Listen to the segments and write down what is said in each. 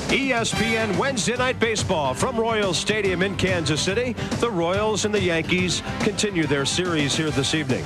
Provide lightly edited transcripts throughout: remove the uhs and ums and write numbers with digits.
ESPN Wednesday Night Baseball from Royals Stadium in Kansas City. The Royals and the Yankees continue their series here this evening.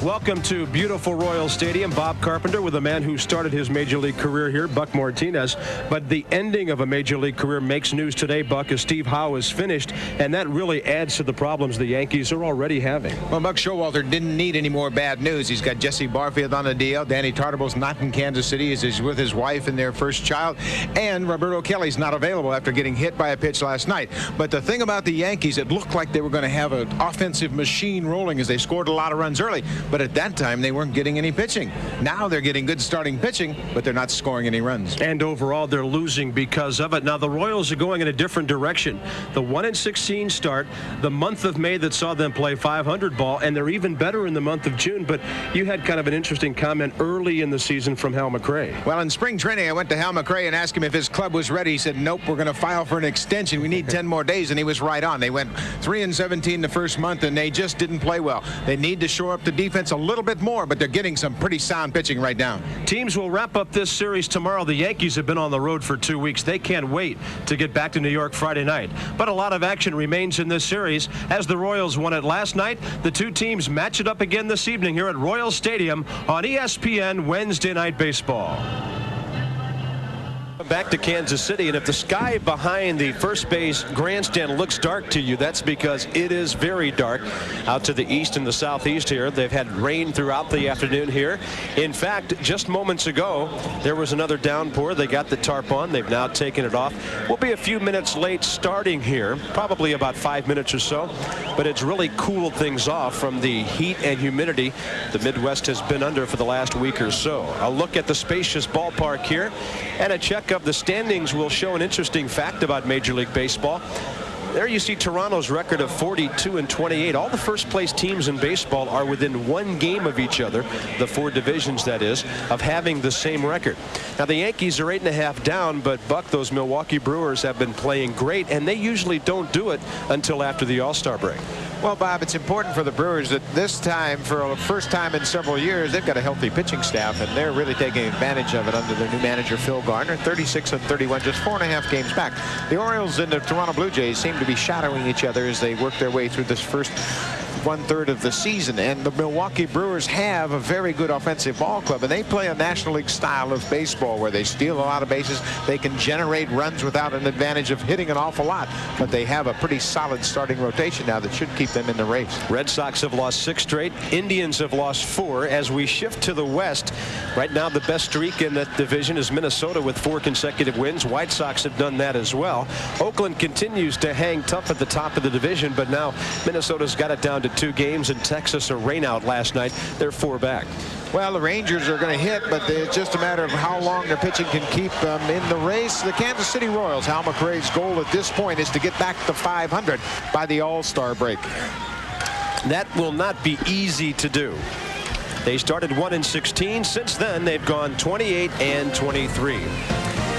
Welcome to beautiful Royals Stadium. Bob Carpenter with a man who started his major league career here, Buck Martinez. But the ending of a major league career makes news today, Buck, as Steve Howe is finished, and that really adds to the problems the Yankees are already having. Well, Buck Showalter didn't need any more bad news. He's got Jesse Barfield on the deal. Danny Tartable's not in Kansas City as he's with his wife and their first child. And Roberto Kelly's not available after getting hit by a pitch last night. But the thing about the Yankees, it looked like they were going to have an offensive machine rolling as they scored a lot of runs early. But at that time, they weren't getting any pitching. Now they're getting good starting pitching, but they're not scoring any runs. And overall, they're losing because of it. Now, the Royals are going in a different direction. The 1-16 start, the month of May that saw them play 500 ball, and they're even better in the month of June. But you had kind of an interesting comment early in the season from Hal McRae. Well, in spring training, I went to Hal McRae and asked him if his club was ready. He said, nope, we're going to file for an extension. We need 10 more days, and he was right on. They went 3-17 the first month, and they just didn't play well. They need to shore up the defense a little bit more, but they're getting some pretty sound pitching right now. Teams will wrap up this series tomorrow. The Yankees have been on the road for 2 weeks. They can't wait to get back to New York Friday night. But a lot of action remains in this series as the Royals won it last night. The two teams match it up again this evening here at Royals Stadium on ESPN Wednesday Night Baseball. Back to Kansas City, and if the sky behind the first base grandstand looks dark to you, that's because it is very dark out to the east and the southeast here. They've had rain throughout the afternoon here. In fact, just moments ago, there was another downpour. They got the tarp on. They've now taken it off. We'll be a few minutes late starting here, probably about 5 minutes or so, but it's really cooled things off from the heat and humidity the Midwest has been under for the last week or so. A look at the spacious ballpark here and a check of the standings will show an interesting fact about Major League Baseball. There you see Toronto's record of 42-28. All the first place teams in baseball are within one game of each other, the four divisions that is, of having the same record. Now the Yankees are 8.5 down, but Buck, those Milwaukee Brewers have been playing great, and they usually don't do it until after the All-Star break. Well, Bob, it's important for the Brewers that this time, for the first time in several years, they've got a healthy pitching staff, and they're really taking advantage of it under their new manager, Phil Garner. 36-31, just 4.5 games back. The Orioles and the Toronto Blue Jays seem to be shadowing each other as they work their way through this first 1/3 of the season, and the Milwaukee Brewers have a very good offensive ball club, and they play a National League style of baseball where they steal a lot of bases. They can generate runs without an advantage of hitting an awful lot, but they have a pretty solid starting rotation now that should keep them in the race. Red Sox have lost 6 straight. Indians have lost 4. As we shift to the West, right now the best streak in that division is Minnesota with 4 consecutive wins. White Sox have done that as well. Oakland continues to hang tough at the top of the division, but now Minnesota's got it down to 2 games, and Texas a rainout last night. They're 4 back. Well, the Rangers are going to hit, but it's just a matter of how long their pitching can keep them in the race. The Kansas City Royals, Hal McRae's goal at this point is to get back to 500 by the All-Star break. That will not be easy to do. They started 1-16. Since then, they've gone 28-23.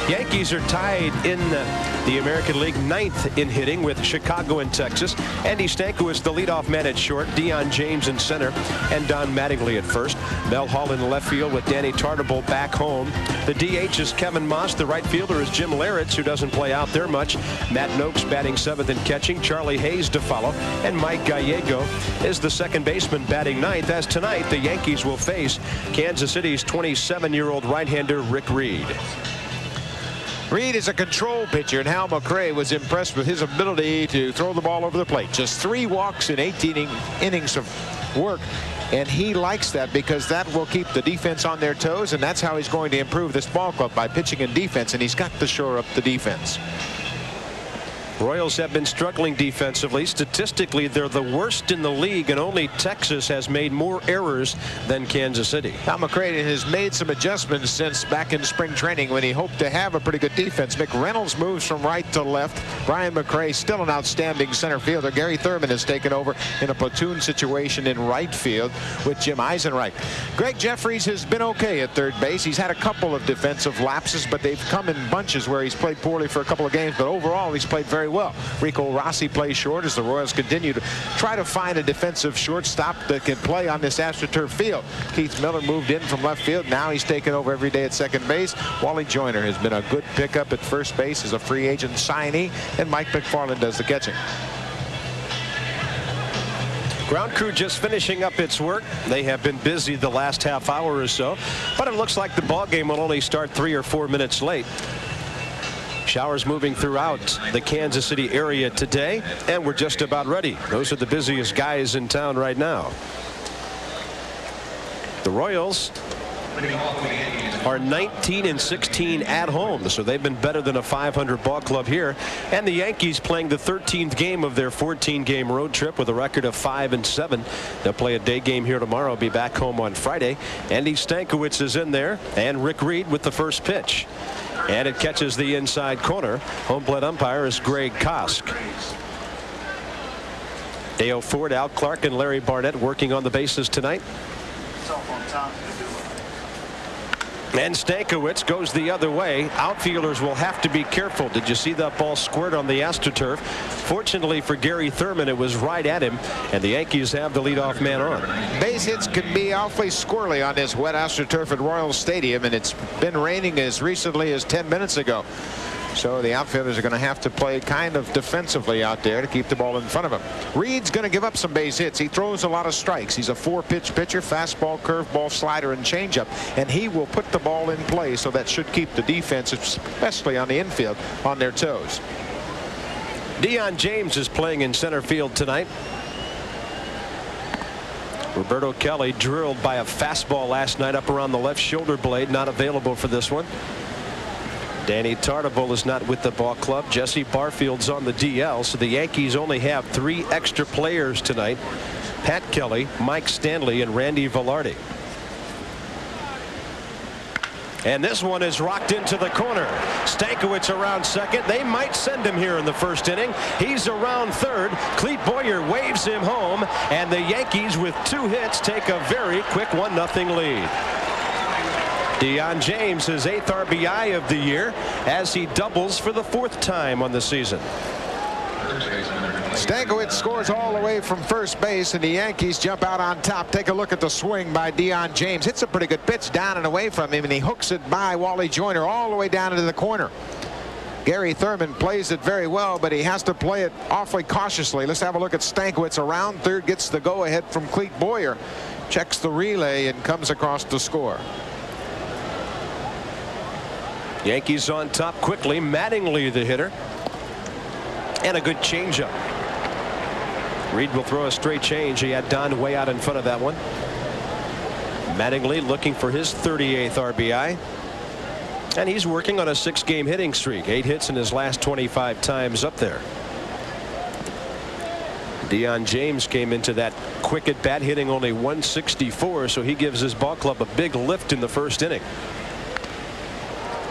Yankees are tied in the American League 9th in hitting with Chicago and Texas. Andy Stankiewicz, the leadoff man at short, Deion James in center, and Don Mattingly at first. Mel Hall in left field with Danny Tartable back home. The DH is Kevin Moss. The right fielder is Jim Leyritz, who doesn't play out there much. Matt Noakes batting 7th and catching. Charlie Hayes to follow. And Mike Gallego is the second baseman batting 9th, as tonight the Yankees will face Kansas City's 27-year-old right-hander Rick Reed. Reed is a control pitcher, and Hal McRae was impressed with his ability to throw the ball over the plate. Just 3 walks in 18 innings of work, and he likes that because that will keep the defense on their toes, and that's how he's going to improve this ball club, by pitching and defense, and he's got to shore up the defense. Royals have been struggling defensively. Statistically, they're the worst in the league, and only Texas has made more errors than Kansas City. Hal McRae has made some adjustments since back in spring training when he hoped to have a pretty good defense. Mick Reynolds moves from right to left. Brian McRae still an outstanding center fielder. Gary Thurman has taken over in a platoon situation in right field with Jim Eisenreich. Greg Jeffries has been okay at third base. He's had a couple of defensive lapses, but they've come in bunches where he's played poorly for a couple of games, but overall he's played very well. Rico Rossi plays short as the Royals continue to try to find a defensive shortstop that can play on this AstroTurf field. Keith Miller moved in from left field. Now he's taken over every day at second base. Wally Joyner has been a good pickup at first base as a free agent signee, and Mike McFarland does the catching. Ground crew just finishing up its work. They have been busy the last half hour or so, but it looks like the ball game will only start 3 or 4 minutes late. Showers moving throughout the Kansas City area today, and we're just about ready. Those are the busiest guys in town right now. The Royals are 19-16 at home, so they've been better than a 500 ball club here. And the Yankees playing the 13th game of their 14-game road trip with a record of 5-7. They'll play a day game here tomorrow, be back home on Friday. Andy Stankiewicz is in there, and Rick Reed with the first pitch. And it catches the inside corner. Home plate umpire is Greg Kosk. Dale Ford, Al Clark, and Larry Barnett working on the bases tonight. And Stankiewicz goes the other way. Outfielders will have to be careful. Did you see that ball squirt on the AstroTurf? Fortunately for Gary Thurman, it was right at him, and the Yankees have the leadoff man on. Base hits can be awfully squirrely on this wet AstroTurf at Royal Stadium, and it's been raining as recently as 10 minutes ago. So the outfielders are going to have to play kind of defensively out there to keep the ball in front of him. Reed's going to give up some base hits. He throws a lot of strikes. He's a 4-pitch pitcher: fastball, curveball, slider, and changeup. And he will put the ball in play, so that should keep the defense, especially on the infield, on their toes. Deion James is playing in center field tonight. Roberto Kelly drilled by a fastball last night up around the left shoulder blade. Not available for this one. Danny Tartabull is not with the ball club. Jesse Barfield's on the DL, so the Yankees only have 3 extra players tonight: Pat Kelly, Mike Stanley, and Randy Velarde. And this one is rocked into the corner. Stankiewicz around second. They might send him here in the first inning. He's around third. Clete Boyer waves him home, and the Yankees with 2 hits take a very quick 1-0 lead. Deion James, his 8th RBI of the year, as he doubles for the 4th time on the season. Stankiewicz scores all the way from first base, and the Yankees jump out on top. Take a look at the swing by Deion James. Hits a pretty good pitch down and away from him, and he hooks it by Wally Joyner all the way down into the corner. Gary Thurman plays it very well, but he has to play it awfully cautiously. Let's have a look at Stankiewicz around third, gets the go-ahead from Clete Boyer, checks the relay, and comes across to score. Yankees on top quickly. Mattingly the hitter, and a good changeup. Reed will throw a straight change. He had Don way out in front of that one. Mattingly looking for his 38th RBI, and he's working on a 6-game hitting streak. 8 hits in his last 25 times up there. Deion James came into that quick at bat hitting only 164, so he gives his ball club a big lift in the first inning.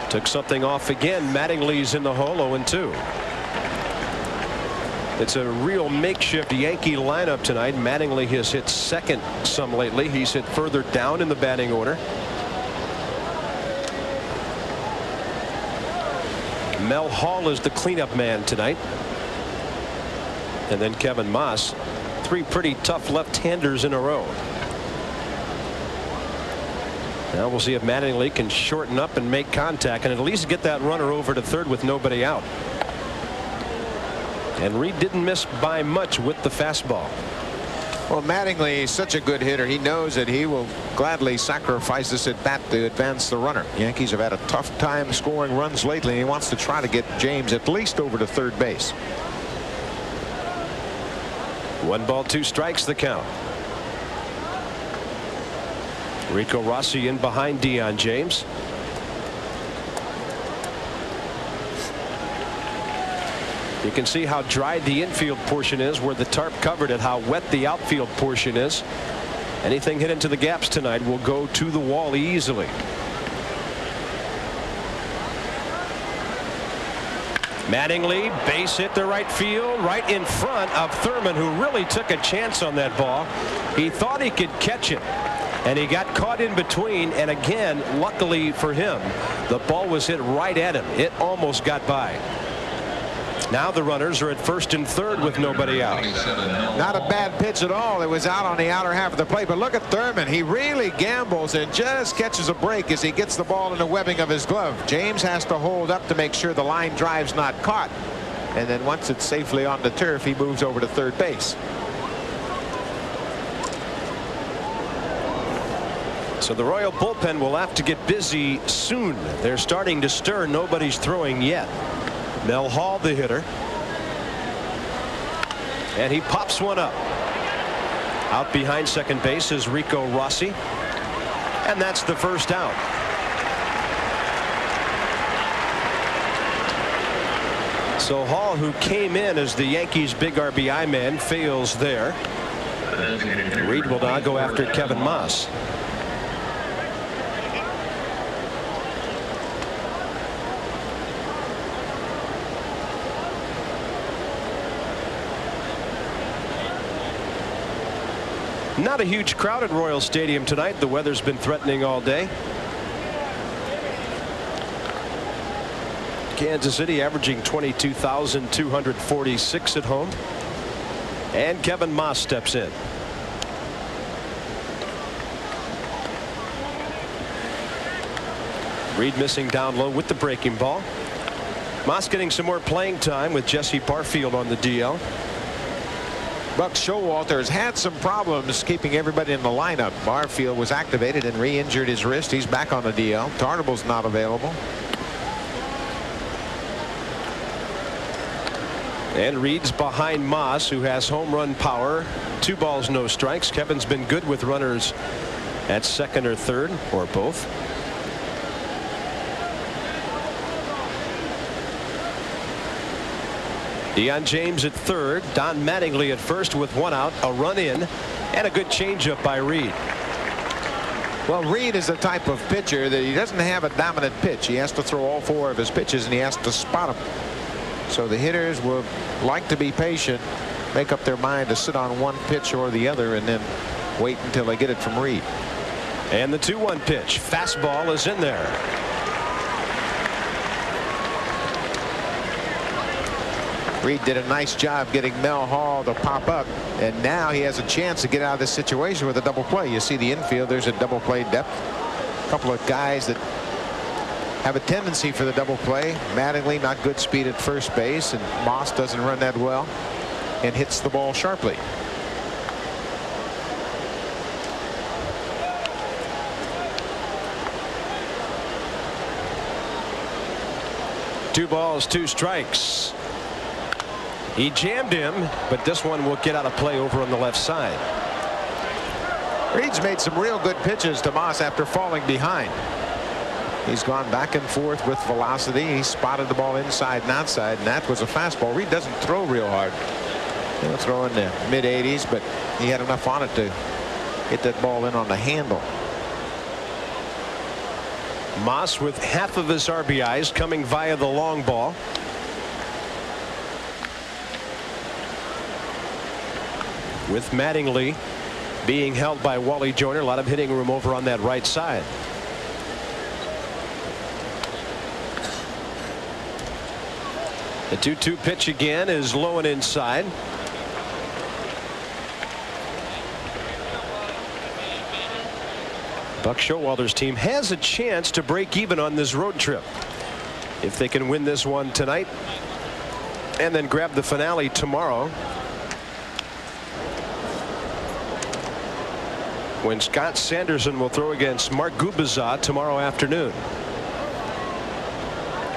Took something off again. Mattingly's in the hole, 0-2. It's a real makeshift Yankee lineup tonight. Mattingly has hit second some lately. He's hit further down in the batting order. Mel Hall is the cleanup man tonight. And then Kevin Moss. 3 pretty tough left-handers in a row. Now we'll see if Mattingly can shorten up and make contact and at least get that runner over to third with nobody out. And Reed didn't miss by much with the fastball. Well, Mattingly is such a good hitter. He knows that he will gladly sacrifice this at bat to advance the runner. Yankees have had a tough time scoring runs lately, and he wants to try to get James at least over to third base. 1 ball, 2 strikes the count. Rico Rossi in behind Deion James. You can see how dry the infield portion is where the tarp covered it, how wet the outfield portion is. Anything hit into the gaps tonight will go to the wall easily. Mattingly, base hit to right field, right in front of Thurman, who really took a chance on that ball. He thought he could catch it, and he got caught in between, and again, luckily for him, the ball was hit right at him. It almost got by. Now the runners are at first and third with nobody out. Not a bad pitch at all. It was out on the outer half of the plate. But look at Thurman. He really gambles and just catches a break as he gets the ball in the webbing of his glove. James has to hold up to make sure the line drive's not caught. And then once it's safely on the turf, he moves over to third base. So the Royal bullpen will have to get busy soon. They're starting to stir. Nobody's throwing yet. Mel Hall, the hitter. And he pops one up. Out behind second base is Rico Rossi. And that's the first out. So Hall, who came in as the Yankees' big RBI man, fails there. Reed will now go after Kevin Moss. Not a huge crowd at Royal Stadium tonight. The weather's been threatening all day. Kansas City averaging 22,246 at home. And Kevin Moss steps in. Reed missing down low with the breaking ball. Moss getting some more playing time with Jesse Barfield on the DL. Buck Showalter has had some problems keeping everybody in the lineup. Barfield was activated and re-injured his wrist. He's back on the DL. Tarnable's not available. And Reed's behind Moss, who has home run power. 2 balls, no strikes. Kevin's been good with runners at second or third or both. Deion James at third. Don Mattingly at first with 1 out, a run in, and a good changeup by Reed. Well, Reed is the type of pitcher that he doesn't have a dominant pitch. He has to throw all 4 of his pitches, and he has to spot them. So the hitters will like to be patient, make up their mind to sit on one pitch or the other, and then wait until they get it from Reed. And the 2-1 pitch. Fastball is in there. Reed did a nice job getting Mel Hall to pop up, and now he has a chance to get out of this situation with a double play. You see the infield, there's a double play depth. A couple of guys that have a tendency for the double play. Mattingly, not good speed at first base, and Moss doesn't run that well and hits the ball sharply. Two balls, 2 strikes. He jammed him, but this one will get out of play over on the left side. Reed's made some real good pitches to Moss after falling behind. He's gone back and forth with velocity. He spotted the ball inside and outside, and that was a fastball. Reed doesn't throw real hard. He'll throw in the mid-80s, but he had enough on it to get that ball in on the handle. Moss with half of his RBIs coming via the long ball. With Mattingly being held by Wally Joyner. A lot of hitting room over on that right side. The 2-2 pitch again is low and inside. Buck Showalter's team has a chance to break even on this road trip if they can win this one tonight and then grab the finale tomorrow, when Scott Sanderson will throw against Mark Gubicza tomorrow afternoon.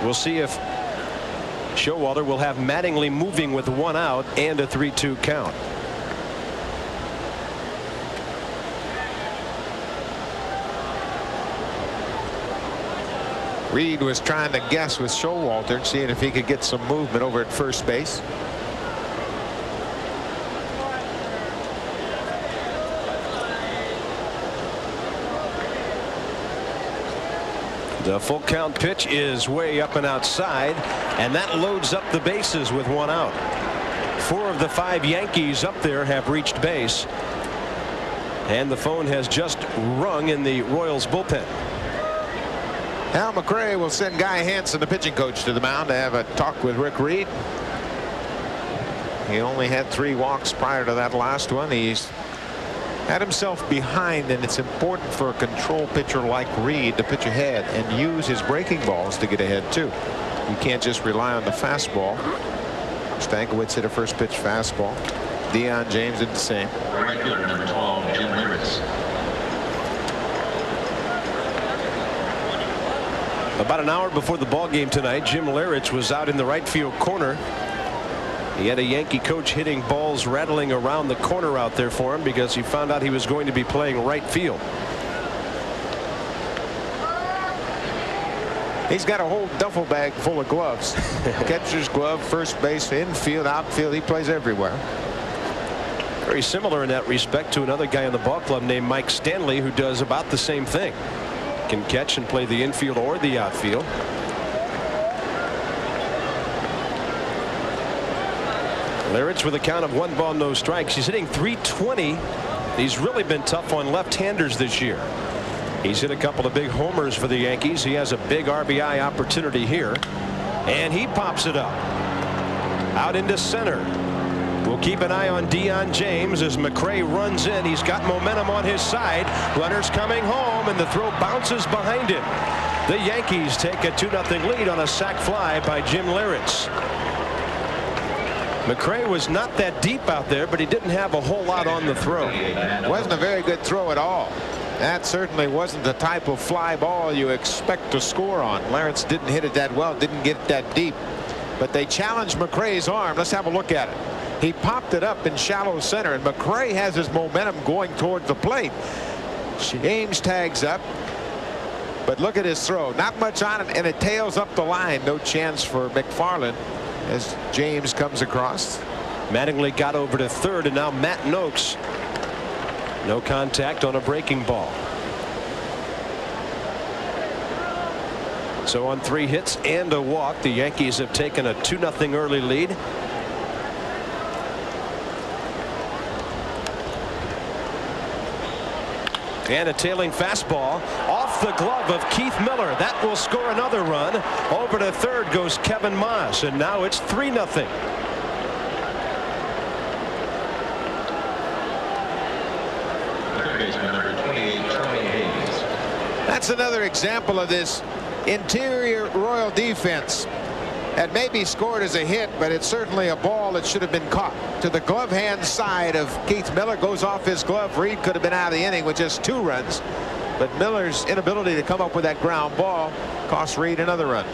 We'll see if Showalter will have Mattingly moving with 1 out and a 3-2 count. Reed was trying to guess with Showalter, seeing if he could get some movement over at first base. The full count pitch is way up and outside, and that loads up the bases with 1 out. 4 of the 5 Yankees up there have reached base, and the phone has just rung in the Royals bullpen. Al McRae will send Guy Hansen, the pitching coach, to the mound to have a talk with Rick Reed. He only had 3 walks prior to that last one. He's had himself behind, and it's important for a control pitcher like Reed to pitch ahead and use his breaking balls to get ahead too. You can't just rely on the fastball. Stankiewicz hit a first pitch fastball. Deion James did the same. Right fielder, number 12, Jim Lewis. About an hour before the ball game tonight, Jim Leyritz was out in the right field corner. He had a Yankee coach hitting balls rattling around the corner out there for him because he found out he was going to be playing right field. He's got a whole duffel bag full of gloves. Catcher's glove, first base, infield, outfield. He plays everywhere. Very similar in that respect to another guy in the ball club named Mike Stanley, who does about the same thing. Can catch and play the infield or the outfield. Leyritz with a count of 1 ball, no strikes. He's hitting .320. He's really been tough on left-handers this year. He's hit a couple of big homers for the Yankees. He has a big RBI opportunity here, and he pops it up out into center. We'll keep an eye on Deion James as McRae runs in. He's got momentum on his side. Runners coming home, and the throw bounces behind him. The Yankees take a 2-0 lead on a sac fly by Jim Leyritz. McRae was not that deep out there, but he didn't have a whole lot on the throw. Wasn't a very good throw at all. That certainly wasn't the type of fly ball you expect to score on. Leyritz didn't hit it that well, didn't get it that deep. But they challenged McRae's arm. Let's have a look at it. He popped it up in shallow center, and McRae has his momentum going towards the plate. James tags up, but look at his throw. Not much on it, and it tails up the line. No chance for McFarland as James comes across. Mattingly got over to third, and now Matt Noakes. No contact on a breaking ball. So on 3 hits and a walk, the Yankees have taken a 2-0 early lead. And a tailing fastball off the glove of Keith Miller. That will score another run. Over to third goes Kevin Moss, and now it's 3-0. Third baseman, number 28, Charlie Hayes. That's another example of this interior Royal defense. That may be scored as a hit, but it's certainly a ball that should have been caught. To the glove hand side of Keith Miller, goes off his glove. Reed could have been out of the inning with just 2 runs, but Miller's inability to come up with that ground ball cost Reed another run.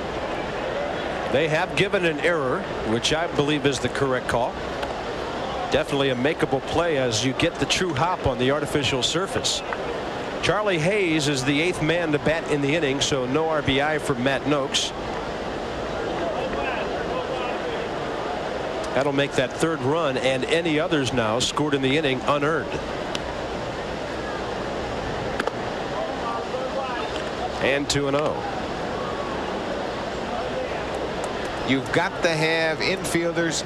They have given an error, which I believe is the correct call. Definitely a makeable play as you get the true hop on the artificial surface. Charlie Hayes is the 8th man to bat in the inning, so no RBI for Matt Noakes. That'll make that 3rd run, and any others now scored in the inning unearned. And 2-0. You've got to have infielders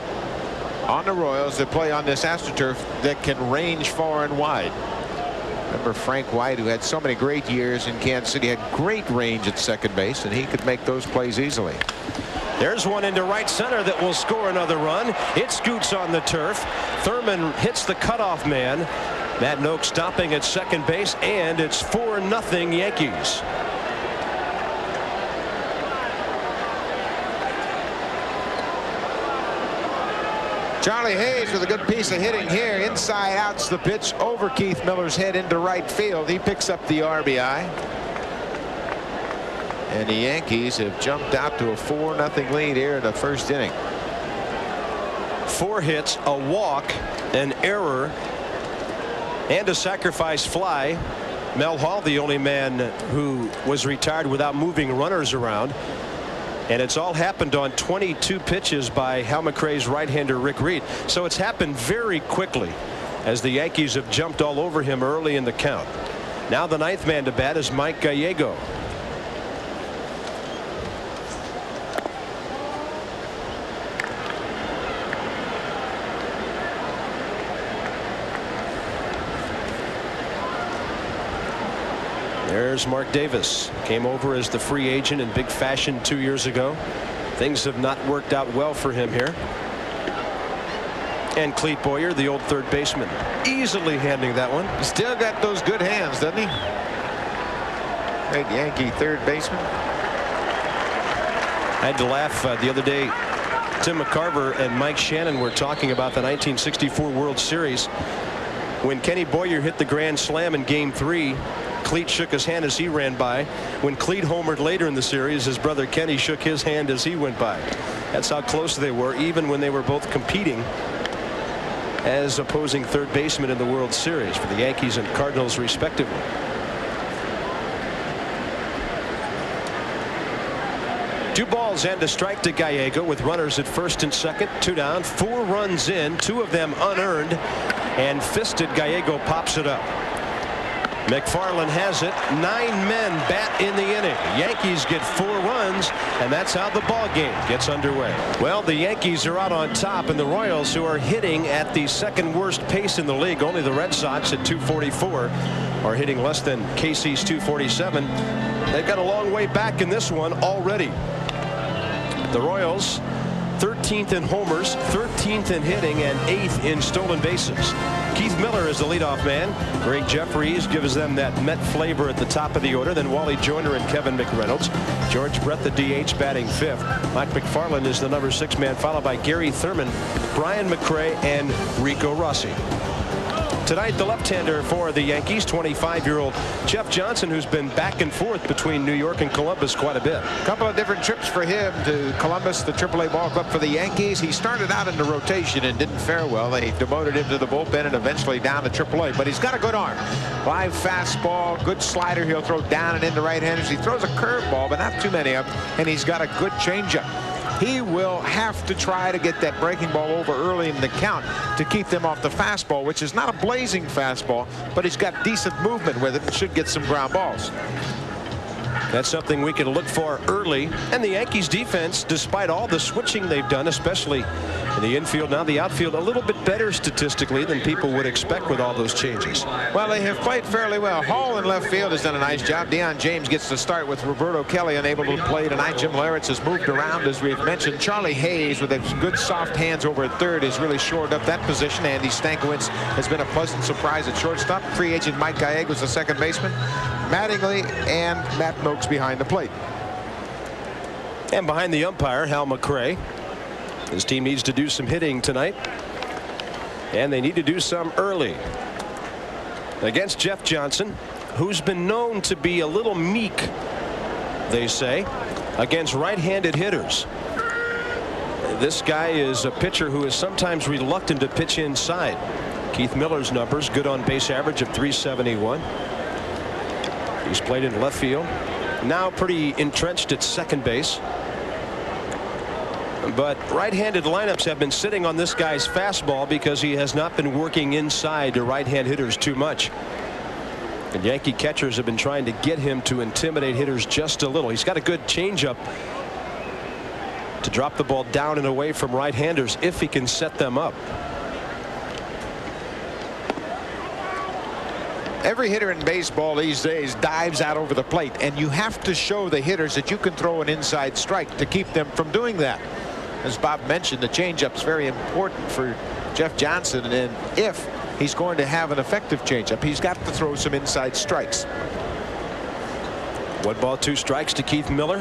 on the Royals that play on this AstroTurf that can range far and wide. Remember Frank White, who had so many great years in Kansas City, had great range at second base, and he could make those plays easily. There's one into right center that will score another run. It scoots on the turf. Thurman hits the cutoff man. Matt Noakes stopping at second base, and it's 4-0 Yankees. Charlie Hayes with a good piece of hitting here. Inside out's the pitch over Keith Miller's head into right field. He picks up the RBI. And the Yankees have jumped out to a 4-0 lead here in the first inning. 4 hits, a walk, an error, and a sacrifice fly. Mel Hall, the only man who was retired without moving runners around. And it's all happened on 22 pitches by Hal McRae's right-hander Rick Reed. So it's happened very quickly as the Yankees have jumped all over him early in the count. Now the 9th man to bat is Mike Gallego. There's Mark Davis. Came over as the free agent in big fashion 2 years ago. Things have not worked out well for him here. And Clete Boyer, the old third baseman, easily handling that one. Still got those good hands, doesn't he? Great Yankee third baseman. I had to laugh the other day. Tim McCarver and Mike Shannon were talking about the 1964 World Series. When Kenny Boyer hit the grand slam in Game 3, Clete shook his hand as he ran by. When Clete homered later in the series, his brother Kenny shook his hand as he went by. That's how close they were, even when they were both competing as opposing third basemen in the World Series for the Yankees and Cardinals respectively. Two balls and a strike to Gallego with runners at first and second. Two down, 4 runs in, 2 of them unearned, and fisted Gallego pops it up. McFarland has it. 9 men bat in the inning. Yankees get 4 runs, and that's how the ball game gets underway. Well, the Yankees are out on top, and the Royals, who are hitting at the second worst pace in the league, only the Red Sox at 244 are hitting less than KC's 247. They've got a long way back in this one already. The Royals 13th in homers, 13th in hitting, and 8th in stolen bases. Keith Miller is the leadoff man. Greg Jeffries gives them that Met flavor at the top of the order. Then Wally Joyner and Kevin McReynolds. George Brett, the DH, batting 5th. Mike McFarland is the number 6 man, followed by Gary Thurman, Brian McRae, and Rico Rossi. Tonight, the left-hander for the Yankees, 25-year-old Jeff Johnson, who's been back and forth between New York and Columbus quite a bit. A couple of different trips for him to Columbus, the AAA ball club for the Yankees. He started out in the rotation and didn't fare well. They demoted him to the bullpen and eventually down to AAA. But he's got a good arm. Live fastball, good slider. He'll throw down and into right-handers. He throws a curveball, but not too many of them. And he's got a good changeup. He will have to try to get that breaking ball over early in the count to keep them off the fastball, which is not a blazing fastball, but he's got decent movement with it and should get some ground balls. That's something we can look for early. And the Yankees defense, despite all the switching they've done, especially in the infield, now the outfield, a little bit better statistically than people would expect with all those changes. Well, they have played fairly well. Hall in left field has done a nice job. Deion James gets to start with Roberto Kelly unable to play tonight. Jim Leyritz has moved around, as we've mentioned. Charlie Hayes, with his good soft hands over at third, has really shored up that position. Andy Stankiewicz has been a pleasant surprise at shortstop. Free agent Mike Gallegos, the second baseman. Mattingly and Matt Noakes behind the plate. And behind the umpire, Hal McRae. His team needs to do some hitting tonight, and they need to do some early against Jeff Johnson, who's been known to be a little meek, they say, against right-handed hitters. This guy is a pitcher who is sometimes reluctant to pitch inside. Keith Miller's numbers, good on base average of 371. He's played in left field, now pretty entrenched at second base. But right-handed lineups have been sitting on this guy's fastball because he has not been working inside to right-hand hitters too much. And Yankee catchers have been trying to get him to intimidate hitters just a little. He's got a good changeup to drop the ball down and away from right-handers if he can set them up. Every hitter in baseball these days dives out over the plate, and you have to show the hitters that you can throw an inside strike to keep them from doing that. As Bob mentioned, the changeup's very important for Jeff Johnson, and if he's going to have an effective changeup, he's got to throw some inside strikes. 1 ball, 2 strikes to Keith Miller.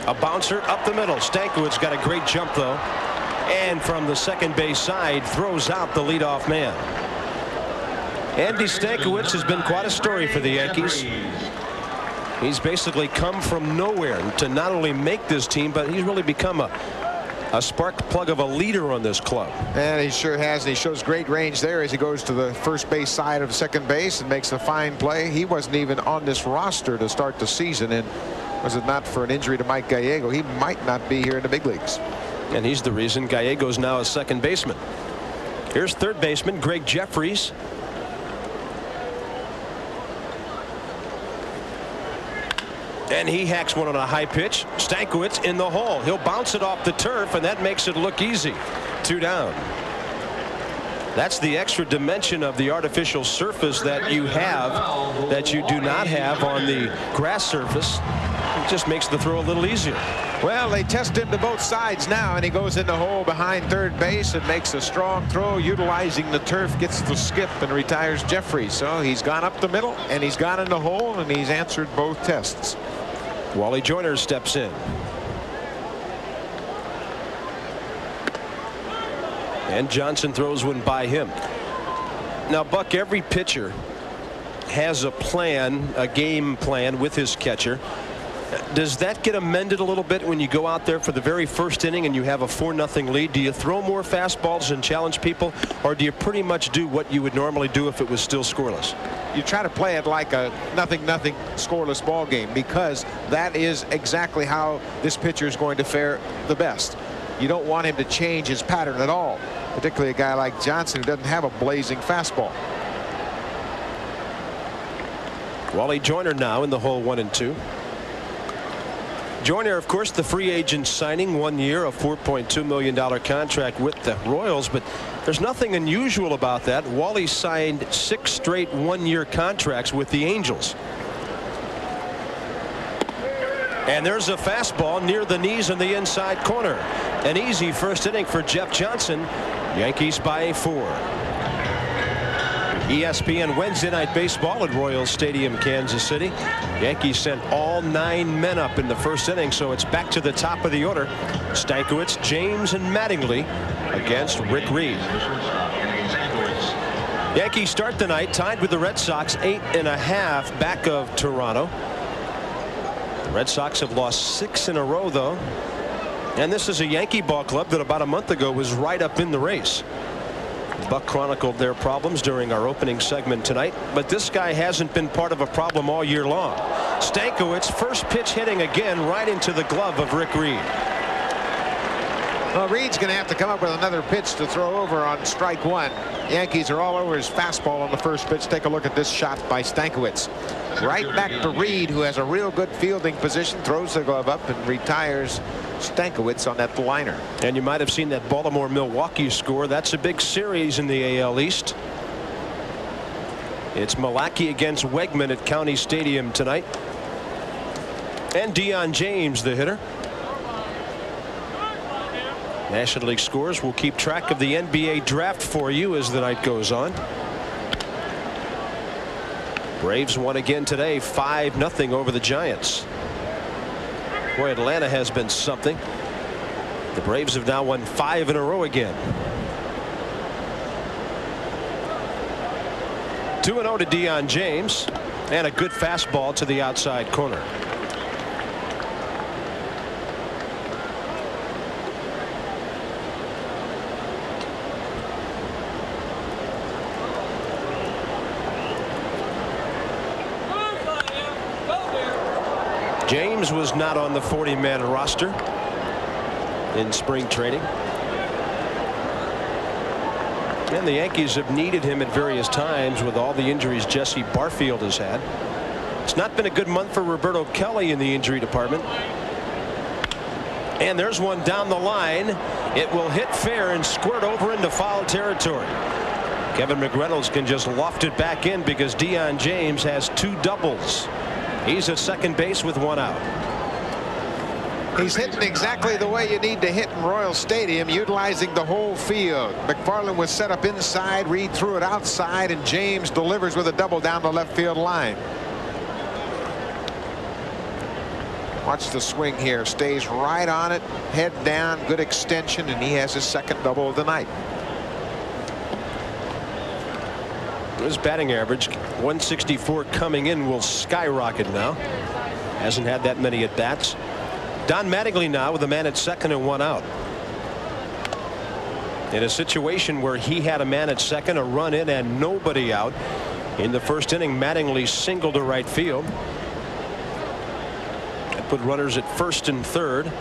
A bouncer up the middle. Stankiewicz got a great jump, though, and from the second base side throws out the leadoff man. Andy Stankiewicz has been quite a story for the Yankees. He's basically come from nowhere to not only make this team, but he's really become a spark plug of a leader on this club. And he sure has. And he shows great range there as he goes to the first base side of second base and makes a fine play. He wasn't even on this roster to start the season, and was it not for an injury to Mike Gallego, he might not be here in the big leagues. And he's the reason Gallego's now a second baseman. Here's third baseman Greg Jeffries. And he hacks one on a high pitch. Stankiewicz in the hole. He'll bounce it off the turf, and that makes it look easy. 2 down. That's the extra dimension of the artificial surface that you have that you do not have on the grass surface. It just makes the throw a little easier. Well, they test him to both sides now, and he goes in the hole behind third base and makes a strong throw, utilizing the turf, gets the skip, and retires Jeffrey. So he's gone up the middle, and he's gone in the hole, and he's answered both tests. Wally Joyner steps in. And Johnson throws one by him. Now, Buck, every pitcher has a plan, a game plan with his catcher. Does that get amended a little bit when you go out there for the very first inning and you have a 4-0 lead? Do you throw more fastballs and challenge people, or do you pretty much do what you would normally do if it was still scoreless? You try to play it like a 0-0 scoreless ball game, because that is exactly how this pitcher is going to fare the best. You don't want him to change his pattern at all, particularly a guy like Johnson who doesn't have a blazing fastball. Wally Joyner now in the hole 1 and 2. Joyner, of course, the free agent signing, 1 year, a $4.2 million contract with the Royals, but there's nothing unusual about that. Wally signed 6 straight 1-year contracts with the Angels. And there's a fastball near the knees in the inside corner. An easy first inning for Jeff Johnson. Yankees by 4. ESPN Wednesday Night Baseball at Royal Stadium, Kansas City. Yankees sent all 9 men up in the first inning, so it's back to the top of the order. Stankiewicz, James, and Mattingly against Rick Reed. Yankees start the night tied with the Red Sox, 8.5 back of Toronto. The Red Sox have lost 6 in a row, though. And this is a Yankee ball club that about a month ago was right up in the race. Buck chronicled their problems during our opening segment tonight, but this guy hasn't been part of a problem all year long. Stankiewicz, first pitch hitting again right into the glove of Rick Reed. Well, Reed's going to have to come up with another pitch to throw over on strike 1. Yankees are all over his fastball on the first pitch. Take a look at this shot by Stankiewicz. Right back to Reed, who has a real good fielding position, throws the glove up and retires Stankiewicz on that liner. And you might have seen that Baltimore-Milwaukee score. That's a big series in the AL East. It's Milwaukee against Wegman at County Stadium tonight. And Deion James, the hitter. National League scores. We'll keep track of the NBA draft for you as the night goes on. Braves won again today, 5-0 over the Giants. Boy, Atlanta has been something. The Braves have now won 5 in a row again. 2-0 to Deion James, and a good fastball to the outside corner. James was not on the 40-man roster in spring training. And the Yankees have needed him at various times with all the injuries Jesse Barfield has had. It's not been a good month for Roberto Kelly in the injury department. And there's one down the line. It will hit fair and squirt over into foul territory. Kevin McReynolds can just loft it back in because Deion James has 2 doubles. He's at second base with 1 out. He's hitting exactly the way you need to hit in Royal Stadium, utilizing the whole field. McFarland was set up inside, Reed threw it outside, and James delivers with a double down the left field line. Watch the swing here. Stays right on it, head down, good extension, and he has his second double of the night. His batting average, 164 coming in, will skyrocket now. Hasn't had that many at bats. Don Mattingly now with a man at second and 1 out. In a situation where he had a man at second, a run in, and nobody out. In the first inning, Mattingly singled to right field. That put runners at first and third.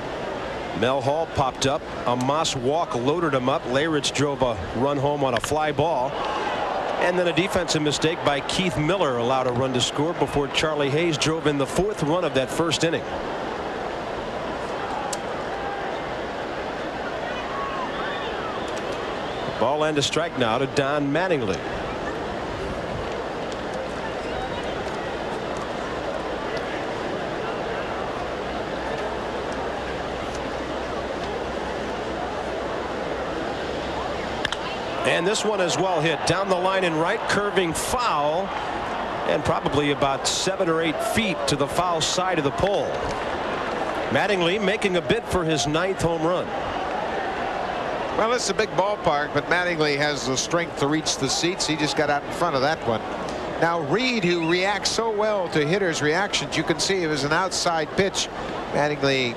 Mel Hall popped up. A Moss walk loaded him up. Leyritz drove a run home on a fly ball. And then a defensive mistake by Keith Miller allowed a run to score before Charlie Hayes drove in the 4th run of that first inning. Ball and a strike now to Don Mattingly. And this one is well hit down the line and right, curving foul, and probably about 7 or 8 feet to the foul side of the pole. Mattingly making a bid for his 9th home run. Well, it's a big ballpark, but Mattingly has the strength to reach the seats. He just got out in front of that one. Now Reed, who reacts so well to hitters' reactions, you can see it was an outside pitch. Mattingly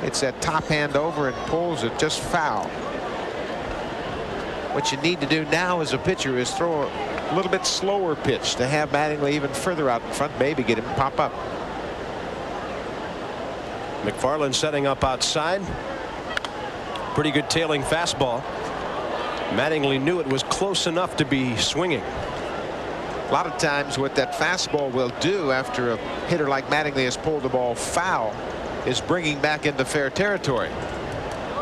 hits that top hand over and pulls it just foul. What you need to do now as a pitcher is throw a little bit slower pitch to have Mattingly even further out in front, maybe get him to pop up. McFarland setting up outside. Pretty good tailing fastball. Mattingly knew it was close enough to be swinging. A lot of times what that fastball will do after a hitter like Mattingly has pulled the ball foul is bringing back into fair territory.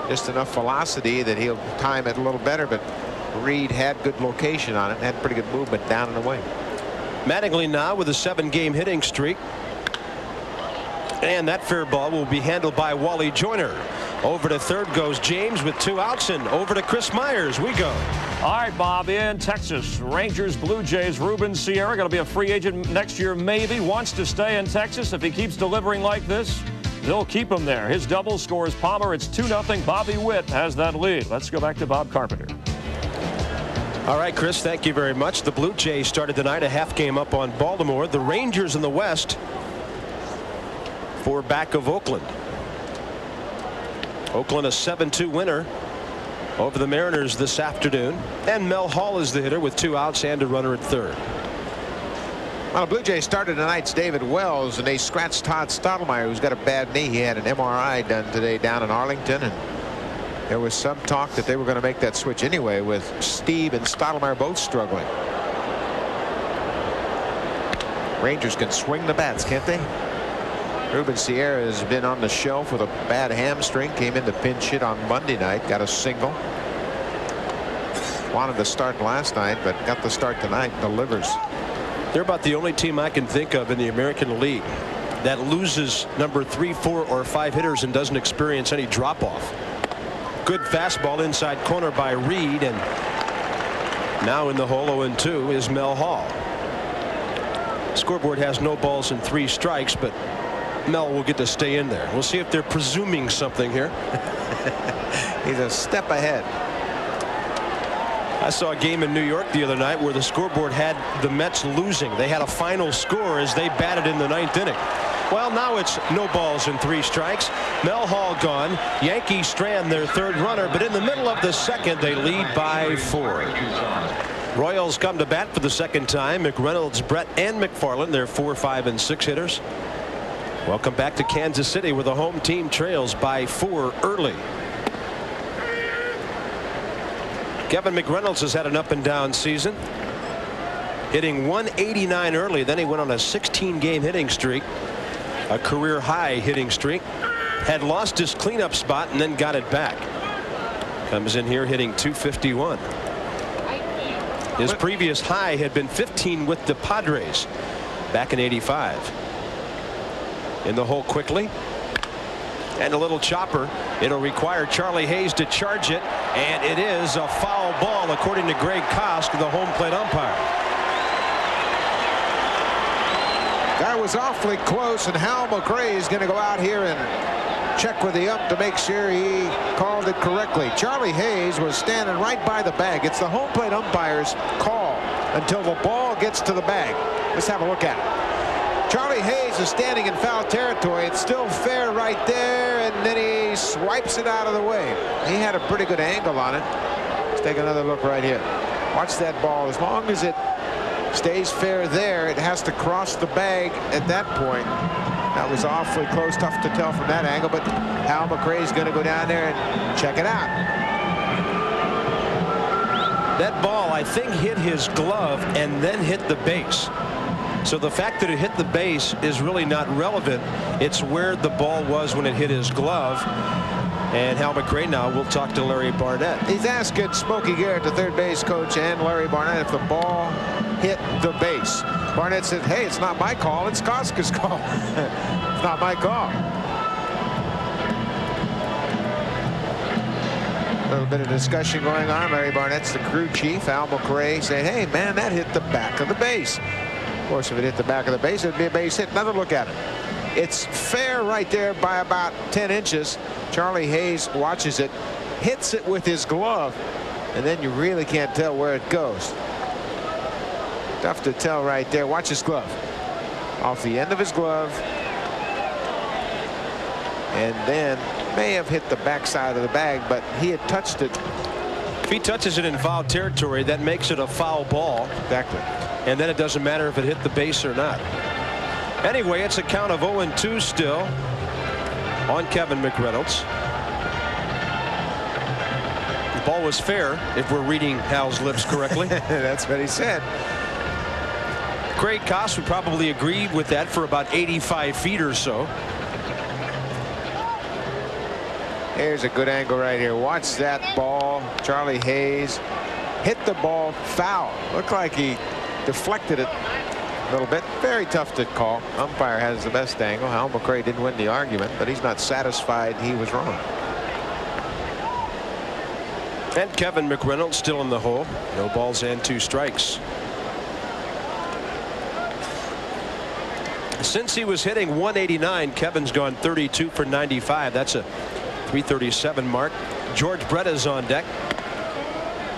Just enough velocity that he'll time it a little better, but Reed had good location on it, had pretty good movement down and away. Mattingly now with a 7-game hitting streak. And that fair ball will be handled by Wally Joyner. Over to third goes James with 2 outs, and over to Chris Myers we go. All right, Bob, in Texas, Rangers, Blue Jays, Ruben Sierra going to be a free agent next year, maybe. Wants to stay in Texas. If he keeps delivering like this, they'll keep him there. His double scores Palmer. It's 2-0. Bobby Witt has that lead. Let's go back to Bob Carpenter. All right, Chris, thank you very much. The Blue Jays started tonight a half game up on Baltimore. The Rangers in the West 4 back of Oakland. Oakland a 7-2 winner over the Mariners this afternoon. And Mel Hall is the hitter with 2 outs and a runner at third. Well, the Blue Jays started tonight's David Wells, and they scratched Todd Stottlemyre, who's got a bad knee. He had an MRI done today down in Arlington, and there was some talk that they were going to make that switch anyway, with Steve and Stottlemyre both struggling. Rangers can swing the bats, can't they? Ruben Sierra has been on the shelf with a bad hamstring. Came in to pinch hit on Monday night. Got a single. Wanted to start last night, but got the start tonight. Delivers. They're about the only team I can think of in the American League that loses number 3, 4, or 5 hitters and doesn't experience any drop off. Good fastball inside corner by Reed, and now in the hole 0-2 is Mel Hall. Scoreboard has no balls and 3 strikes, but Mel will get to stay in there. We'll see if they're presuming something here. He's a step ahead. I saw a game in New York the other night where the scoreboard had the Mets losing. They had a final score as they batted in the 9th inning. Well, now it's no balls and 3 strikes. Mel Hall gone. Yankees strand their 3rd runner, but in the middle of the 2nd, they lead by 4. Royals come to bat for the 2nd time. McReynolds, Brett, and McFarland, they're 4, 5, and 6 hitters. Welcome back to Kansas City, where the home team trails by 4 early. Kevin McReynolds has had an up-and-down season, hitting 189 early. Then he went on a 16-game hitting streak, a career-high hitting streak. Had lost his cleanup spot and then got it back. Comes in here hitting 251. His previous high had been 15 with the Padres back in '85. In the hole quickly, and a little chopper. It'll require Charlie Hayes to charge it, and it is a foul ball according to Greg Kosk, the home plate umpire. That was awfully close, and Hal McRae is going to go out here and check with the ump to make sure he called it correctly. Charlie Hayes was standing right by the bag. It's the home plate umpire's call until the ball gets to the bag. Let's have a look at it. Charlie Hayes is standing in foul territory. It's still fair right there, and then he swipes it out of the way. He had a pretty good angle on it. Let's take another look right here. Watch that ball. As long as it stays fair there, it has to cross the bag at that point. That was awfully close. Tough to tell from that angle, but Hal McRae is going to go down there and check it out. That ball, I think, hit his glove and then hit the base. So the fact that it hit the base is really not relevant. It's where the ball was when it hit his glove. And Hal McRae now will talk to Larry Barnett. He's asking Smokey Garrett, the third base coach, and Larry Barnett if the ball hit the base. Barnett said, hey, it's not my call. It's Koska's call. It's not my call. A little bit of discussion going on. Larry Barnett's the crew chief. Al McRae saying, hey, man, that hit the back of the base. Of course, if it hit the back of the base, it would be a base hit. Another look at it. It's fair right there by about 10 inches. Charlie Hayes watches it, hits it with his glove, and then you really can't tell where it goes. Tough to tell right there. Watch his glove. Off the end of his glove. And then may have hit the backside of the bag, but he had touched it. If he touches it in foul territory, that makes it a foul ball. Exactly. And then it doesn't matter if it hit the base or not. Anyway, it's a count of 0-2 still on Kevin McReynolds. The ball was fair, if we're reading Hal's lips correctly. That's what he said. Craig Koss would probably agree with that for about 85 feet or so. Here's a good angle right here. Watch that ball. Charlie Hayes hit the ball foul. Looked like he deflected it a little bit. Very tough to call. Umpire has the best angle. Al McRae didn't win the argument, but he's not satisfied he was wrong. And Kevin McReynolds still in the hole. No balls and 2 strikes. Since he was hitting 189, Kevin's gone 32 for 95. That's a 337 mark. George Brett is on deck.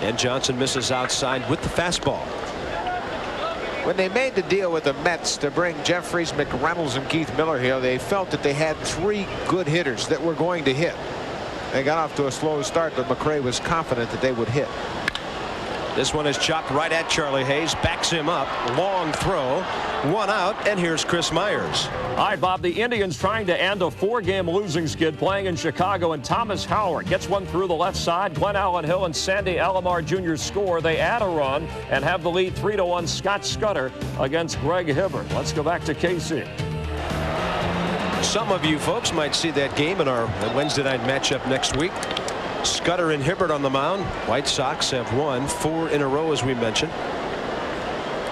And Johnson misses outside with the fastball. When they made the deal with the Mets to bring Jeffries, McReynolds, and Keith Miller here, they felt that they had 3 good hitters that were going to hit. They got off to a slow start, but McRae was confident that they would hit. This one is chopped right at Charlie Hayes. Backs him up. Long throw. 1 out. And here's Chris Myers. All right, Bob, the Indians trying to end a 4-game losing skid playing in Chicago, and Thomas Howard gets one through the left side. Glenn Allen Hill and Sandy Alomar Jr. score. They add a run and have the lead 3-1. Scott Scudder against Greg Hibbert. Let's go back to KC. Some of you folks might see that game in our Wednesday night matchup next week. Scudder and Hibbert on the mound. White Sox have won 4 in a row, as we mentioned,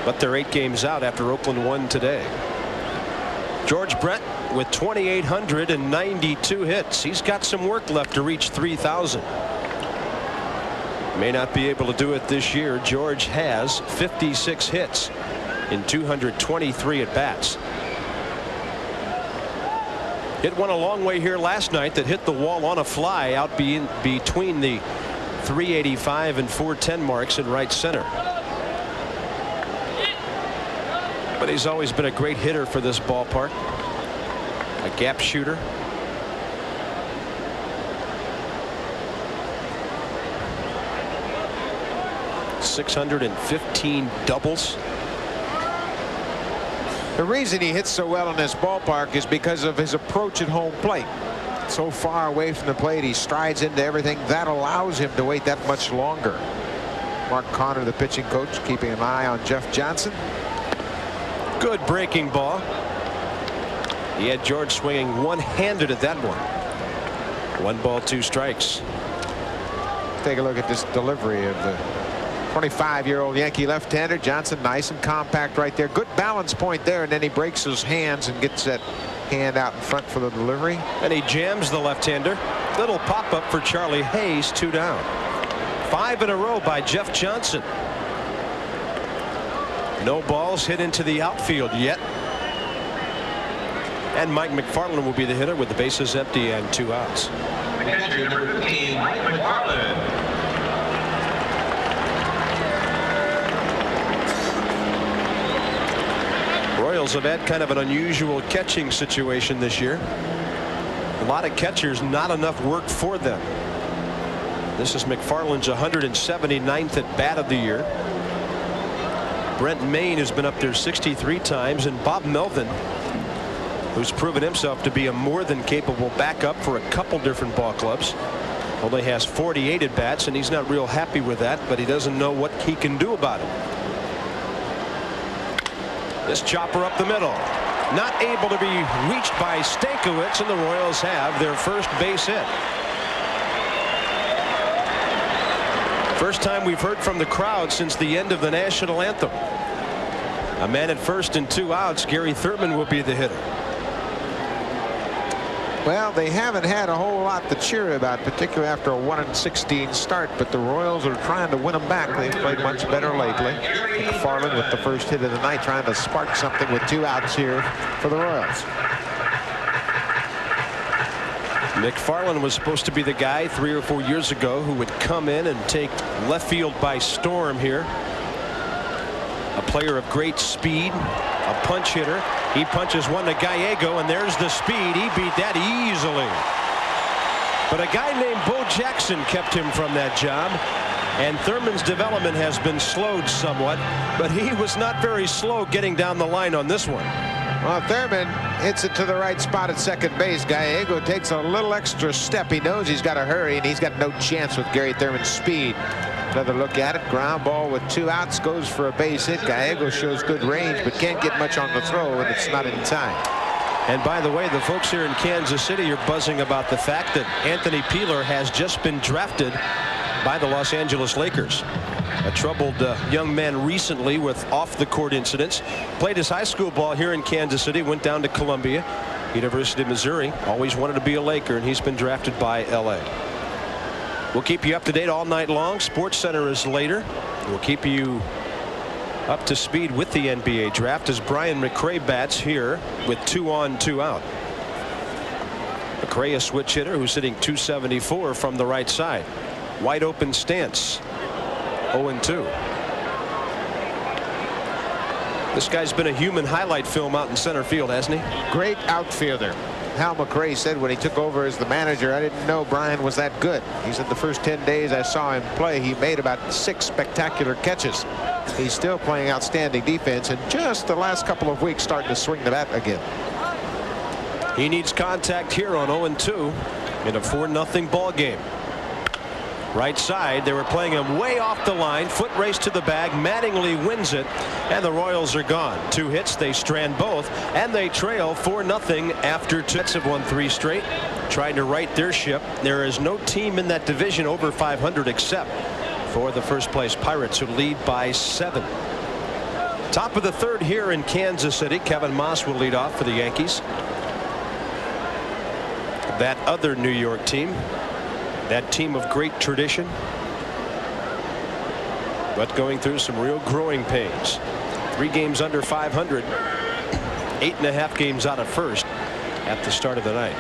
but they're 8 games out after Oakland won today. George Brett with 2,892 hits. He's got some work left to reach 3,000. May not be able to do it this year. George has 56 hits in 223 at bats. Hit one a long way here last night that hit the wall on a fly out between the 385 and 410 marks in right center. But he's always been a great hitter for this ballpark. A gap shooter. .615 doubles. The reason he hits so well in this ballpark is because of his approach at home plate. So far away from the plate, he strides into everything. That allows him to wait that much longer. Mark Connor, the pitching coach, keeping an eye on Jeff Johnson. Good breaking ball. He had George swinging one-handed at that one. 1 ball, 2 strikes. Take a look at this delivery of the 25-year-old Yankee left-hander. Johnson nice and compact right there. Good balance point there, and then he breaks his hands and gets that hand out in front for the delivery. And he jams the left-hander. Little pop-up for Charlie Hayes. 2 down. 5 in a row by Jeff Johnson. No balls hit into the outfield yet. And Mike McFarland will be the hitter with the bases empty and 2 outs. The catcher, number 15, Mike McFarland. Royals have had kind of an unusual catching situation this year. A lot of catchers, not enough work for them. This is McFarland's 179th at bat of the year. Brent Maine has been up there 63 times, and Bob Melvin, who's proven himself to be a more than capable backup for a couple different ball clubs, only has 48 at bats, and he's not real happy with that, but he doesn't know what he can do about it. This chopper up the middle, not able to be reached by Stankiewicz, and the Royals have their first base hit. First time we've heard from the crowd since the end of the national anthem. A man at first and 2 outs. Gary Thurman will be the hitter. Well, they haven't had a whole lot to cheer about, particularly after a 1-16 start, but the Royals are trying to win them back. They've played much better lately. McFarland with the first hit of the night, trying to spark something with 2 outs here for the Royals. McFarland was supposed to be the guy 3 or 4 years ago who would come in and take left field by storm here. A player of great speed, a punch hitter. He punches one to Gallego, and there's the speed. He beat that easily. But a guy named Bo Jackson kept him from that job. And Thurman's development has been slowed somewhat, but he was not very slow getting down the line on this one. Well, Thurman hits it to the right spot at second base. Gallego takes a little extra step. He knows he's got to hurry, and he's got no chance with Gary Thurman's speed. Another look at it. Ground ball with 2 outs, goes for a base hit. Gallego shows good range, but can't get much on the throw, and it's not in time. And by the way, the folks here in Kansas City are buzzing about the fact that Anthony Peeler has just been drafted by the Los Angeles Lakers. A troubled young man recently with off-the-court incidents. Played his high school ball here in Kansas City, went down to Columbia, University of Missouri. Always wanted to be a Laker, and he's been drafted by L.A. We'll keep you up to date all night long. Sports Center is later. We'll keep you up to speed with the NBA draft as Brian McRae bats here with 2 on, 2 out. McRae, a switch hitter who's hitting .274 from the right side. Wide open stance. 0-2. This guy's been a human highlight film out in center field, hasn't he? Great outfielder. Hal McRae said when he took over as the manager, I didn't know Brian was that good. He said the first 10 days I saw him play, he made about 6 spectacular catches. He's still playing outstanding defense, and just the last couple of weeks starting to swing the bat again. He needs contact here on 0-2 in a 4-0 ball game. Right side, they were playing him way off the line. Foot race to the bag. Mattingly wins it, and the Royals are gone. 2 hits, they strand both, and they trail 4-0 after 2. Have won 3 straight, trying to right their ship. There is no team in that division over 500 except for the first place Pirates, who lead by 7. Top of the 3rd here in Kansas City. Kevin Moss will lead off for the Yankees. That other New York team, that team of great tradition, but going through some real growing pains. 3 games under 500, 8.5 games out of first at the start of the night.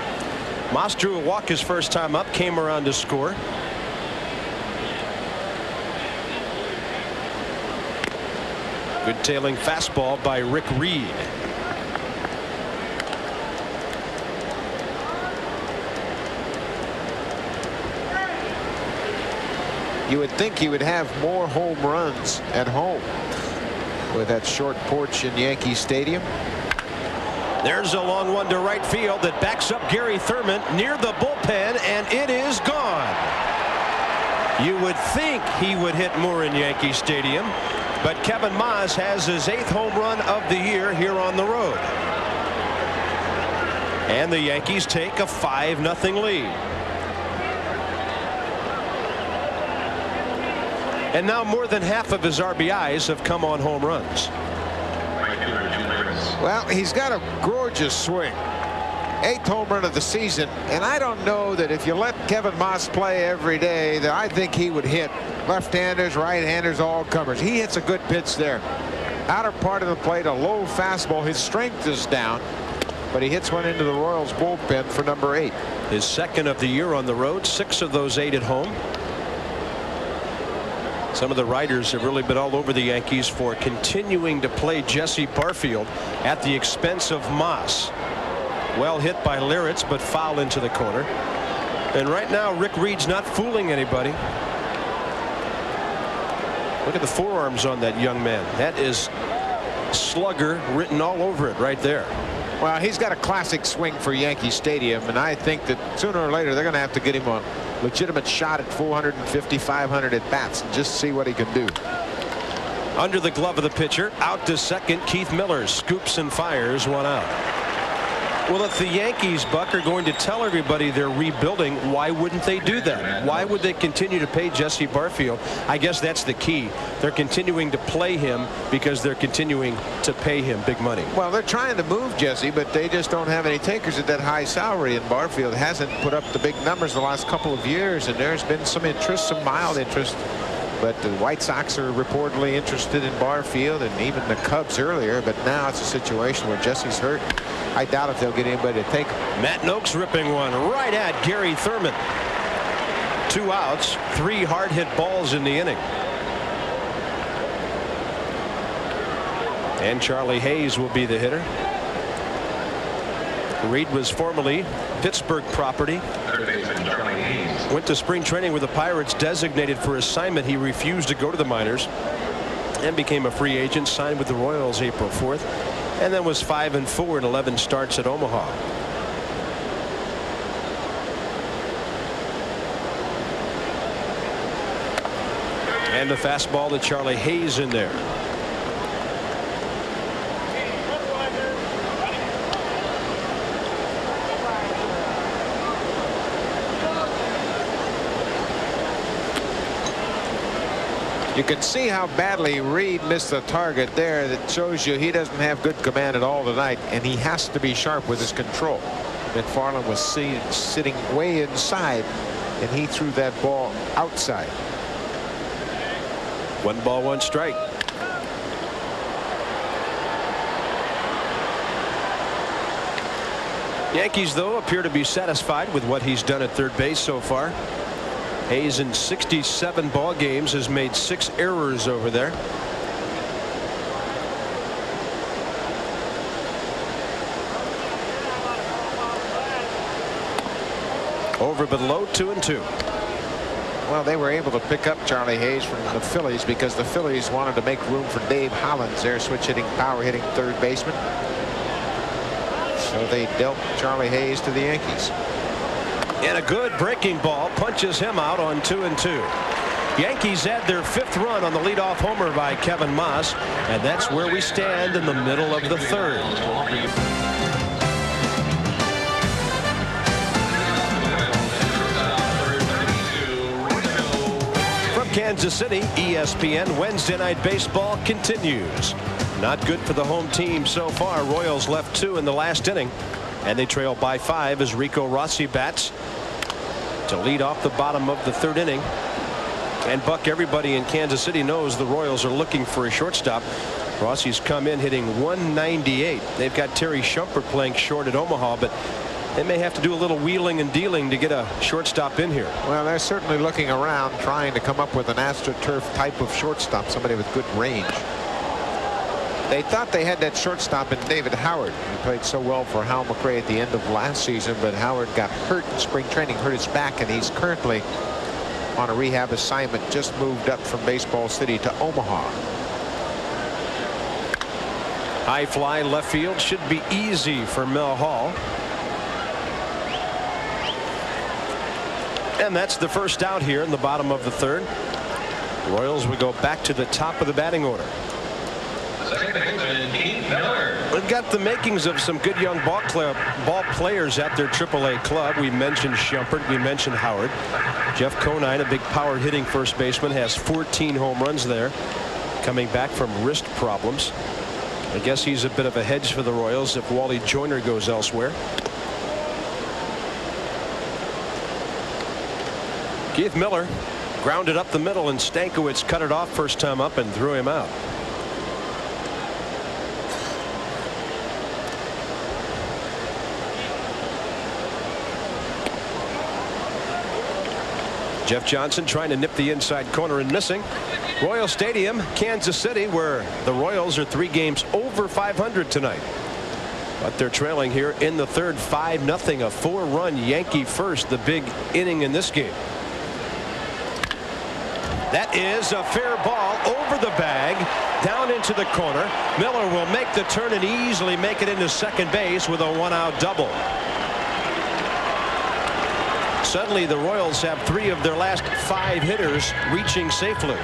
Moss drew a walk his first time up, came around to score. Good tailing fastball by Rick Reed. You would think he would have more home runs at home with that short porch in Yankee Stadium. There's a long one to right field that backs up Gary Thurman near the bullpen, and it is gone. You would think he would hit more in Yankee Stadium, but Kevin Moss has his 8th home run of the year here on the road. And the Yankees take a 5-0 lead. And now more than half of his RBIs have come on home runs. Well, he's got a gorgeous swing. 8th home run of the season, and I don't know that if you let Kevin Moss play every day that I think he would hit left-handers, right-handers, all comers. He hits a good pitch there. Outer part of the plate, a low fastball. His strength is down, but he hits one into the Royals bullpen for number 8. His 2nd of the year on the road, 6 of those 8 at home. Some of the writers have really been all over the Yankees for continuing to play Jesse Barfield at the expense of Moss. Well hit by Liritz, but foul into the corner. And right now Rick Reed's not fooling anybody. Look at the forearms on that young man. That is slugger written all over it right there. Well, he's got a classic swing for Yankee Stadium, and I think that sooner or later they're going to have to get him a legitimate shot at 450, 500 at bats and just see what he can do. Under the glove of the pitcher, out to second. Keith Miller scoops and fires one out. Well, if the Yankees, Buck, are going to tell everybody they're rebuilding, why wouldn't they do that? Why would they continue to pay Jesse Barfield? I guess that's the key. They're continuing to play him because they're continuing to pay him big money. Well, they're trying to move Jesse, but they just don't have any takers at that high salary, and Barfield hasn't put up the big numbers the last couple of years, and there's been some interest, some mild interest. But the White Sox are reportedly interested in Barfield, and even the Cubs earlier. But now it's a situation where Jesse's hurt. I doubt if they'll get anybody to take him. Matt Noakes ripping one right at Gary Thurman. 2 outs, 3 hard hit balls in the inning. And Charlie Hayes will be the hitter. Reed was formerly Pittsburgh property. Went to spring training with the Pirates, designated for assignment. He refused to go to the minors and became a free agent, signed with the Royals April 4th, and then was 5-4 in 11 starts at Omaha. And the fastball to Charlie Hayes in there. You can see how badly Reed missed the target there. That shows you he doesn't have good command at all tonight, and he has to be sharp with his control. McFarland was sitting way inside, and he threw that ball outside. 1 ball, 1 strike. Yankees, though, appear to be satisfied with what he's done at third base so far. Hayes in 67 ball games has made 6 errors over there. Over but low, 2-2. Well, they were able to pick up Charlie Hayes from the Phillies because the Phillies wanted to make room for Dave Hollins, their switch hitting, power hitting third baseman. So they dealt Charlie Hayes to the Yankees. And a good breaking ball punches him out on 2-2. Yankees add their 5th run on the leadoff homer by Kevin Moss, and that's where we stand in the middle of the 3rd. From Kansas City, ESPN Wednesday Night Baseball continues. Not good for the home team so far. Royals left 2 in the last inning, and they trail by 5 as Rico Rossi bats to lead off the bottom of the 3rd inning. And Buck, everybody in Kansas City knows the Royals are looking for a shortstop. Rossi's come in hitting .198. They've got Terry Shumpert playing short at Omaha, but they may have to do a little wheeling and dealing to get a shortstop in here. Well, they're certainly looking around, trying to come up with an AstroTurf type of shortstop, somebody with good range. They thought they had that shortstop in David Howard. He played so well for Hal McRae at the end of last season, but Howard got hurt in spring training, hurt his back, and he's currently on a rehab assignment, just moved up from Baseball City to Omaha. High fly left field should be easy for Mel Hall. And that's the first out here in the bottom of the 3rd. Royals would go back to the top of the batting order. They've got the makings of some good young ball players at their AAA club. We mentioned Shumpert. We mentioned Howard. Jeff Conine, a big power hitting first baseman, has 14 home runs there, coming back from wrist problems. I guess he's a bit of a hedge for the Royals if Wally Joyner goes elsewhere. Keith Miller grounded up the middle, and Stankiewicz cut it off first time up and threw him out. Jeff Johnson trying to nip the inside corner and missing. Royal Stadium, Kansas City, where the Royals are 3 games over 500 tonight. But they're trailing here in the 3rd, 5-0, a 4-run Yankee first, the big inning in this game. That is a fair ball over the bag, down into the corner. Miller will make the turn and easily make it into second base with a 1-out double. Suddenly the Royals have 3 of their last 5 hitters reaching safely.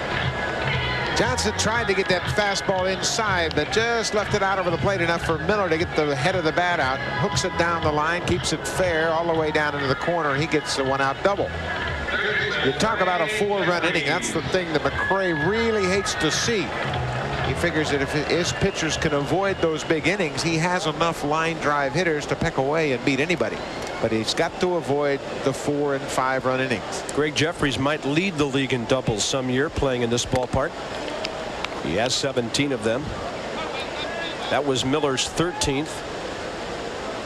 Johnson tried to get that fastball inside, but just left it out over the plate enough for Miller to get the head of the bat out. Hooks it down the line, keeps it fair all the way down into the corner, and he gets the one-out double. You talk about a 4-run inning. That's the thing that McRae really hates to see. He figures that if his pitchers can avoid those big innings, he has enough line drive hitters to peck away and beat anybody. But he's got to avoid the 4 and 5-run innings. Greg Jeffries might lead the league in doubles some year playing in this ballpark. He has 17 of them. That was Miller's 13th.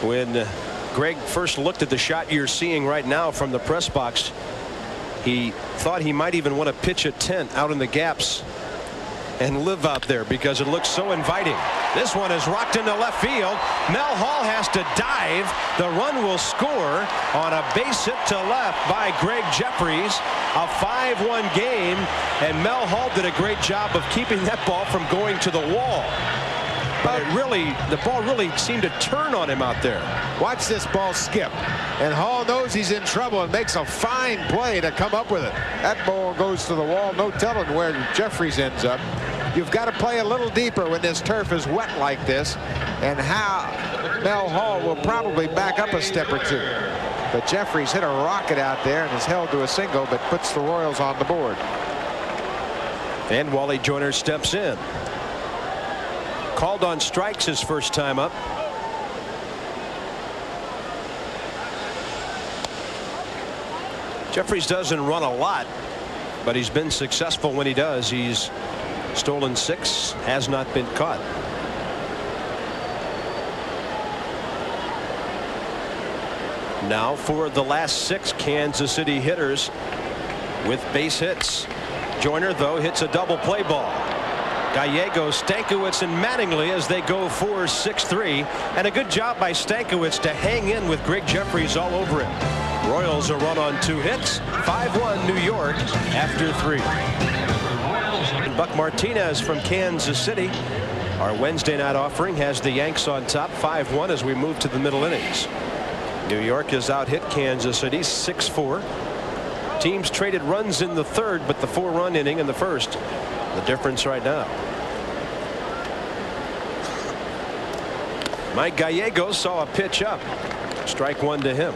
When Greg first looked at the shot you're seeing right now from the press box, he thought he might even want to pitch a tent out in the gaps and live out there because it looks so inviting. This one is rocked into left field. Mel Hall has to dive. The run will score on a base hit to left by Greg Jeffries. A 5-1 game, and Mel Hall did a great job of keeping that ball from going to the wall. But the ball really seemed to turn on him out there. Watch this ball skip, and Hall knows he's in trouble and makes a fine play to come up with it. That ball goes to the wall. No telling where Jeffries ends up. You've got to play a little deeper when this turf is wet like this, and how Mel Hall will probably back up a step or two. But Jeffries hit a rocket out there and is held to a single, but puts the Royals on the board. And Wally Joyner steps in. Called on strikes his first time up. Jeffries doesn't run a lot, but he's been successful when he does. He's stolen 6, has not been caught. Now for the last 6 Kansas City hitters with base hits. Joyner, though, hits a double play ball. Gallego, Stankiewicz, and Mattingly as they go 4-6-3. And a good job by Stankiewicz to hang in with Greg Jeffries all over him. Royals a run on 2 hits. 5-1 New York after 3. Buck Martinez from Kansas City. Our Wednesday night offering has the Yanks on top 5-1 as we move to the middle innings. New York has out-hit Kansas City 6-4. Teams traded runs in the 3rd, but the 4-run inning in the 1st. The difference right now. Mike Gallego saw a pitch up. Strike 1 to him.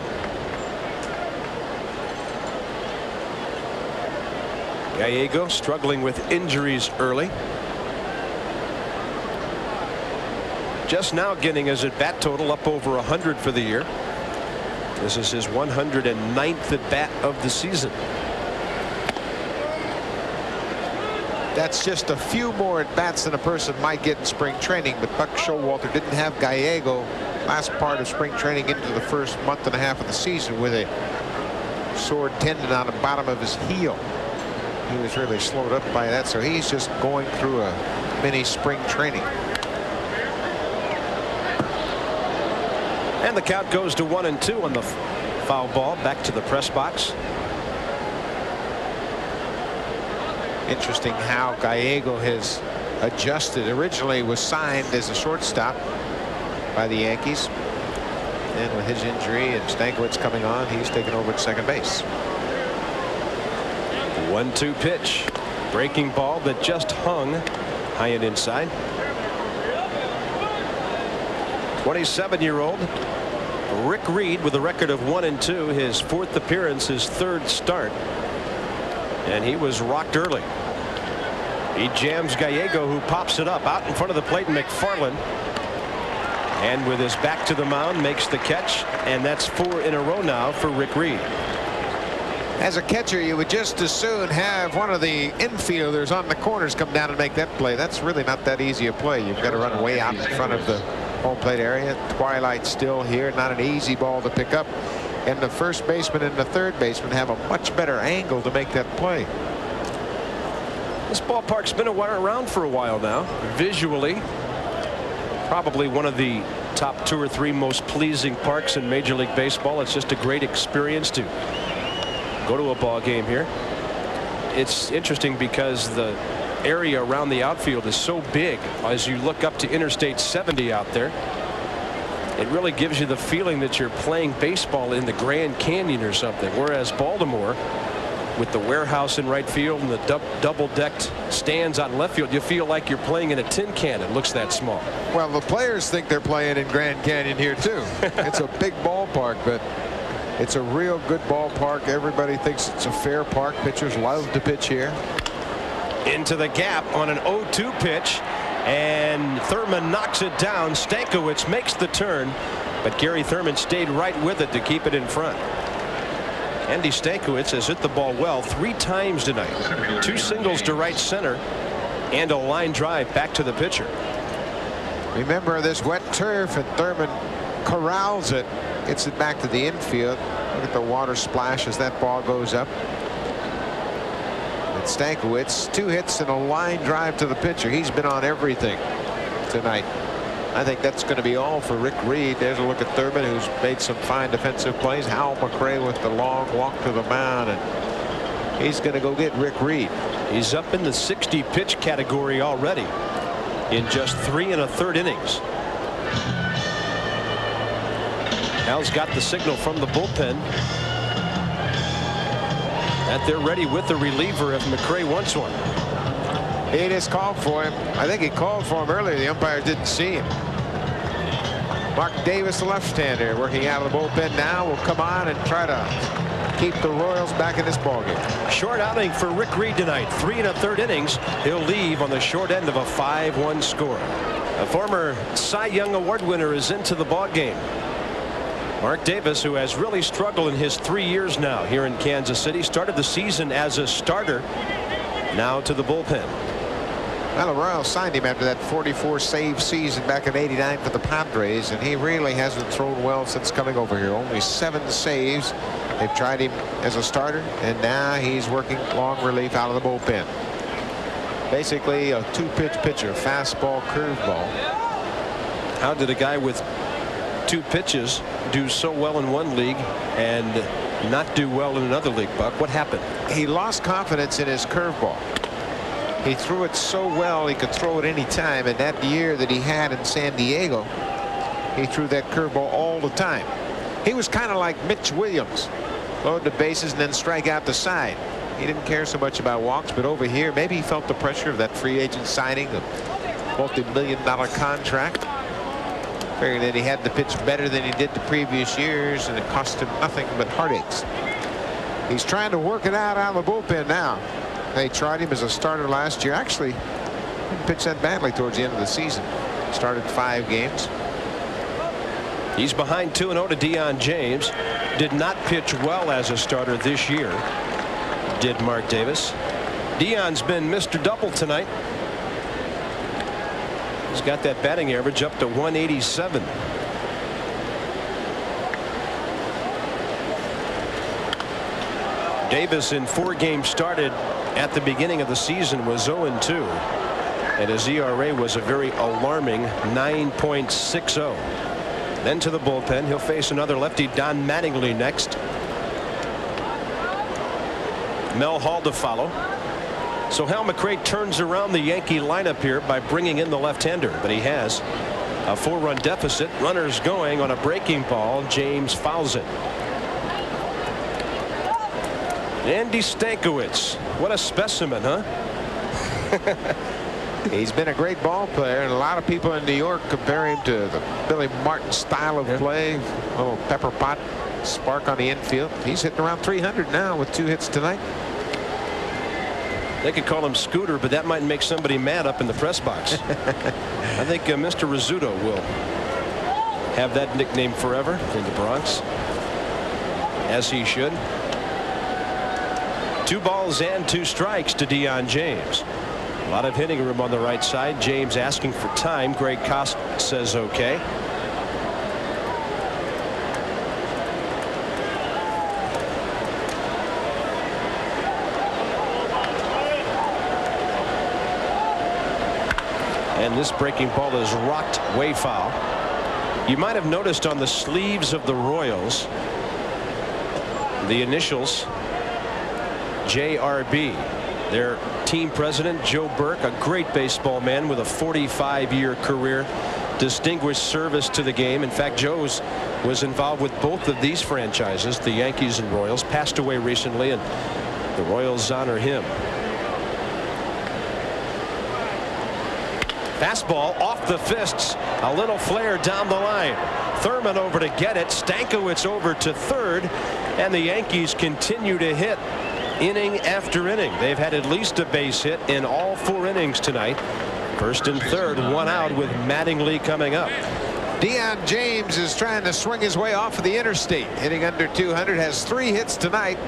Gallego struggling with injuries early. Just now getting his at-bat total up over 100 for the year. This is his 109th at-bat of the season. That's just a few more at-bats than a person might get in spring training, but Buck Showalter didn't have Gallego last part of spring training into the first month and a half of the season with a sore tendon on the bottom of his heel. He was really slowed up by that, so he's just going through a mini spring training. And the count goes to 1-2 on the foul ball. Back to the press box. Interesting how Gallego has adjusted. Originally was signed as a shortstop by the Yankees, and with his injury and Stankiewicz coming on, he's taken over at second base. 1-2 pitch. Breaking ball that just hung high and inside. 27-year-old Rick Reed with a record of 1-2, his 4th appearance, his 3rd start, and he was rocked early. He jams Gallego, who pops it up out in front of the plate. McFarland, and with his back to the mound, makes the catch, and that's 4 in a row now for Rick Reed. As a catcher, you would just as soon have one of the infielders on the corners come down and make that play. That's really not that easy a play. You've got to run way out in front of the home plate area. Twilight still here, not an easy ball to pick up, and the first baseman and the third baseman have a much better angle to make that play. This ballpark's been around for a while now. Visually, probably one of the top 2 or 3 most pleasing parks in Major League Baseball. It's just a great experience to go to a ball game here. It's interesting because the area around the outfield is so big. As you look up to Interstate 70 out there, it really gives you the feeling that you're playing baseball in the Grand Canyon or something. Whereas Baltimore, with the warehouse in right field and the double-decked stands out in left field, you feel like you're playing in a tin can. It looks that small. Well, the players think they're playing in Grand Canyon here too. It's a big ballpark, but it's a real good ballpark. Everybody thinks it's a fair park. Pitchers love to pitch here. Into the gap on an 0-2 pitch, and Thurman knocks it down. Stankiewicz makes the turn, but Gary Thurman stayed right with it to keep it in front. Andy Stankiewicz has hit the ball well 3 times tonight. 2 singles to right center and a line drive back to the pitcher. Remember this wet turf, and Thurman corrals it, gets it back to the infield. Look at the water splash as that ball goes up. And Stankiewicz, 2 hits and a line drive to the pitcher. He's been on everything tonight. I think that's going to be all for Rick Reed. There's a look at Thurman, who's made some fine defensive plays. Hal McRae with the long walk to the mound, and he's going to go get Rick Reed. He's up in the 60 pitch category already in just 3 1/3 innings. Hal's got the signal from the bullpen that they're ready with the reliever if McRae wants one. He just called for him. I think he called for him earlier. The umpire didn't see him. Mark Davis, the left-hander, working out of the bullpen now, will come on and try to keep the Royals back in this ballgame. Short outing for Rick Reed tonight. 3 1/3 innings. He'll leave on the short end of a 5-1 score. A former Cy Young Award winner is into the ballgame. Mark Davis, who has really struggled in his 3 years now here in Kansas City, started the season as a starter. Now to the bullpen. Well, the Royals signed him after that 44 save season back in '89 for the Padres, and he really hasn't thrown well since coming over here. Only 7 saves. They've tried him as a starter, and now he's working long relief out of the bullpen. Basically a 2-pitch pitcher, fastball, curveball. How did a guy with 2 pitches do so well in one league and not do well in another league, Buck? What happened? He lost confidence in his curveball. He threw it so well he could throw it any time, and that year that he had in San Diego, he threw that curveball all the time. He was kind of like Mitch Williams, load the bases and then strike out the side. He didn't care so much about walks, but over here maybe he felt the pressure of that free agent signing, a multi-million-dollar contract. Figured that he had to pitch better than he did the previous years, and it cost him nothing but heartaches. He's trying to work it out of the bullpen now. They tried him as a starter last year. Actually, didn't pitch that badly towards the end of the season. Started 5 games. He's behind 2-0 to Deion James. Did not pitch well as a starter this year, did Mark Davis. Deion's been Mr. Double tonight. He's got that batting average up to 187. Davis, in 4 games started at the beginning of the season, was 0-2, and his ERA was a very alarming 9.60. Then to the bullpen. He'll face another lefty, Don Mattingly, next. Mel Hall to follow. So Hal McRae turns around the Yankee lineup here by bringing in the left-hander, but he has a 4-run deficit. Runners going on a breaking ball. James fouls it. Andy Stankiewicz, what a specimen, huh? He's been a great ball player, and a lot of people in New York compare him to the Billy Martin style of play. A little pepper pot spark on the infield. He's hitting around 300 now with 2 hits tonight. They could call him Scooter, but that might make somebody mad up in the press box. I think Mr. Rizzuto will have that nickname forever in the Bronx, as he should. 2 balls and 2 strikes to Deion James. A lot of hitting room on the right side. James asking for time. Greg Kost says okay. And this breaking ball is rocked way foul. You might have noticed on the sleeves of the Royals the initials JRB. Their team president, Joe Burke, a great baseball man with a 45-year career, distinguished service to the game. In fact, Joe was involved with both of these franchises, the Yankees and Royals. Passed away recently, and The Royals honor him. Fastball off the fists. A little flare down the line. Thurman over to get it. Stankiewicz over to third. And the Yankees continue to hit inning after inning. They've had at least a base hit in all 4 innings tonight. First and third, 1 out with Mattingly coming up. Deion James is trying to swing his way off of the interstate, hitting under 200, has 3 hits tonight.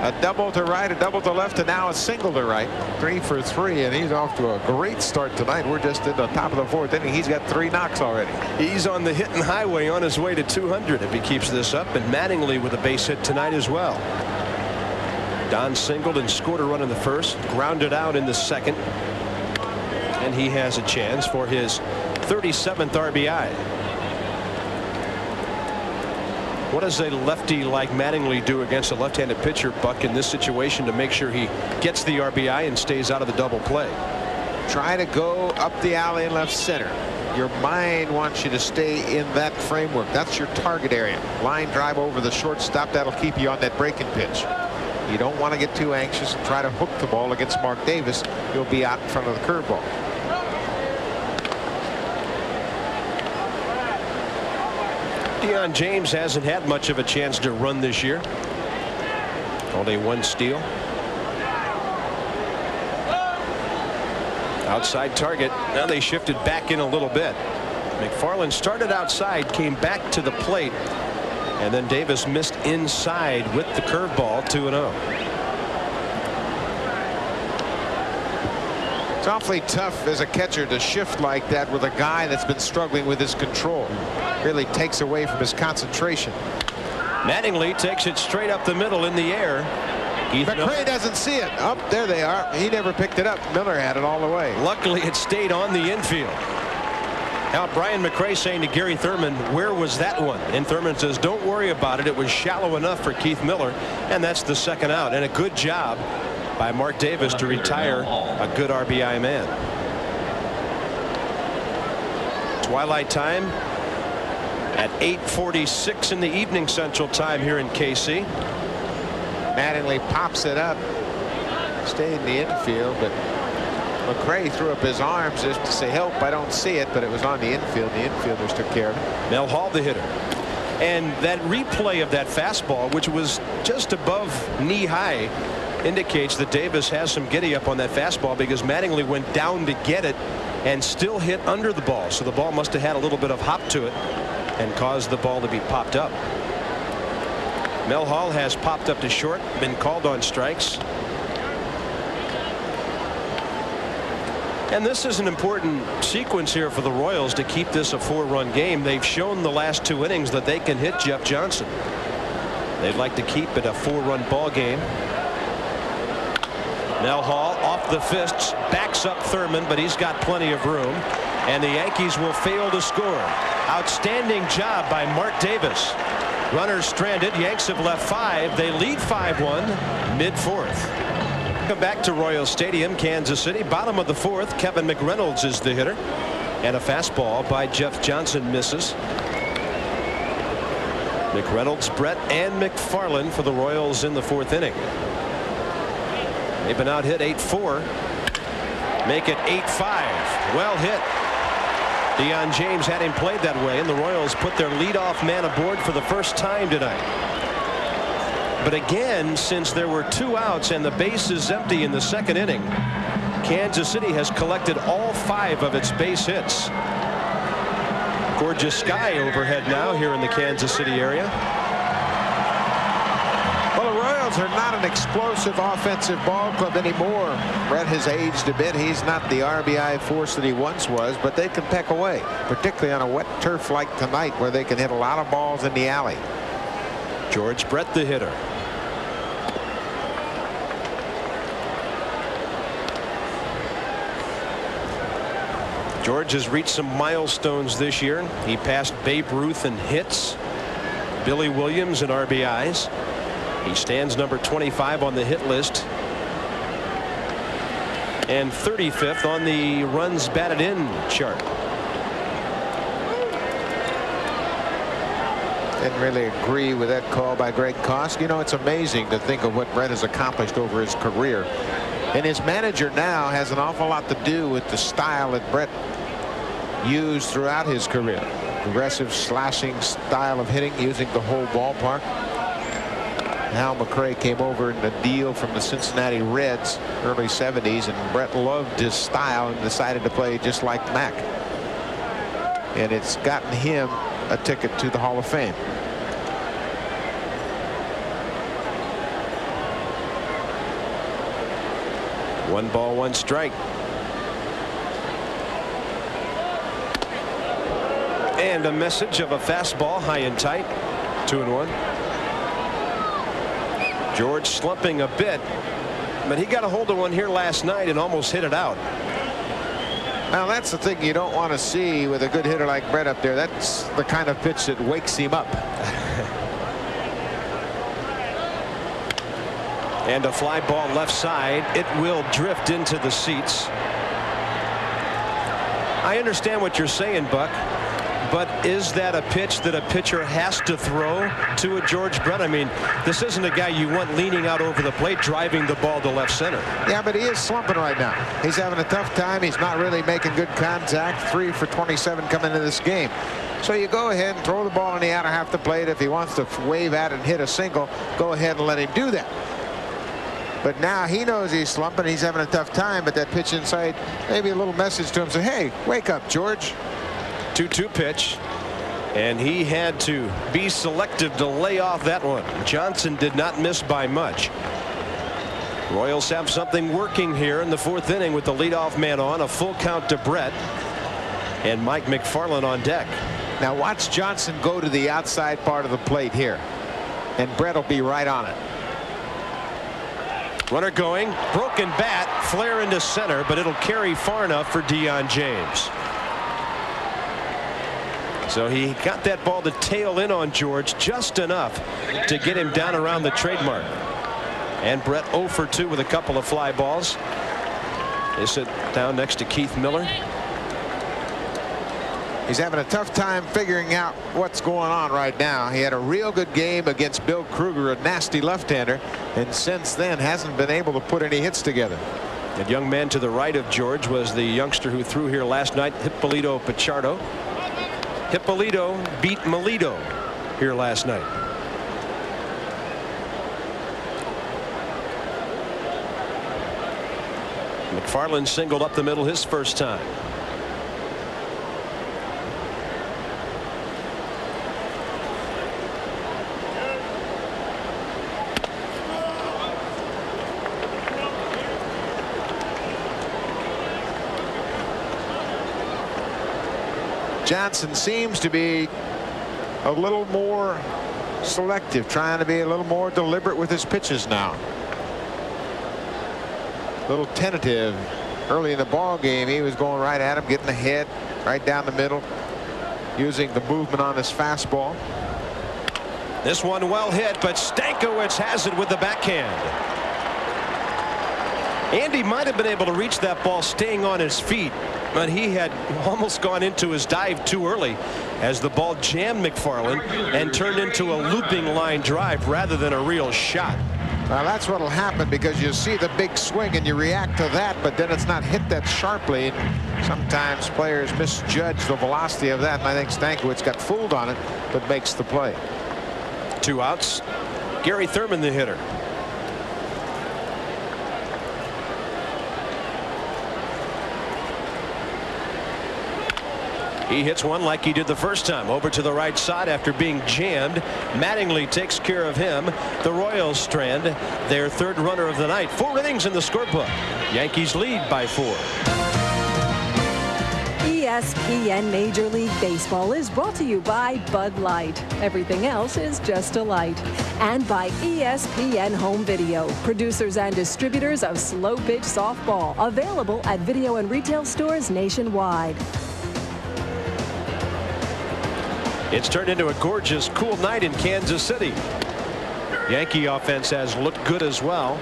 A double to right, a double to left, and now a single to right. 3 for 3, and he's off to a great start tonight. We're just in the top of the 4th inning. He's got 3 knocks already. He's on the hitting highway on his way to 200 if he keeps this up. And Mattingly with a base hit tonight as well. Don singled and scored a run in the first, grounded out in the second, and he has a chance for his 37th RBI. What does a lefty like Mattingly do against a left-handed pitcher, Buck, in this situation to make sure he gets the RBI and stays out of the double play? Try to go up the alley and left center. Your mind wants you to stay in that framework. That's your target area. Line drive over the shortstop. That'll keep you on that breaking pitch. You don't want to get too anxious and try to hook the ball against Mark Davis. You'll be out in front of the curveball. Deion James hasn't had much of a chance to run this year. Only 1 steal. Outside target. Now they shifted back in a little bit. McFarland started outside, came back to the plate, and then Davis missed inside with the curveball. 2-0. It's awfully tough as a catcher to shift like that with a guy that's been struggling with his control. Really takes away from his concentration. Mattingly takes it straight up the middle in the air. McRae doesn't see it. Up there they are. He never picked it up. Miller had it all the way. Luckily it stayed on the infield. Now Brian McRae saying to Gary Thurman, where was that one? And Thurman says, don't worry about it. It was shallow enough for Keith Miller. And that's the 2nd out. And a good job by Mark Davis to retire a good RBI man. Twilight time at 8:46 in the evening Central Time here in KC. Mattingly pops it up. Stayed in the infield, but McRae threw up his arms just to say help. I don't see it, but it was on the infield. The infielders took care of it. Mel Hall the hitter. And that replay of that fastball, which was just above knee high, indicates that Davis has some giddy up on that fastball because Mattingly went down to get it and still hit under the ball. So the ball must have had a little bit of hop to it and caused the ball to be popped up. Mel Hall has popped up to short, been called on strikes. And this is an important sequence here for the Royals to keep this a 4-run game. They've shown the last 2 innings that they can hit Jeff Johnson. They'd like to keep it a 4-run ball game. Mel Hall off the fists, backs up Thurman, but he's got plenty of room. And the Yankees will fail to score. Outstanding job by Mark Davis. Runners stranded. Yanks have left 5. They lead 5-1 mid-4th. Come back to Royal Stadium, Kansas City. Bottom of the 4th. Kevin McReynolds is the hitter. And a fastball by Jeff Johnson misses. McReynolds, Brett, and McFarland for the Royals in the 4th inning. They've been out hit 8-4. Make it 8-5. Well hit. Deion James had him played that way, and the Royals put their leadoff man aboard for the first time tonight. But again, since there were 2 outs and the base is empty in the 2nd inning, Kansas City has collected all 5 of its base hits. Gorgeous sky overhead now here in the Kansas City area. Well, the Royals are not an explosive offensive ball club anymore. Brett has aged a bit. He's not the RBI force that he once was, but they can peck away, particularly on a wet turf like tonight where they can hit a lot of balls in the alley. George Brett the hitter. George has reached some milestones this year. He passed Babe Ruth in hits, Billy Williams in RBIs. He stands number 25 on the hit list and 35th on the runs batted in chart. Didn't really agree with that call by Greg Kosk. You know, it's amazing to think of what Brett has accomplished over his career. And his manager now has an awful lot to do with the style that Brett used throughout his career. Aggressive slashing style of hitting using the whole ballpark. Hal McRae came over in a deal from the Cincinnati Reds early 70s, and Brett loved his style and decided to play just like Mac. And it's gotten him a ticket to the Hall of Fame. One ball, one strike. And a message of a fastball high and tight. 2-1. George slumping a bit, but he got a hold of one here last night and almost hit it out. Now that's the thing you don't want to see with a good hitter like Brett up there. That's the kind of pitch that wakes him up. And a fly ball left side. It will drift into the seats. I understand what you're saying, Buck, but is that a pitch that a pitcher has to throw to a George Brett? I mean, this isn't a guy you want leaning out over the plate driving the ball to left center. Yeah, but he is slumping right now. He's having a tough time. He's not really making good contact. 3 for 27 coming into this game. So you go ahead and throw the ball in the outer half the plate. If he wants to wave at it and hit a single, go ahead and let him do that. But now he knows he's slumping. He's having a tough time. But that pitch inside, maybe a little message to him. Say, hey, wake up, George. 2-2 pitch. And he had to be selective to lay off that one. Johnson did not miss by much. Royals have something working here in the 4th inning with the leadoff man on. A full count to Brett. And Mike McFarland on deck. Now watch Johnson go to the outside part of the plate here. And Brett will be right on it. Runner going, broken bat, flare into center, but it'll carry far enough for Deion James. So he got that ball to tail in on George just enough to get him down around the trademark. And Brett 0 for 2 with a couple of fly balls. They sit down next to Keith Miller. He's having a tough time figuring out what's going on right now. He had a real good game against Bill Kruger, a nasty left-hander, and since then hasn't been able to put any hits together. The young man to the right of George was the youngster who threw here last night, Hippolito Pichardo. Hippolito beat Melito here last night. McFarland singled up the middle his first time. Johnson seems to be a little more selective, trying to be a little more deliberate with his pitches now. A little tentative. Early in the ball game, he was going right at him, getting ahead, right down the middle, using the movement on his fastball. This one well hit, but Stankiewicz has it with the backhand. Andy might have been able to reach that ball staying on his feet, but he had almost gone into his dive too early as the ball jammed McFarland and turned into a looping line drive rather than a real shot. Well, that's what will happen, because you see the big swing and you react to that, but then it's not hit that sharply. Sometimes players misjudge the velocity of that, and I think Stankiewicz got fooled on it, but makes the play. 2 outs. Gary Thurman, the hitter. He hits one like he did the first time, over to the right side after being jammed. Mattingly takes care of him. The Royals strand their 3rd runner of the night. 4 innings in the scorebook. Yankees lead by 4. ESPN Major League Baseball is brought to you by Bud Light. Everything else is just a light. And by ESPN Home Video, producers and distributors of slow pitch softball. Available at video and retail stores nationwide. It's turned into a gorgeous, cool night in Kansas City. Yankee offense has looked good as well.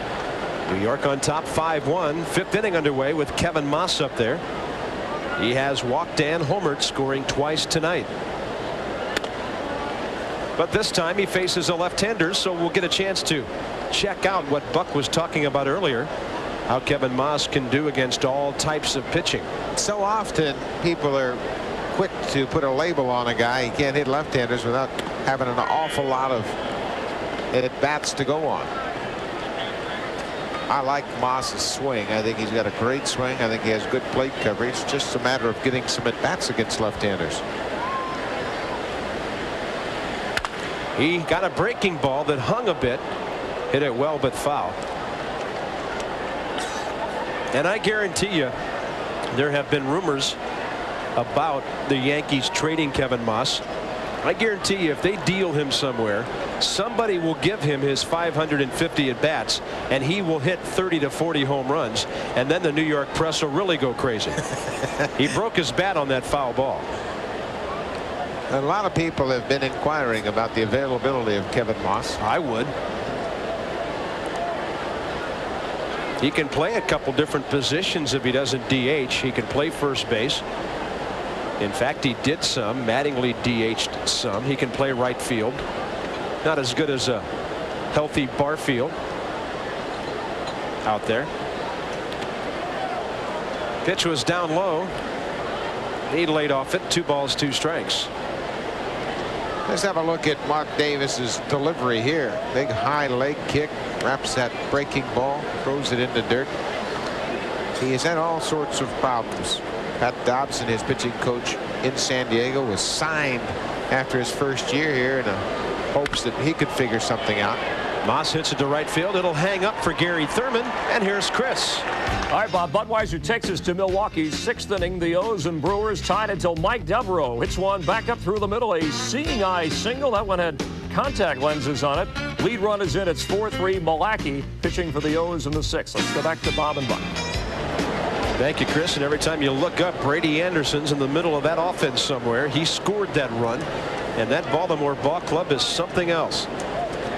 New York on top 5-1. 5th inning underway with Kevin Moss up there. He has walked and homered, scoring twice tonight. But this time he faces a left-hander, so we'll get a chance to check out what Buck was talking about earlier, how Kevin Moss can do against all types of pitching. So often people are quick to put a label on a guy. He can't hit left-handers without having an awful lot of at-bats to go on. I like Moss's swing. I think he's got a great swing. I think he has good plate coverage. It's just a matter of getting some at-bats against left-handers. He got a breaking ball that hung a bit, hit it well but foul. And I guarantee you there have been rumors about the Yankees trading Kevin Moss. I guarantee you if they deal him somewhere, somebody will give him his 550 at bats and he will hit 30 to 40 home runs, and then the New York press will really go crazy. He broke his bat on that foul ball. A lot of people have been inquiring about the availability of Kevin Moss. I would. He can play a couple different positions if he doesn't DH. He can play first base. In fact, he did some. Mattingly DH'd some. He can play right field. Not as good as a healthy Barfield out there. Pitch was down low. He laid off it. 2 balls, 2 strikes. Let's have a look at Mark Davis's delivery here. Big high leg kick, wraps that breaking ball, throws it into dirt. He has had all sorts of problems. Pat Dobson, his pitching coach in San Diego, was signed after his first year here in hopes that he could figure something out. Moss hits it to right field. It'll hang up for Gary Thurman, and here's Chris. All right, Bob. Budweiser takes us to Milwaukee's 6th inning. The O's and Brewers tied until Mike Devereaux hits one back up through the middle. A seeing eye single. That one had contact lenses on it. Lead run is in. It's 4-3. Milwaukee pitching for the O's in the 6th. Let's go back to Bob and Buck. Thank you, Chris. And every time you look up, Brady Anderson's in the middle of that offense somewhere. He scored that run, and that Baltimore ball club is something else.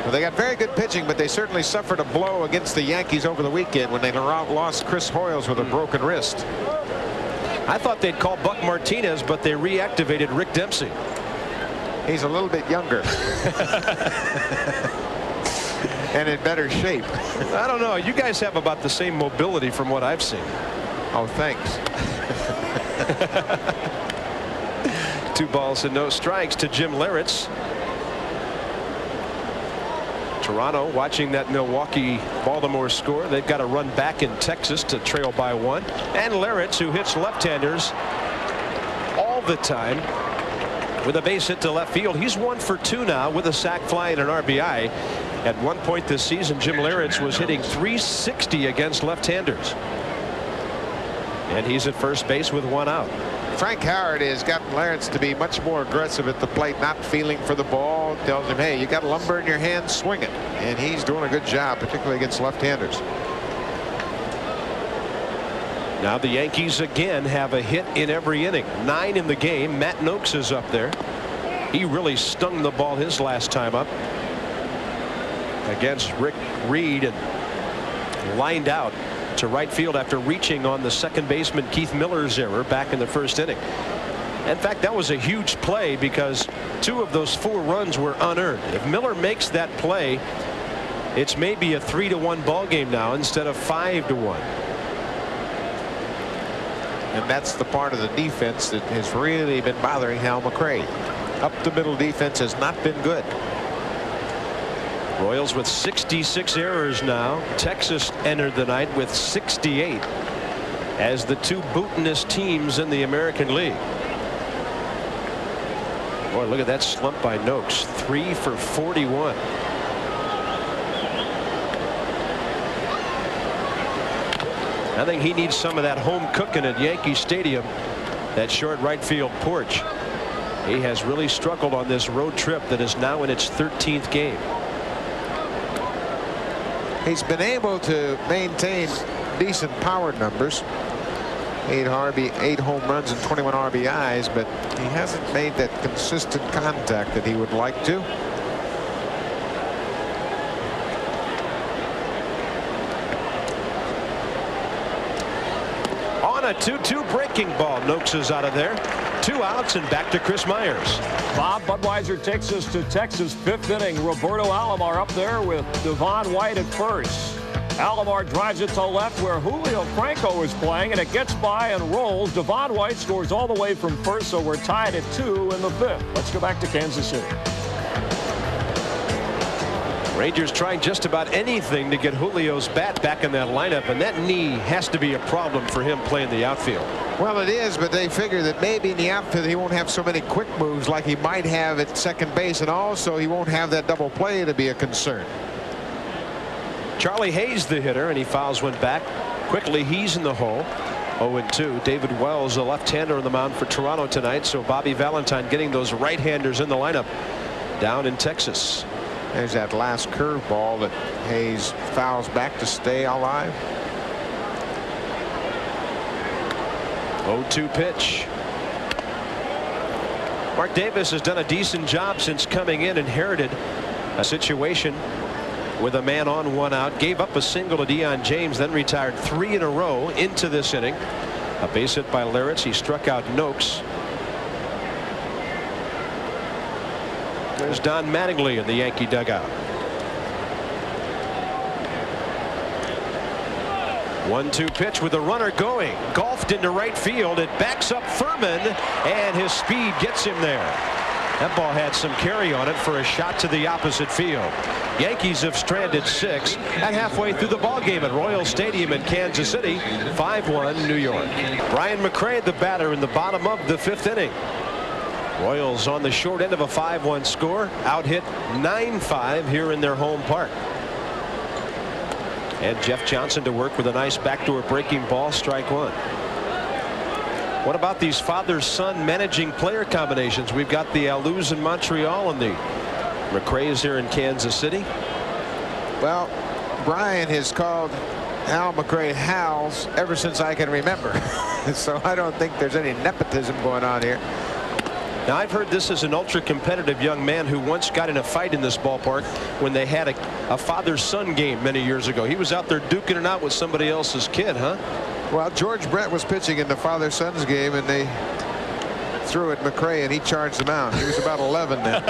Well, they got very good pitching, but they certainly suffered a blow against the Yankees over the weekend when they lost Chris Hoyles with a broken wrist. I thought they'd call Buck Martinez, but they reactivated Rick Dempsey. He's a little bit younger. And in better shape. I don't know. You guys have about the same mobility from what I've seen. Oh, thanks. 2 balls and no strikes to Jim Leyritz. Toronto watching that Milwaukee-Baltimore score. They've got to run back in Texas to trail by 1. And Leyritz, who hits left-handers all the time, with a base hit to left field. He's 1 for 2 now with a sac fly and an RBI. At one point this season, Jim Leyritz was hitting .360 against left-handers. And he's at first base with 1 out. Frank Howard has gotten Leyritz to be much more aggressive at the plate, not feeling for the ball. Tells him, hey, you got lumber in your hand, swing it. And he's doing a good job, particularly against left-handers. Now the Yankees again have a hit in every inning. 9 in the game. Matt Noakes is up there. He really stung the ball his last time up against Rick Reed and lined out to right field after reaching on the second baseman Keith Miller's error back in the first inning. In fact, that was a huge play because 2 of those 4 runs were unearned. If Miller makes that play, it's maybe a 3-1 ball game now instead of 5-1. And that's the part of the defense that has really been bothering Hal McRae. Up the middle defense has not been good. Royals with 66 errors now. Texas entered the night with 68 as the 2 bootinest teams in the American League. Boy, look at that slump by Noakes. 3 for 41. I think he needs some of that home cooking at Yankee Stadium, that short right field porch. He has really struggled on this road trip that is now in its 13th game. He's been able to maintain decent power numbers. 8 home runs and 21 RBIs, but he hasn't made that consistent contact that he would like to. On a 2-2 breaking ball. Noakes is out of there. 2 outs and back to Chris Myers. Bob, Budweiser takes us to Texas. 5th inning. Roberto Alomar up there with Devon White at first. Alomar drives it to left where Julio Franco is playing, and it gets by and rolls. Devon White scores all the way from first, so we're tied at 2 in the 5th. Let's go back to Kansas City. Rangers trying just about anything to get Julio's bat back in that lineup, and that knee has to be a problem for him playing the outfield. Well, it is, but they figure that maybe in the outfield he won't have so many quick moves like he might have at second base, and also he won't have that double play to be a concern. Charlie Hayes the hitter, and he fouls one back. Quickly he's in the hole. 0-2. David Wells, a left-hander on the mound for Toronto tonight, so Bobby Valentine getting those right-handers in the lineup down in Texas. There's that last curveball that Hayes fouls back to stay alive. 0-2 pitch. Mark Davis has done a decent job since coming in. Inherited a situation with a man on, 1 out, gave up a single to Deion James, then retired 3 in a row into this inning. A base hit by Lawrence. He struck out Noakes. There's Don Mattingly in the Yankee dugout. 1-2 pitch with the runner going. Golfed into right field. It backs up Furman, and his speed gets him there. That ball had some carry on it for a shot to the opposite field. Yankees have stranded 6 at halfway through the ballgame at Royal Stadium in Kansas City. 5-1 New York. Brian McRae, the batter, in the bottom of the 5th inning. Royals on the short end of a 5-1 score. Out hit 9-5 here in their home park. And Jeff Johnson to work with a nice backdoor breaking ball. Strike 1. What about these father-son managing player combinations? We've got the Alous in Montreal and the McRae's here in Kansas City. Well, Brian has called Hal McRae Hal's ever since I can remember. So I don't think there's any nepotism going on here. Now, I've heard this is an ultra-competitive young man who once got in a fight in this ballpark when they had a father-son game many years ago. He was out there duking it out with somebody else's kid, huh? Well, George Brett was pitching in the father-son's game, and they threw at McRae, and he charged them out. He was about 11 then.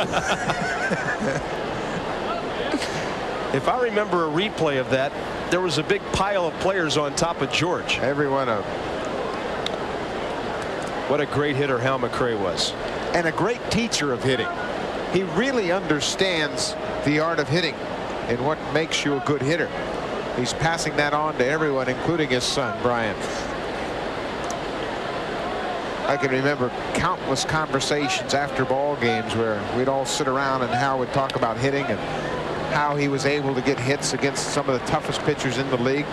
If I remember a replay of that, there was a big pile of players on top of George. Every one of them. What a great hitter Hal McRae was. And a great teacher of hitting. He really understands the art of hitting and what makes you a good hitter. He's passing that on to everyone, including his son, Brian. I can remember countless conversations after ball games where we'd all sit around and Hal would talk about hitting and how he was able to get hits against some of the toughest pitchers in the league.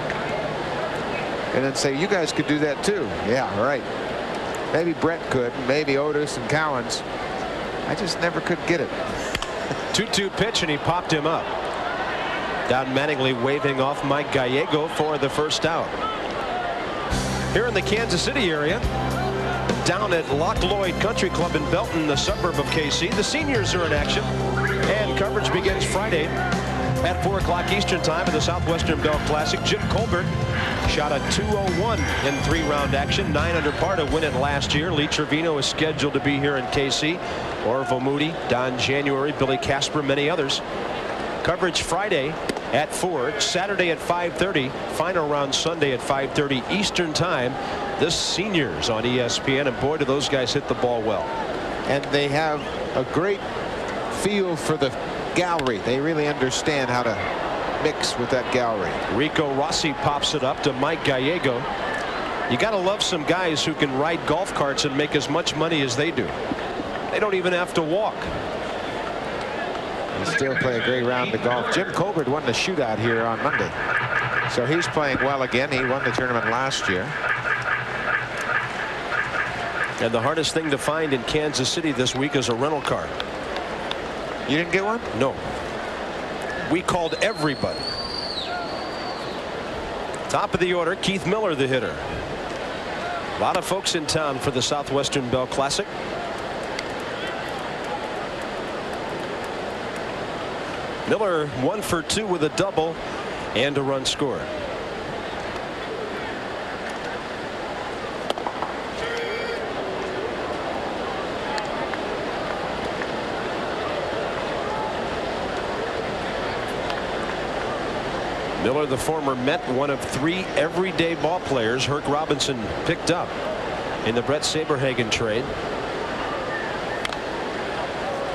And then say, you guys could do that too. Yeah, right. Maybe Brett could, maybe Otis and Cowens. I just never could get it. 2-2 pitch, and he popped him up. Don Mattingly waving off Mike Gallego for the first out. Here in the Kansas City area, down at Loch Lloyd Country Club in Belton, the suburb of KC, the seniors are in action, and coverage begins Friday at 4 o'clock Eastern Time in the Southwestern Bell Classic. Jim Colbert shot a .201 in 3-round action, 9 under par to win it last year. Lee Trevino is scheduled to be here in KC. Orville Moody, Don January, Billy Casper, many others. Coverage Friday at 4, Saturday at 5:30, final round Sunday at 5:30 Eastern Time. The seniors on ESPN, and boy, do those guys hit the ball well. And they have a great feel for the gallery. They really understand how to mix with that gallery. Rico Rossi pops it up to Mike Gallego. You got to love some guys who can ride golf carts and make as much money as they do. They don't even have to walk. They still play a great round of golf. Jim Colbert won the shootout here on Monday. So he's playing well again. He won the tournament last year. And the hardest thing to find in Kansas City this week is a rental car. You didn't get one? No. We called everybody. Top of the order, Keith Miller, the hitter. A lot of folks in town for the Southwestern Bell Classic. Miller 1 for 2 with a double and a run scored. Miller, the former Met, one of 3 everyday ball players Herc Robinson picked up in the Brett Saberhagen trade.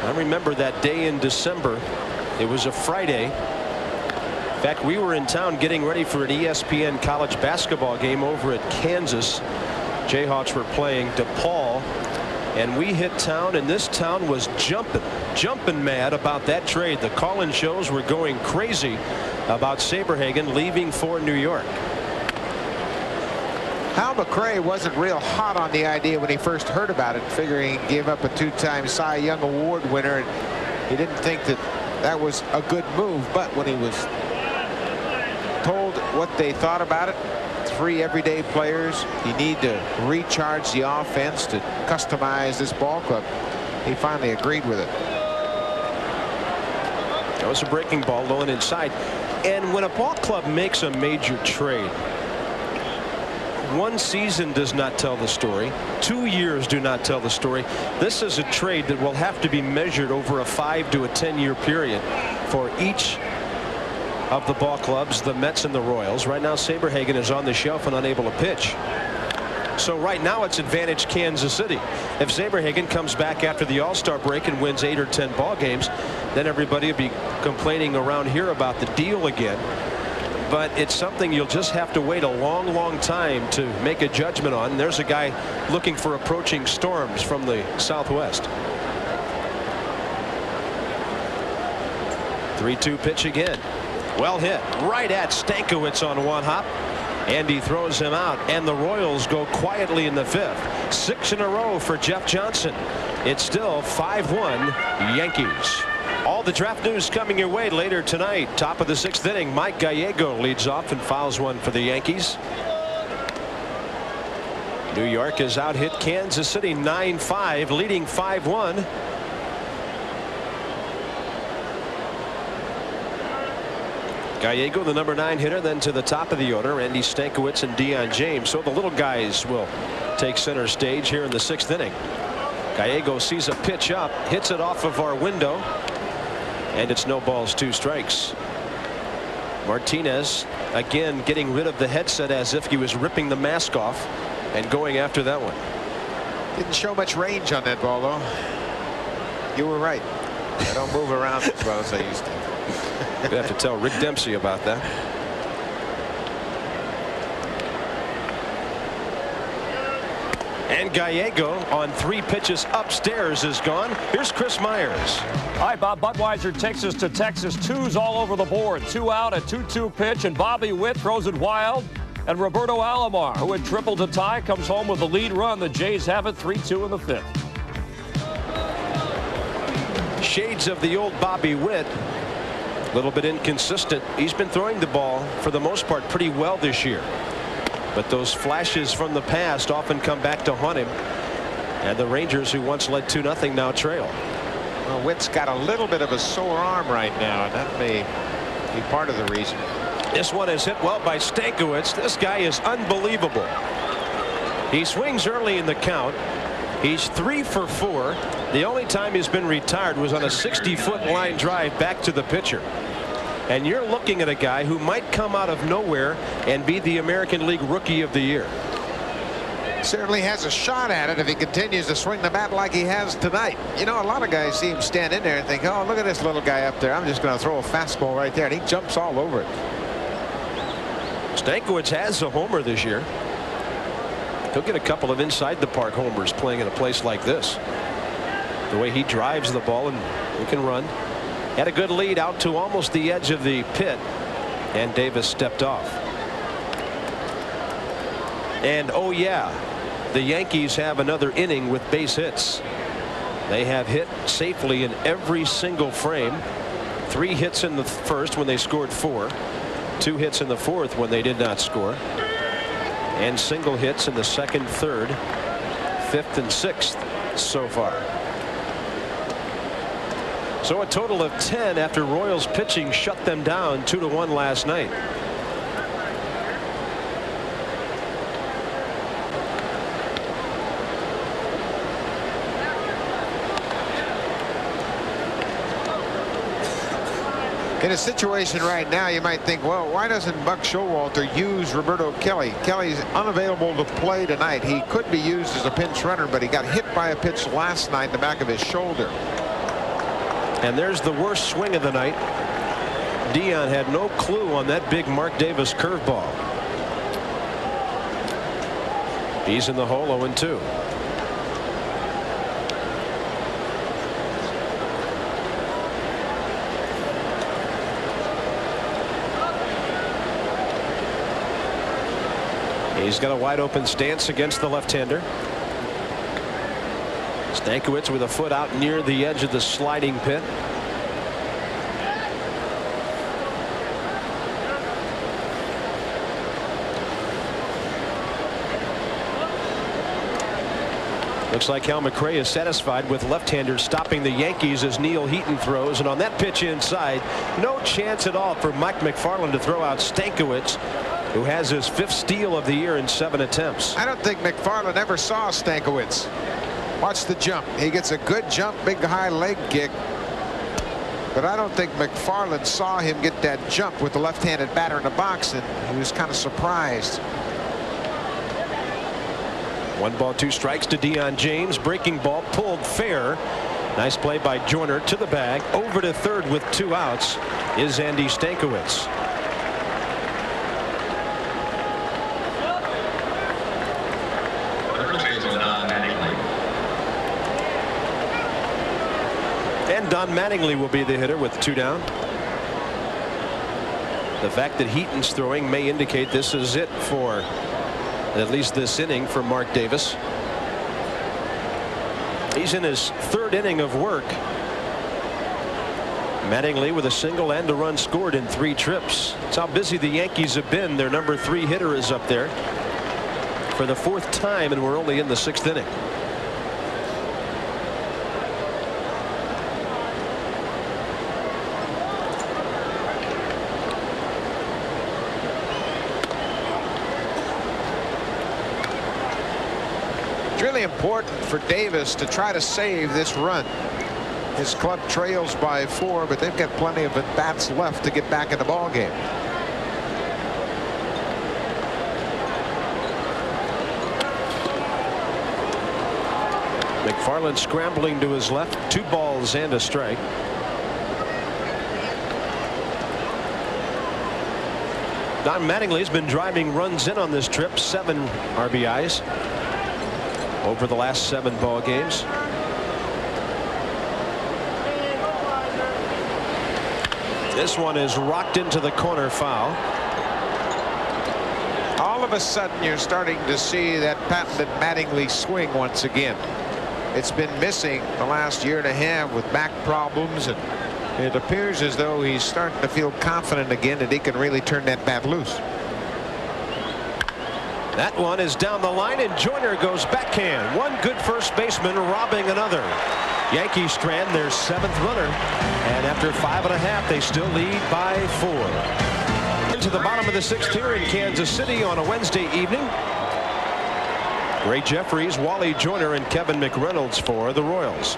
I remember that day in December. It was a Friday. In fact, we were in town getting ready for an ESPN college basketball game over at Kansas. Jayhawks were playing DePaul, and we hit town, and this town was jumping mad about that trade. The call-in shows were going crazy about Saberhagen leaving for New York. Hal McRae wasn't real hot on the idea when he first heard about it, figuring he gave up a 2-time Cy Young Award winner, and he didn't think that that was a good move. But when he was told what they thought about it, 3 everyday players, you need to recharge the offense to customize this ball club, he finally agreed with it. That was a breaking ball low and inside. And when a ball club makes a major trade, 1 season does not tell the story. 2 years do not tell the story. This is a trade that will have to be measured over a 5 to a 10-year period for each of the ball clubs, the Mets and the Royals. Right now, Saberhagen is on the shelf and unable to pitch. So right now it's advantage Kansas City. If Saberhagen comes back after the All-Star break and wins 8 or 10 ball games, then everybody will be complaining around here about the deal again. But it's something you'll just have to wait a long time to make a judgment on. There's a guy looking for approaching storms from the Southwest. 3-2 pitch again. Well hit right at Stankiewicz on 1 hop, and he throws him out, and the Royals go quietly in the 5th. 6 in a row for Jeff Johnson. It's still 5-1 Yankees. All the draft news coming your way later tonight. Top of the 6th inning, Mike Gallego leads off and fouls one for the Yankees. New York has out hit Kansas City 9-5, leading 5-1. Gallego, the number 9 hitter, then to the top of the order, Andy Stankiewicz and Deion James. So the little guys will take center stage here in the 6th inning. Gallego sees a pitch up, hits it off of our window, and it's no balls, 2 strikes. Martinez again getting rid of the headset as if he was ripping the mask off and going after that one. Didn't show much range on that ball, though. You were right. I don't move around as well as I used to. We'd have to tell Rick Dempsey about that. And Gallego on 3 pitches upstairs is gone. Here's Chris Myers. All right, Bob, Budweiser takes us to Texas. 2s all over the board. 2 out, a 2-2 pitch, and Bobby Witt throws it wild. And Roberto Alomar, who had tripled to tie, comes home with the lead run. The Jays have it 3-2 in the 5th. Shades of the old Bobby Witt. A little bit inconsistent. He's been throwing the ball for the most part pretty well this year. But those flashes from the past often come back to haunt him. And the Rangers, who once led 2-0, now trail. Well, Witt's got a little bit of a sore arm right now, and that may be part of the reason. This one is hit well by Stankiewicz. This guy is unbelievable. He swings early in the count. He's 3 for 4. The only time he's been retired was on a 60-foot line drive back to the pitcher. And you're looking at a guy who might come out of nowhere and be the American League Rookie of the Year. Certainly has a shot at it if he continues to swing the bat like he has tonight. You know, a lot of guys see him stand in there and think, oh, look at this little guy up there. I'm just going to throw a fastball right there. And he jumps all over it. Stankiewicz has a homer this year. He'll get a couple of inside the park homers playing in a place like this. The way he drives the ball, and he can run. Had a good lead out to almost the edge of the pit, and Davis stepped off. And oh yeah, the Yankees have another inning with base hits. They have hit safely in every single frame. 3 hits in the first when they scored 4. 2 hits in the 4th when they did not score. And single hits in the 2nd, 3rd, 5th, and 6th so far. So a total of 10 after Royals pitching shut them down 2-1 last night. In a situation right now, you might think, well, why doesn't Buck Showalter use Roberto Kelly? Kelly's unavailable to play tonight. He could be used as a pinch runner, but he got hit by a pitch last night in the back of his shoulder. And there's the worst swing of the night. Dion had no clue on that big Mark Davis curveball. He's in the hole, 0-2. He's got a wide open stance against the left-hander. Stankiewicz with a foot out near the edge of the sliding pit. Looks like Cal McRae is satisfied with left-handers stopping the Yankees as Neil Heaton throws, and on that pitch inside, no chance at all for Mike McFarland to throw out Stankiewicz, who has his 5th steal of the year in 7 attempts. I don't think McFarland ever saw Stankiewicz. Watch the jump. He gets a good jump, big high leg kick. But I don't think McFarland saw him get that jump with the left-handed batter in the box, and he was kind of surprised. 1 ball, 2 strikes to Dion James. Breaking ball pulled fair. Nice play by Joyner to the bag. Over to third with 2 outs is Andy Stankiewicz. And Don Mattingly will be the hitter with 2 down. The fact that Heaton's throwing may indicate this is it for at least this inning for Mark Davis. He's in his 3rd inning of work. Mattingly with a single and a run scored in 3 trips. That's how busy the Yankees have been. Their number 3 hitter is up there for the 4th time, and we're only in the 6th inning. Really important for Davis to try to save this run. His club trails by 4, but they've got plenty of at-bats left to get back in the ball game. McFarland scrambling to his left. 2 balls and a strike. Don Mattingly's been driving runs in on this trip. 7 RBIs over the last 7 ball games. This one is rocked into the corner, foul. All of a sudden you're starting to see that patented Mattingly swing once again. It's been missing the last year and a half with back problems, and it appears as though he's starting to feel confident again that he can really turn that bat loose. That one is down the line, and Joyner goes backhand. One good first baseman robbing another. Yankees strand their 7th runner, and after 5.5 they still lead by 4. Into the bottom of the 6th here in Kansas City on a Wednesday evening. Ray Jeffries, Wally Joyner, and Kevin McReynolds for the Royals.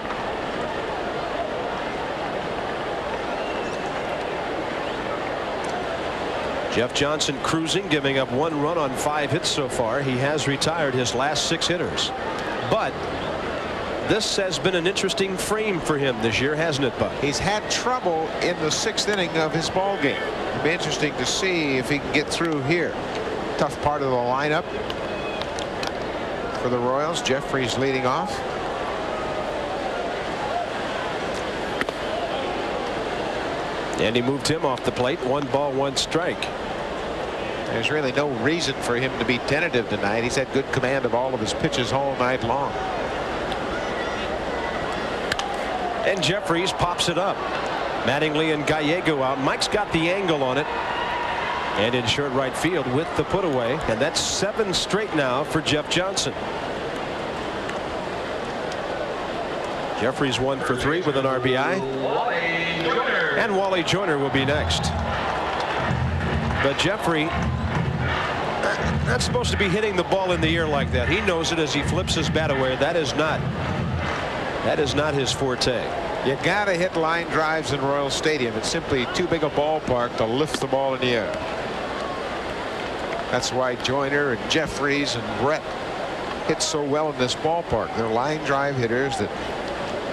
Jeff Johnson cruising, giving up 1 run on 5 hits so far. He has retired his last 6 hitters. But this has been an interesting frame for him this year, hasn't it, Bud? He's had trouble in the 6th inning of his ball game. It'll be interesting to see if he can get through here. Tough part of the lineup for the Royals. Jeffries leading off. And he moved him off the plate. 1 ball, 1 strike. There's really no reason for him to be tentative tonight. He's had good command of all of his pitches all night long. And Jeffries pops it up. Mattingly and Gallego out. Mike's got the angle on it. And in short right field with the put away. And that's 7 straight now for Jeff Johnson. Jeffries 1 for 3 with an RBI. And Wally Joyner will be next. But Jeffrey not supposed to be hitting the ball in the air like that. He knows it as he flips his bat away. That is not his forte. You got to hit line drives in Royal Stadium. It's simply too big a ballpark to lift the ball in the air. That's why Joyner and Jeffries and Brett hit so well in this ballpark. They're line drive hitters that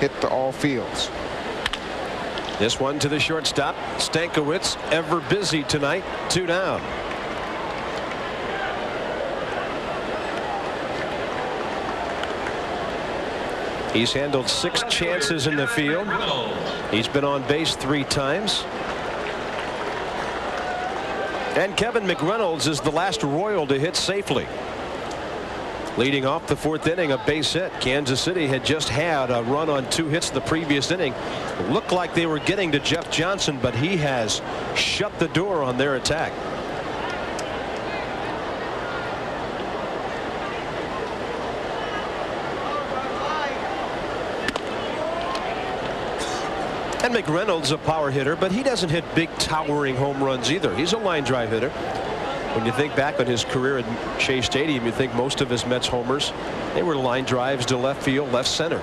hit to all fields. This one to the shortstop. Stankiewicz, ever busy tonight. 2 down. He's handled 6 chances in the field. He's been on base 3 times. And Kevin McReynolds is the last Royal to hit safely. Leading off the 4th inning, a base hit. Kansas City had just had a run on 2 hits the previous inning. It looked like they were getting to Jeff Johnson, but he has shut the door on their attack. And McReynolds a power hitter, but he doesn't hit big towering home runs either. He's a line drive hitter. When you think back on his career at Shea Stadium, you think most of his Mets homers, they were line drives to left field, left center.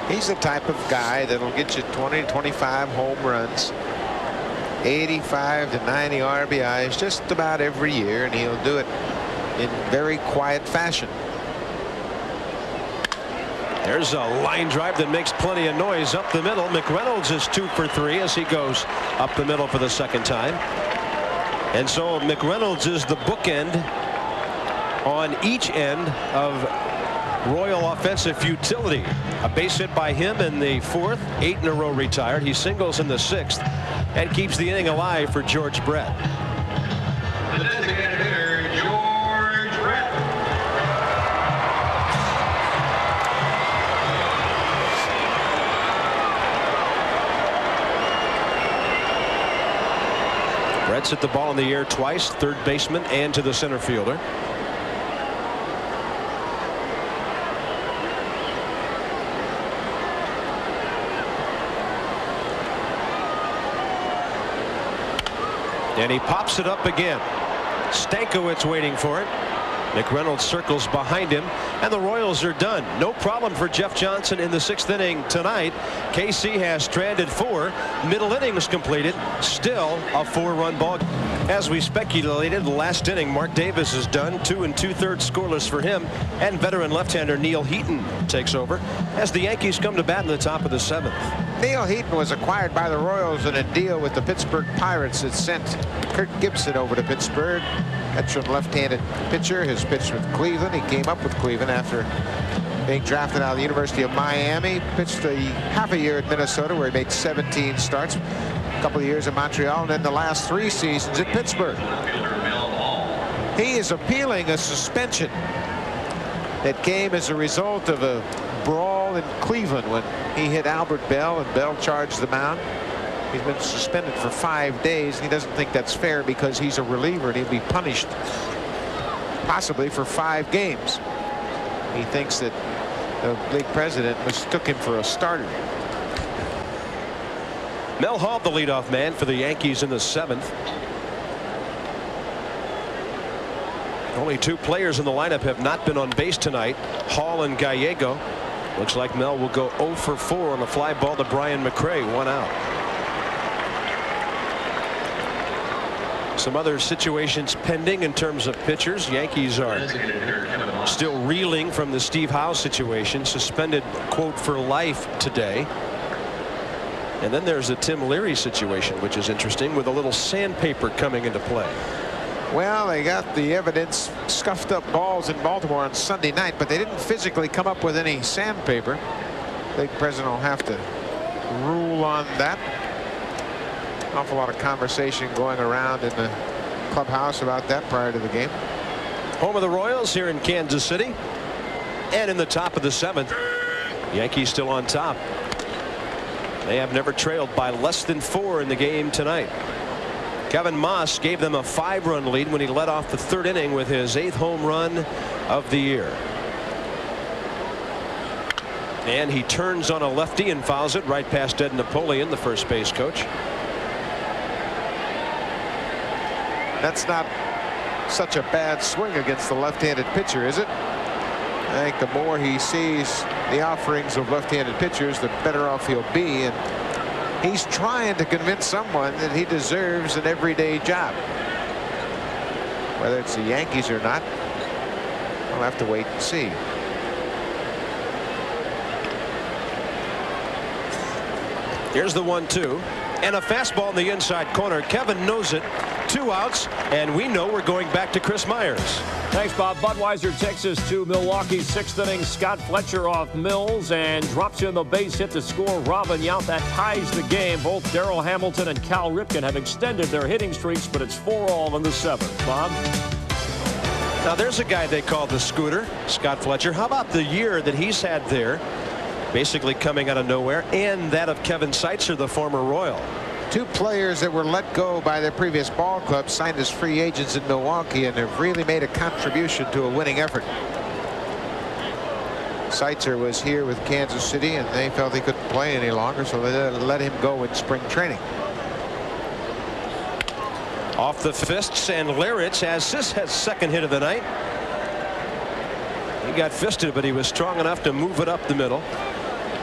He's the type of guy that'll get you 20 to 25 home runs, 85 to 90 RBIs just about every year, and he'll do it in very quiet fashion. There's a line drive that makes plenty of noise up the middle. McReynolds is 2 for 3 as he goes up the middle for the 2nd time. And so McReynolds is the bookend on each end of Royal offensive futility. A base hit by him in the 4th, 8 in a row retired. He singles in the 6th and keeps the inning alive for George Brett. The designated hitter, George Brett. Brett's hit the ball in the air twice, 3rd baseman and to the center fielder. And he pops it up again. Stankiewicz waiting for it. McReynolds circles behind him, and the Royals are done. No problem for Jeff Johnson in the 6th inning tonight. KC has stranded 4. Middle innings completed. Still a 4-run ball. As we speculated, the last inning, Mark Davis is done. 2 2/3 scoreless for him, and veteran left-hander Neil Heaton takes over as the Yankees come to bat in the top of the 7th. Neil Heaton was acquired by the Royals in a deal with the Pittsburgh Pirates that sent Kirk Gibson over to Pittsburgh. Veteran left-handed pitcher, has pitched with Cleveland. He came up with Cleveland after being drafted out of the University of Miami. Pitched half a year at Minnesota where he made 17 starts. A couple of years in Montreal, and then the last 3 seasons at Pittsburgh. He is appealing a suspension that came as a result of a brawl in Cleveland when he hit Albert Bell and Bell charged the mound. He's been suspended for 5 days. And he doesn't think that's fair because he's a reliever and he'll be punished possibly for 5 games. He thinks that the league president mistook him for a starter. Mel Hall, the leadoff man for the Yankees in the 7th. Only 2 players in the lineup have not been on base tonight, Hall and Gallego. Looks like Mel will go 0 for 4 on a fly ball to Brian McRae, 1 out. Some other situations pending in terms of pitchers. Yankees are still reeling from the Steve Howe situation, suspended quote for life today. And then there's a Tim Leary situation, which is interesting, with a little sandpaper coming into play. Well, they got the evidence, scuffed up balls in Baltimore on Sunday night, but they didn't physically come up with any sandpaper. The president will have to rule on that. Awful lot of conversation going around in the clubhouse about that prior to the game. Home of the Royals here in Kansas City, and in the top of the 7th, Yankees still on top. They have never trailed by less than 4 in the game tonight. Kevin Moss gave them a 5-run lead when he led off the 3rd inning with his 8th home run of the year. And he turns on a lefty and fouls it right past Ed Napoleon, the first base coach. That's not such a bad swing against the left-handed pitcher, is it? I think the more he sees the offerings of left-handed pitchers, the better off he'll be. And he's trying to convince someone that he deserves an everyday job. Whether it's the Yankees or not, we'll have to wait and see. Here's the 1-2 and a fastball in the inside corner. Kevin knows it. 2 outs, and we know we're going back to Chris Myers. Thanks, Bob. Budweiser takes us to Milwaukee's 6th inning. Scott Fletcher off Mills and drops in the base hit to score Robin Yount. That ties the game. Both Darrell Hamilton and Cal Ripken have extended their hitting streaks, but it's 4-all in the 7th. Bob? Now there's a guy they call the Scooter, Scott Fletcher. How about the year that he's had there, basically coming out of nowhere, and that of Kevin Seitzer, the former Royal. 2 players that were let go by their previous ball club signed as free agents in Milwaukee, and have really made a contribution to a winning effort. Seitzer was here with Kansas City, and they felt he couldn't play any longer, so they let him go in spring training. Off the fists, and Larich has his second hit of the night. He got fisted, but he was strong enough to move it up the middle.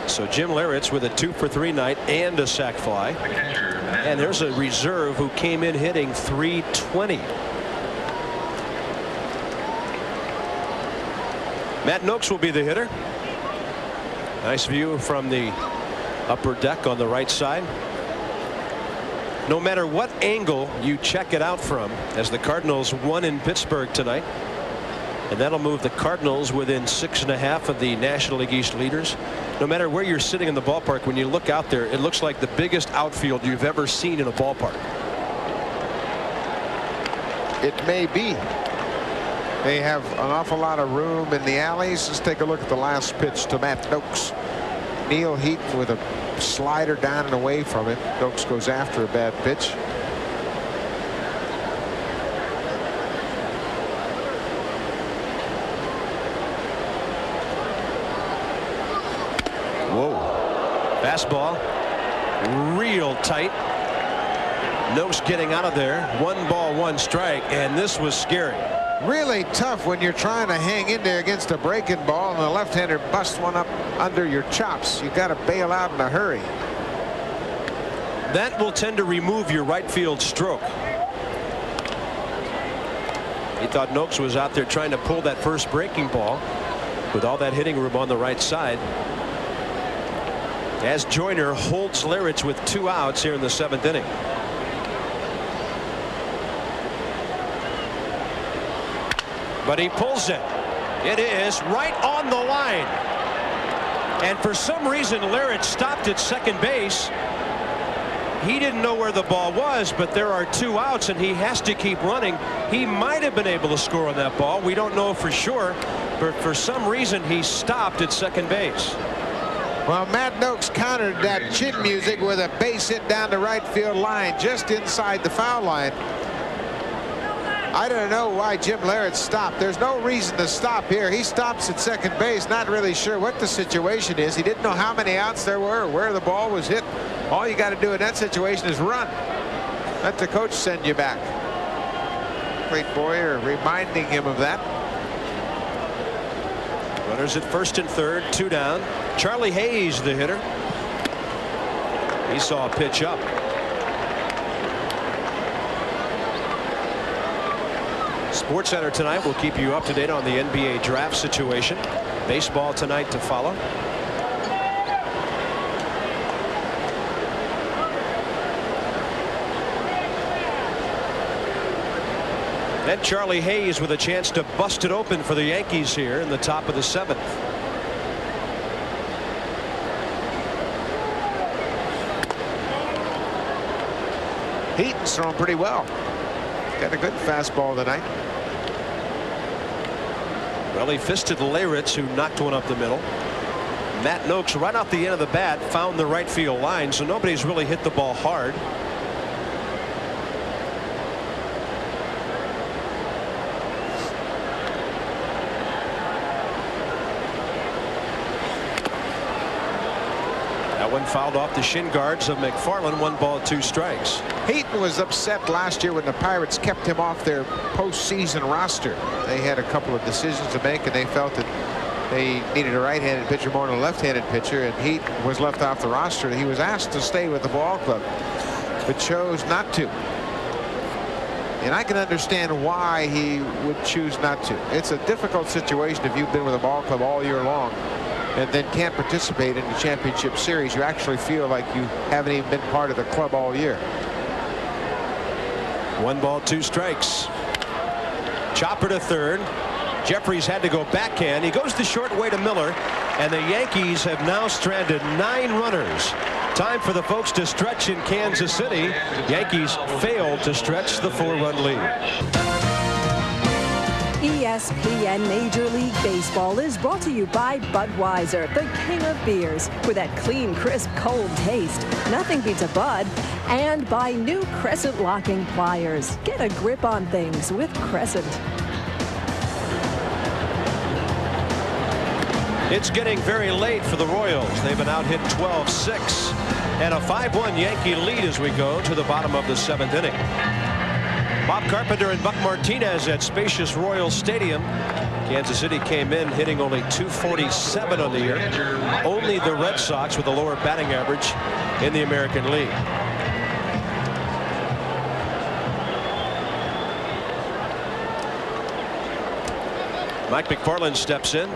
So Jim Larich with a 2-for-3 night and a sac fly. And there's a reserve who came in hitting .320. Matt Noakes will be the hitter. Nice view from the upper deck on the right side. No matter what angle you check it out from, as the Cardinals won in Pittsburgh tonight, and that'll move the Cardinals within 6.5 of the National League East leaders. No matter where you're sitting in the ballpark, when you look out there, it looks like the biggest outfield you've ever seen in a ballpark. It may be. They have an awful lot of room in the alleys. Let's take a look at the last pitch to Matt Noakes. Neil Heaton with a slider down and away from him. Noakes goes after a bad pitch. Fastball, real tight. Noakes getting out of there. 1 ball, 1 strike, and this was scary. Really tough when you're trying to hang in there against a breaking ball, and the left-hander busts one up under your chops. You got to bail out in a hurry. That will tend to remove your right field stroke. He thought Noakes was out there trying to pull that first breaking ball with all that hitting room on the right side. As Joyner holds Larich with 2 outs here in the 7th inning. But he pulls it. It is right on the line. And for some reason, Larich stopped at second base. He didn't know where the ball was, but there are 2 outs, and he has to keep running. He might have been able to score on that ball. We don't know for sure, but for some reason, he stopped at second base. Well, Matt Noakes countered that chin music with a base hit down the right field line, just inside the foul line. I don't know why Jim Larich stopped. There's no reason to stop here. He stops at second base, not really sure what the situation is. He didn't know how many outs there were or where the ball was hit. All you got to do in that situation is run. Let the coach send you back. Clayton Boyer reminding him of that. Runners at first and third, 2 down. Charlie Hayes, the hitter. He saw a pitch up. SportsCenter tonight will keep you up to date on the NBA draft situation. Baseball tonight to follow. And Charlie Hayes with a chance to bust it open for the Yankees here in the top of the 7th. Heaton's thrown pretty well. Got a good fastball tonight. Well, he fisted Larich, who knocked one up the middle. Matt Noakes right off the end of the bat found the right field line, so nobody's really hit the ball hard. That one fouled off the shin guards of McFarland. 1 ball, 2 strikes. Heaton was upset last year when the Pirates kept him off their postseason roster. They had a couple of decisions to make, and they felt that They needed a right-handed pitcher more than a left-handed pitcher, and Heat was left off the roster. He was asked to stay with the ball club, but chose not to. And I can understand why he would choose not to. It's a difficult situation if you've been with a ball club all year long and then can't participate in the championship series. You actually feel like you haven't even been part of the club all year. 1 ball, 2 strikes. Chopper to third. Jeffries had to go backhand. He goes the short way to Miller, and the Yankees have now stranded 9 runners. Time for the folks to stretch in Kansas City. Yankees failed to stretch the 4-run lead. ESPN Major League Baseball is brought to you by Budweiser, the king of beers. With that clean, crisp, cold taste, nothing beats a Bud. And by new Crescent locking pliers. Get a grip on things with Crescent. It's getting very late for the Royals. They've been out hit 12-6 and a 5-1 Yankee lead as we go to the bottom of the 7th inning. Bob Carpenter and Buck Martinez at spacious Royals Stadium. Kansas City came in hitting only .247 on the year. Only the Red Sox with a lower batting average in the American League. Mike McFarland steps in.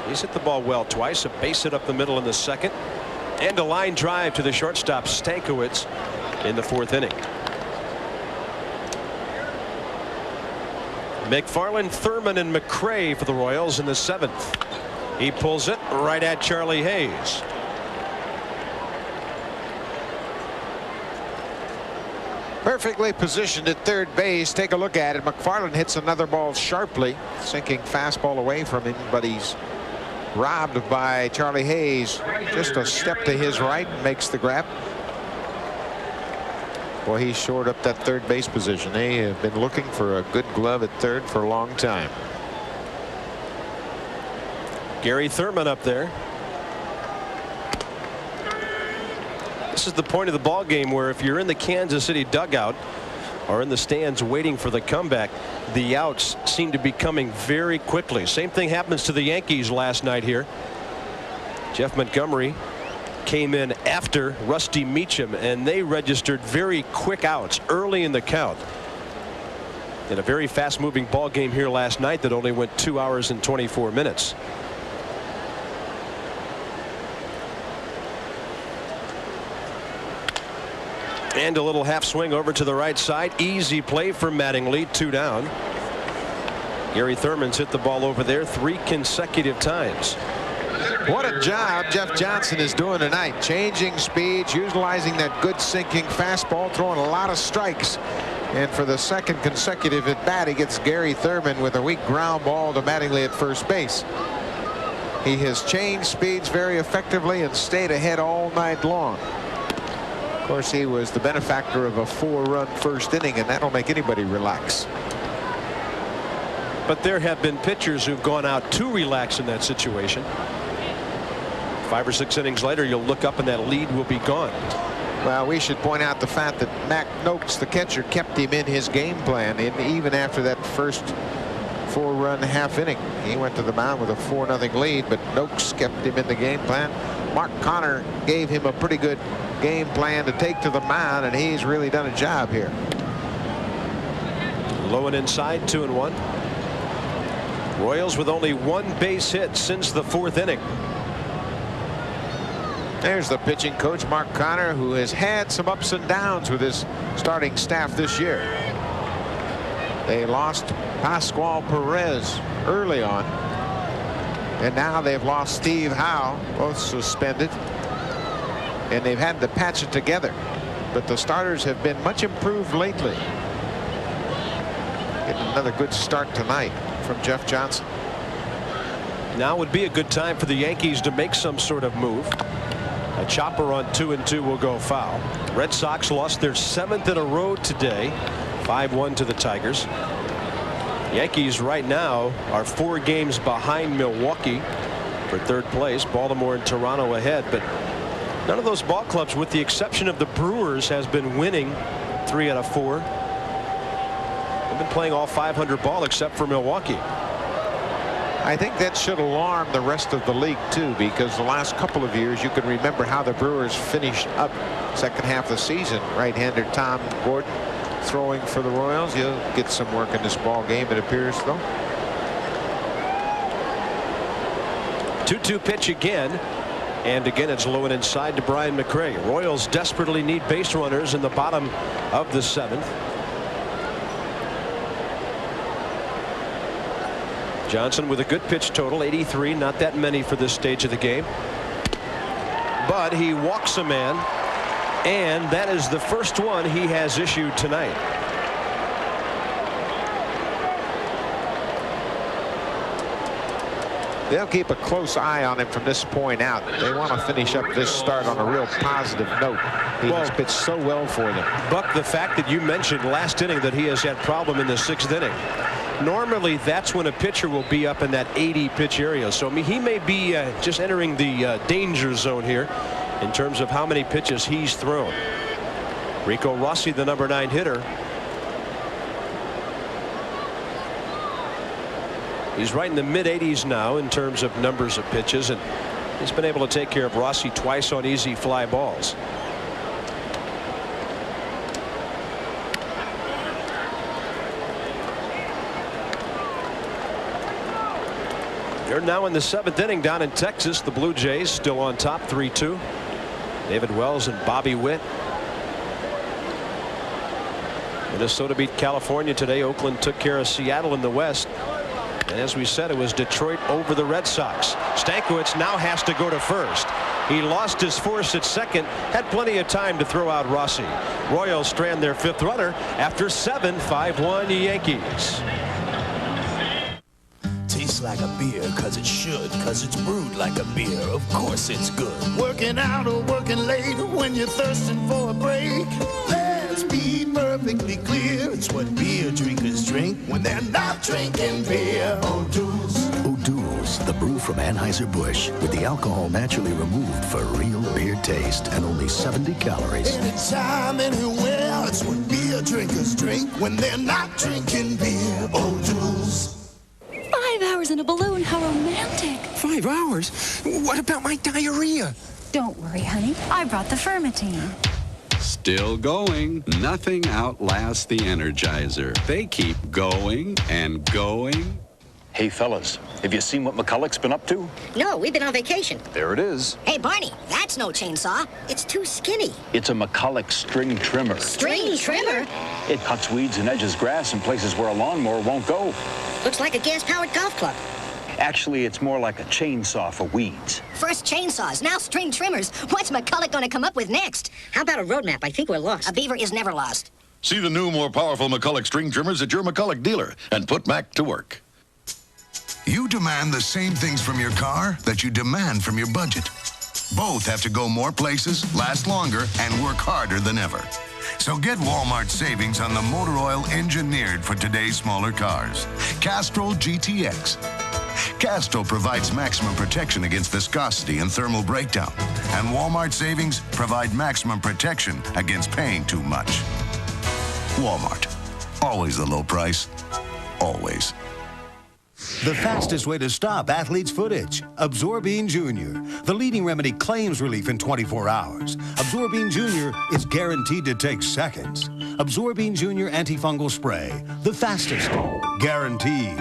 He's hit the ball well twice. A base hit up the middle in the 2nd, and a line drive to the shortstop Stankiewicz in the 4th inning. McFarland, Thurman, and McRae for the Royals in the 7th. He pulls it right at Charlie Hayes. Perfectly positioned at third base. Take a look at it. McFarland hits another ball sharply, sinking fastball away from him, but he's robbed by Charlie Hayes. Just a step to his right, makes the grab. Boy, he shored up that third base position. They have been looking for a good glove at third for a long time. Gary Thurman up there. This is the point of the ball game where if you're in the Kansas City dugout or in the stands waiting for the comeback, the outs seem to be coming very quickly. Same thing happens to the Yankees last night here. Jeff Montgomery came in after Rusty Meacham, and they registered very quick outs early in the count. In a very fast-moving ball game here last night that only went 2 hours and 24 minutes. And a little half swing over to the right side. Easy play for Mattingly. 2 down. Gary Thurman's hit the ball over there 3 consecutive times. What a job Jeff Johnson is doing tonight. Changing speeds, utilizing that good sinking fastball, throwing a lot of strikes. And for the 2nd consecutive at bat, he gets Gary Thurman with a weak ground ball to Mattingly at first base. He has changed speeds very effectively and stayed ahead all night long. Of course, he was the benefactor of a 4-run first inning, and that'll make anybody relax. But there have been pitchers who've gone out to relax in that situation. 5 or 6 innings later, you'll look up and that lead will be gone. Well, we should point out the fact that Mac Noakes, the catcher, kept him in his game plan, and even after that first 4-run half inning. He went to the mound with a 4-0 lead, but Noakes kept him in the game plan. Mark Connor gave him a pretty good game plan to take to the mound, and he's really done a job here. Low and inside, 2-1. Royals with only 1 base hit since the 4th inning. There's the pitching coach, Mark Connor, who has had some ups and downs with his starting staff this year. They lost Pascual Perez early on, and now they've lost Steve Howe, both suspended, and they've had to patch it together. But the starters have been much improved lately. Getting another good start tonight from Jeff Johnson. Now would be a good time for the Yankees to make some sort of move. A chopper on 2-2 will go foul. Red Sox lost their 7th in a row today, 5-1 to the Tigers. Yankees right now are 4 games behind Milwaukee for 3rd place. Baltimore and Toronto ahead, but none of those ball clubs, with the exception of the Brewers, has been winning 3 out of 4. They've been playing all 500 ball except for Milwaukee. I think that should alarm the rest of the league too, because the last couple of years you can remember how the Brewers finished up second half of the season. Right-hander Tom Gordon throwing for the Royals. He'll get some work in this ball game, it appears, though. 2-2 pitch again. And again, it's low and inside to Brian McRae. Royals desperately need base runners in the bottom of the 7th. Johnson with a good pitch total, 83. Not that many for this stage of the game. But he walks a man, and that is the first one he has issued tonight. They'll keep a close eye on him from this point out. They want to finish up this start on a real positive note. He has pitched so well for them. Buck, the fact that you mentioned last inning that he has had problem in the 6th inning. Normally that's when a pitcher will be up in that 80 pitch area. So I mean, he may be just entering the danger zone here in terms of how many pitches he's thrown. Rico Rossi, the number 9 hitter. He's right in the mid-80s now in terms of numbers of pitches, and he's been able to take care of Rossi twice on easy fly balls. They're now in the 7th inning down in Texas. The Blue Jays still on top 3-2. David Wells and Bobby Witt. Minnesota beat California today. Oakland took care of Seattle in the West. And as we said, it was Detroit over the Red Sox. Stankiewicz now has to go to first. He lost his force at second, had plenty of time to throw out Rossi. Royals strand their 5th runner after 7. 5-1 Yankees. Tastes like a beer, cause it should, cause it's brewed like a beer. Of course it's good. Working out or working late, when you're thirsting for a break. Let's be perfectly clear, it's what beer drinkers drink when they're not drinking beer. O'Doul's. O'Doul's, the brew from Anheuser-Busch, with the alcohol naturally removed for real beer taste and only 70 calories. Anytime, anywhere, it's what beer drinkers drink when they're not drinking beer. O'Doul's. 5 hours in a balloon, how romantic. 5 hours? What about my diarrhea? Don't worry, honey. I brought the Fermitine. Still going. Nothing outlasts the Energizer. They keep going and going. Hey, fellas, have you seen what McCulloch's been up to? No, we've been on vacation. There it is. Hey, Barney, that's no chainsaw. It's too skinny. It's a McCulloch string trimmer. String trimmer? It cuts weeds and edges grass in places where a lawnmower won't go. Looks like a gas-powered golf club. Actually, it's more like a chainsaw for weeds. First chainsaws, now string trimmers. What's McCulloch going to come up with next? How about a road map? I think we're lost. A beaver is never lost. See the new, more powerful McCulloch string trimmers at your McCulloch dealer and put Mac to work. You demand the same things from your car that you demand from your budget. Both have to go more places, last longer, and work harder than ever. So get Walmart savings on the motor oil engineered for today's smaller cars. Castrol GTX. Castrol provides maximum protection against viscosity and thermal breakdown. And Walmart savings provide maximum protection against paying too much. Walmart. Always the low price. Always. The fastest way to stop athlete's foot itch. Absorbine Junior. The leading remedy claims relief in 24 hours. Absorbine Junior is guaranteed to take seconds. Absorbine Junior antifungal spray. The fastest. Guaranteed.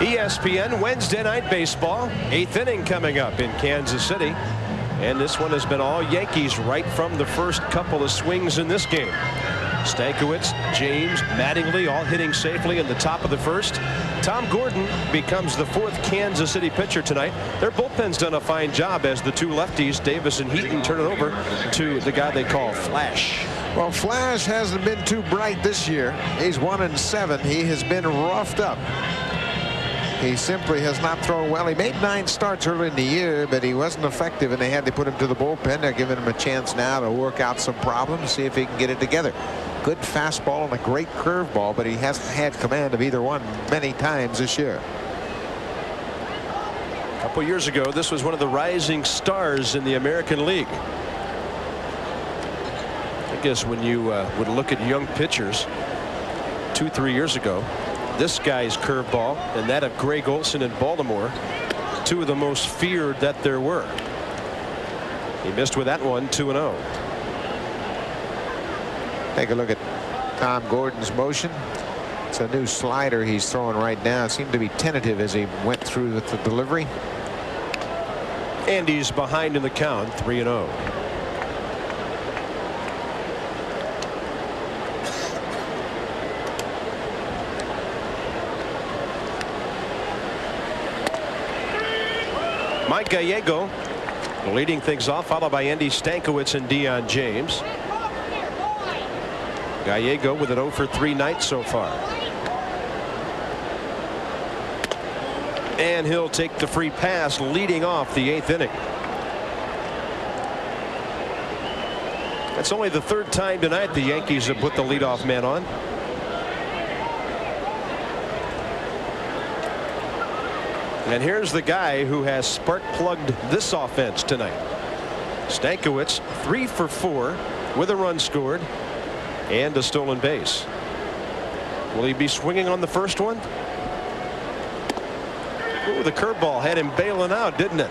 ESPN Wednesday Night Baseball. 8th inning coming up in Kansas City. And this one has been all Yankees right from the first couple of swings in this game. Stankiewicz, James, Mattingly all hitting safely in the top of the first. Tom Gordon becomes the 4th Kansas City pitcher tonight. Their bullpen's done a fine job as the two lefties, Davis and Heaton, turn it over to the guy they call Flash. Well, Flash hasn't been too bright this year. He's 1-7. He has been roughed up. He simply has not thrown well. He made 9 starts early in the year, but he wasn't effective, and they had to put him to the bullpen. They're giving him a chance now to work out some problems, see if he can get it together. Good fastball and a great curveball, but he hasn't had command of either one many times this year. A couple years ago, this was one of the rising stars in the American League. I guess when you would look at young pitchers 2-3 years ago, this guy's curveball and that of Greg Olson in Baltimore, two of the most feared that there were. He missed with that one, 2-0. Take a look at Tom Gordon's motion. It's a new slider he's throwing right now. It seemed to be tentative as he went through with the delivery. And he's behind in the count, 3-0. Mike Gallego leading things off, followed by Andy Stankiewicz and Deion James. Gallego with an 0 for 3 night so far. And he'll take the free pass leading off the 8th inning. That's only the 3rd time tonight the Yankees have put the leadoff man on. And here's the guy who has spark-plugged this offense tonight. Stankiewicz 3 for 4 with a run scored and a stolen base. Will he be swinging on the first one? Ooh, the curveball had him bailing out, didn't it?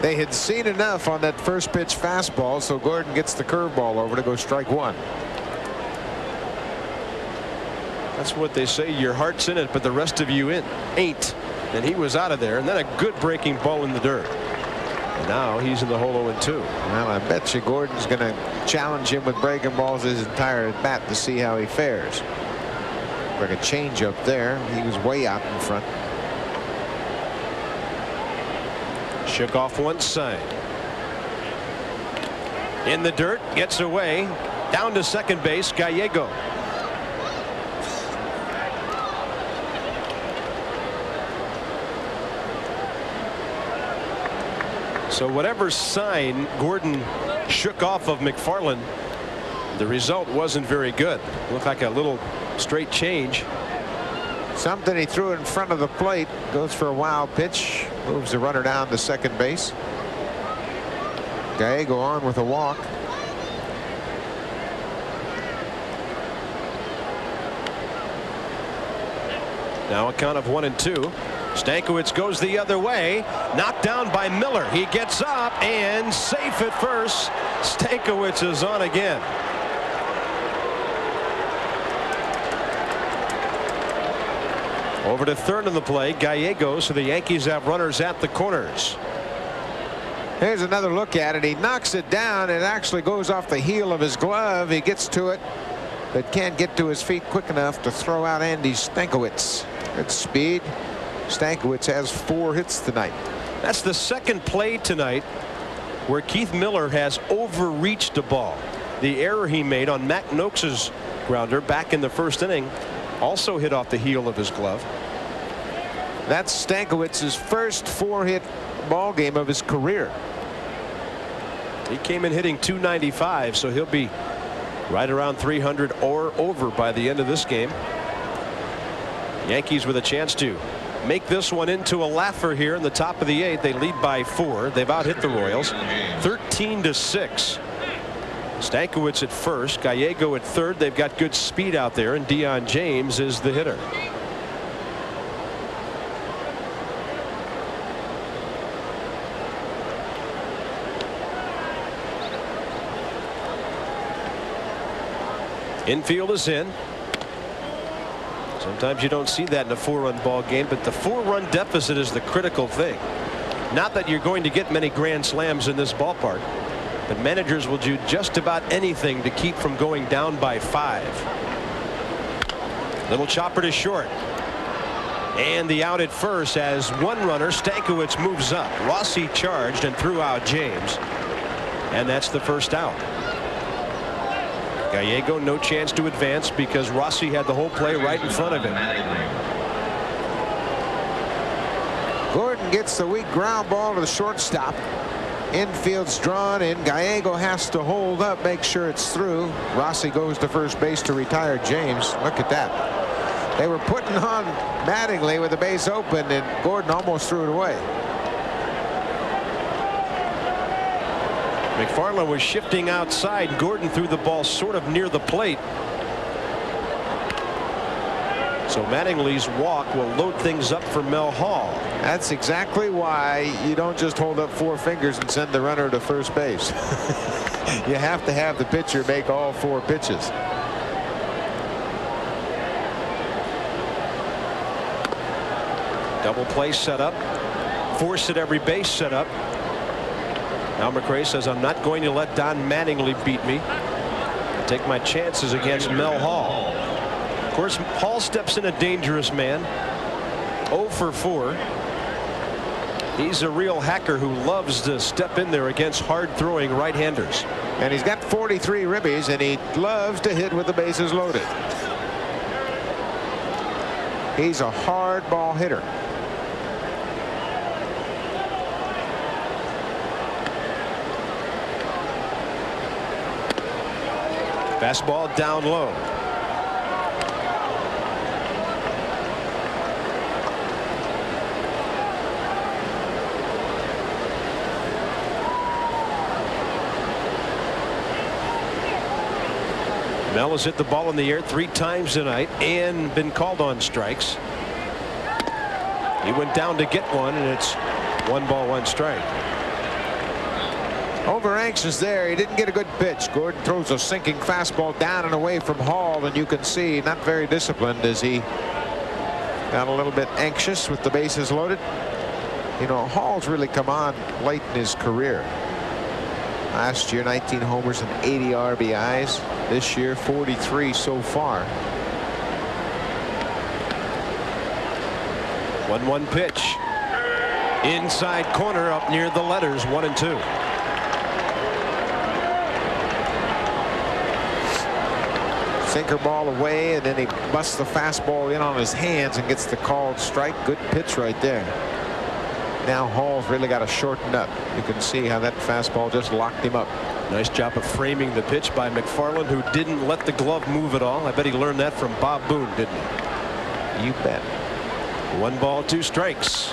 They had seen enough on that first pitch fastball, so Gordon gets the curveball over to go strike one. That's what they say, your heart's in it, but the rest of you ain't. And he was out of there, and then a good breaking ball in the dirt. And now he's in the hole 0-2. Well, I bet you Gordon's going to challenge him with breaking balls his entire at bat to see how he fares. Like a change up there. He was way out in front. Shook off one side. In the dirt, gets away. Down to second base, Gallego. So whatever sign Gordon shook off of McFarland, the result wasn't very good. Looked like a little straight change. Something he threw in front of the plate. Goes for a wild pitch. Moves the runner down to second base. Gallego on with a walk. Now a count of 1-2. Stankiewicz goes the other way. Knocked down by Miller. He gets up and safe at first. Stankiewicz is on again. Over to third on the play, Gallego, so the Yankees have runners at the corners. Here's another look at it. He knocks it down. It actually goes off the heel of his glove. He gets to it, but can't get to his feet quick enough to throw out Andy Stankiewicz. Good speed. Stankiewicz has 4 hits tonight. That's the second play tonight where Keith Miller has overreached a ball. The error he made on Mac Noakes's grounder back in the first inning also hit off the heel of his glove. That's Stankiewicz's first 4-hit ball game of his career. He came in hitting .295, so he'll be right around 300 or over by the end of this game. Yankees with a chance to make this one into a laugher here in the top of the 8th. They lead by 4. They've out-hit the Royals 13-6. Stankiewicz at first, Gallego at third. They've got good speed out there, and Deion James is the hitter. Infield is in. Sometimes you don't see that in a 4-run ball game, but the 4-run deficit is the critical thing. Not that you're going to get many grand slams in this ballpark, but managers will do just about anything to keep from going down by 5. Little chopper to short. And the out at first as one runner. Stankiewicz moves up. Rossi charged and threw out James. And that's the first out. Gallego no chance to advance because Rossi had the whole play right in front of him. Gordon gets the weak ground ball to the shortstop. Infield's drawn in. Gallego has to hold up, make sure it's through. Rossi goes to first base to retire James. Look at that. They were putting on Mattingly with the base open, and Gordon almost threw it away. McFarland was shifting outside. Gordon threw the ball sort of near the plate. So Mattingly's walk will load things up for Mel Hall. That's exactly why you don't just hold up 4 fingers and send the runner to first base. You have to have the pitcher make all 4 pitches. Double play set up. Force at every base set up. Now McRae says, I'm not going to let Don Mattingly beat me. I'll take my chances against Mel Hall. Of course, Hall steps in a dangerous man. 0 for 4. He's a real hacker who loves to step in there against hard-throwing right-handers. And he's got 43 ribbies, and he loves to hit with the bases loaded. He's a hard ball hitter. Fastball down low. Mel has hit the ball in the air 3 times tonight and been called on strikes. He went down to get one, and it's 1 ball 1 strike. Over anxious there. He didn't get a good pitch. Gordon throws a sinking fastball down and away from Hall, and you can see not very disciplined as he got a little bit anxious with the bases loaded. You know, Hall's really come on late in his career. Last year 19 homers and 80 RBIs. This year 43 so far. 1-1 pitch. Inside corner up near the letters 1 and 2. Sinker ball away, and then he busts the fastball in on his hands and gets the called strike. Good pitch right there. Now Hall's really got to shorten up. You can see how that fastball just locked him up. Nice job of framing the pitch by McFarland, who didn't let the glove move at all. I bet he learned that from Bob Boone, didn't he? You bet. 1 ball 2 strikes.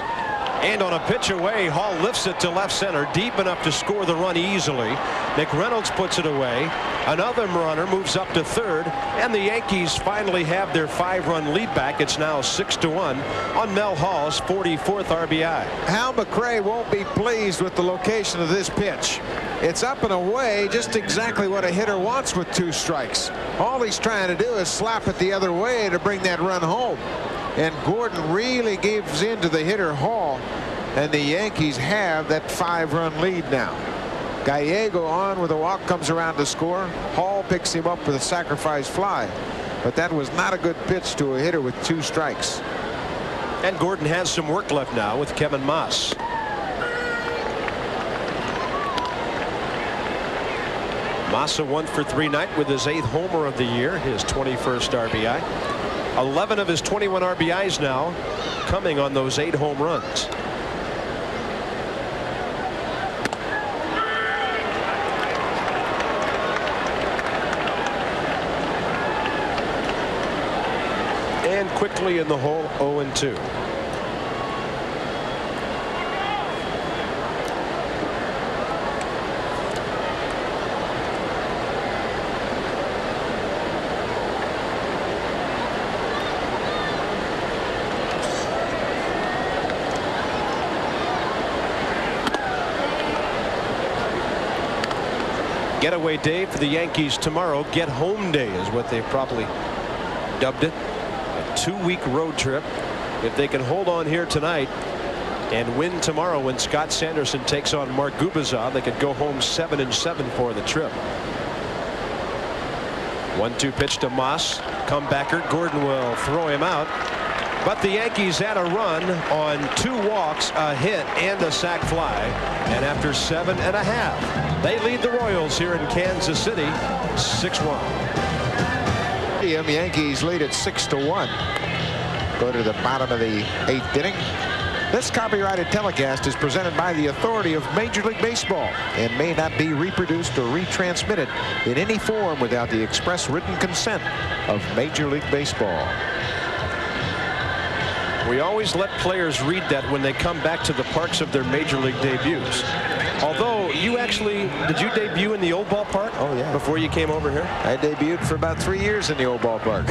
And on a pitch away, Hall lifts it to left center, deep enough to score the run easily. Nick Reynolds puts it away. Another runner moves up to third, and the Yankees finally have their 5-run lead back. It's now 6-1 on Mel Hall's 44th RBI. Hal McRae won't be pleased with the location of this pitch. It's up and away, just exactly what a hitter wants with 2 strikes. All he's trying to do is slap it the other way to bring that run home. And Gordon really gives in to the hitter Hall, and the Yankees have that 5-run lead now. Gallego on with a walk, comes around to score. Hall picks him up with a sacrifice fly, but that was not a good pitch to a hitter with 2 strikes. And Gordon has some work left now with Kevin Moss. Moss a 1 for 3 night with his 8th homer of the year, his 21st RBI. 11 of his 21 RBIs now coming on those 8 home runs. And quickly in the hole, 0-2. Getaway day for the Yankees tomorrow. Get home day is what they've probably dubbed it. A 2-week road trip. If they can hold on here tonight and win tomorrow when Scott Sanderson takes on Mark Gubicza, they could go home 7-7 for the trip. 1-2 pitch to Moss. Comebacker. Gordon will throw him out. But the Yankees had a run on 2 walks, a hit, and a sac fly. And after 7.5, they lead the Royals here in Kansas City, 6-1. The Yankees lead at 6-1. Go to the bottom of the 8th inning. This copyrighted telecast is presented by the authority of Major League Baseball and may not be reproduced or retransmitted in any form without the express written consent of Major League Baseball. We always let players read that when they come back to the parks of their major league debuts. Although you actually, did you debut in the old ballpark? Oh, yeah. Before you came over here? I debuted for about 3 years in the old ballpark.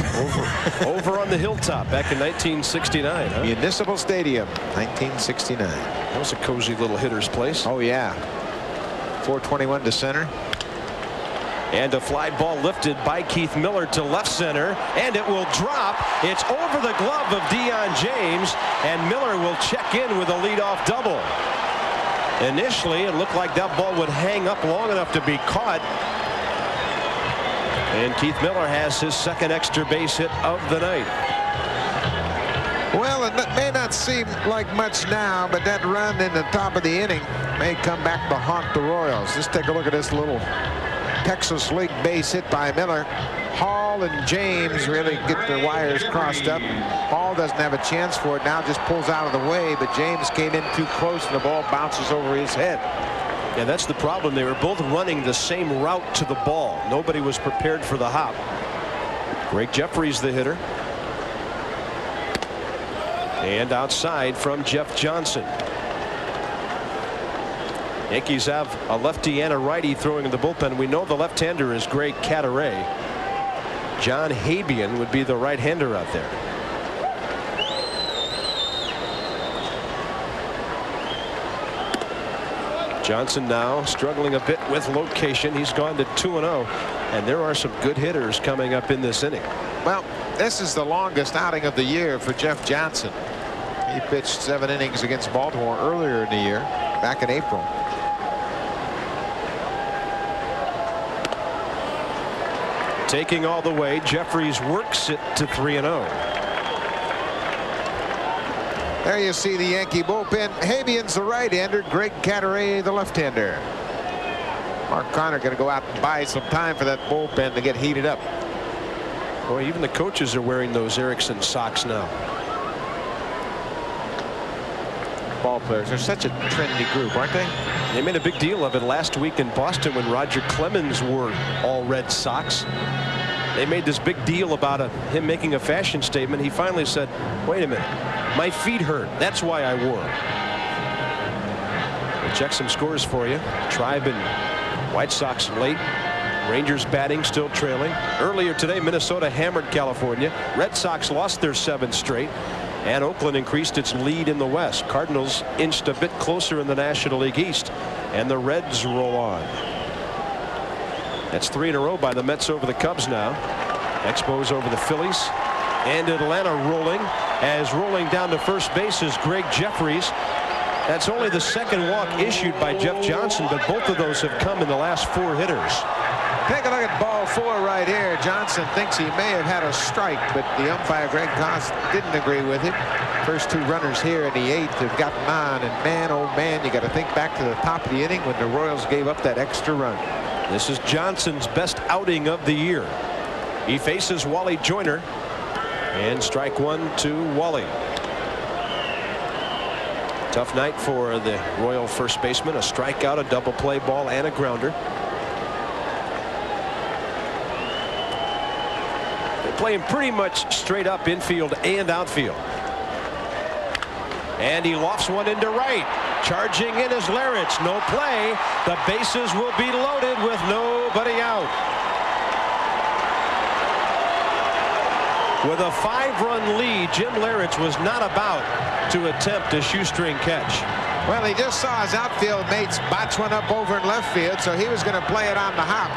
Over on the hilltop back in 1969. Huh? Municipal Stadium, 1969. That was a cozy little hitter's place. Oh, yeah. 421 to center. And a fly ball lifted by Keith Miller to left center, and it will drop. It's over the glove of Deion James, and Miller will check in with a leadoff double. Initially, it looked like that ball would hang up long enough to be caught. And Keith Miller has his second extra base hit of the night. Well, it may not seem like much now, but that run in the top of the inning may come back to haunt the Royals. Just take a look at this little Texas League base hit by Miller. Hall and James really get their wires crossed up. Hall doesn't have a chance for it now, just pulls out of the way, but James came in too close and the ball bounces over his head. Yeah, that's the problem. They were both running the same route to the ball. Nobody was prepared for the hop. Greg Jeffries, the hitter. And outside from Jeff Johnson. Yankees have a lefty and a righty throwing in the bullpen. We know the left-hander is Greg Cadaret. John Habian would be the right-hander out there. Johnson now struggling a bit with location. He's gone to 2-0, and there are some good hitters coming up in this inning. Well, this is the longest outing of the year for Jeff Johnson. He pitched 7 innings against Baltimore earlier in the year, back in April. Taking all the way, Jeffries works it to 3-0. There you see the Yankee bullpen. Habian's the right-hander, Greg Cadaret the left-hander. Mark Connor going to go out and buy some time for that bullpen to get heated up. Boy, even the coaches are wearing those Erickson socks now. Ball players are such a trendy group, aren't they? They made a big deal of it last week in Boston when Roger Clemens wore all red socks. They made this big deal about him making a fashion statement. He finally said, wait a minute, my feet hurt. That's why I wore them. We'll check some scores for you. Tribe and White Sox late. Rangers batting, still trailing. Earlier today, Minnesota hammered California. Red Sox lost their 7th straight. And Oakland increased its lead in the West. Cardinals inched a bit closer in the National League East. And the Reds roll on. That's 3 in a row by the Mets over the Cubs now. Expos over the Phillies. And Atlanta rolling. As rolling down to first base is Greg Jeffries. That's only the second walk issued by Jeff Johnson, but both of those have come in the last 4 hitters. Take a look at ball 4 right here. Johnson thinks he may have had a strike, but the umpire, Greg Koss, didn't agree with it. First 2 runners here in the 8th have gotten on, and man, oh man, you got to think back to the top of the inning when the Royals gave up that extra run. This is Johnson's best outing of the year. He faces Wally Joyner, and strike 1 to Wally. Tough night for the Royal first baseman. A strikeout, a double play ball, and a grounder. Playing pretty much straight up infield and outfield. And he lofts one into right. Charging in is Larich. No play. The bases will be loaded with nobody out. With a 5-run lead, Jim Larich was not about to attempt a shoestring catch. Well, he just saw his outfield mates botch one up over in left field, so he was going to play it on the hop.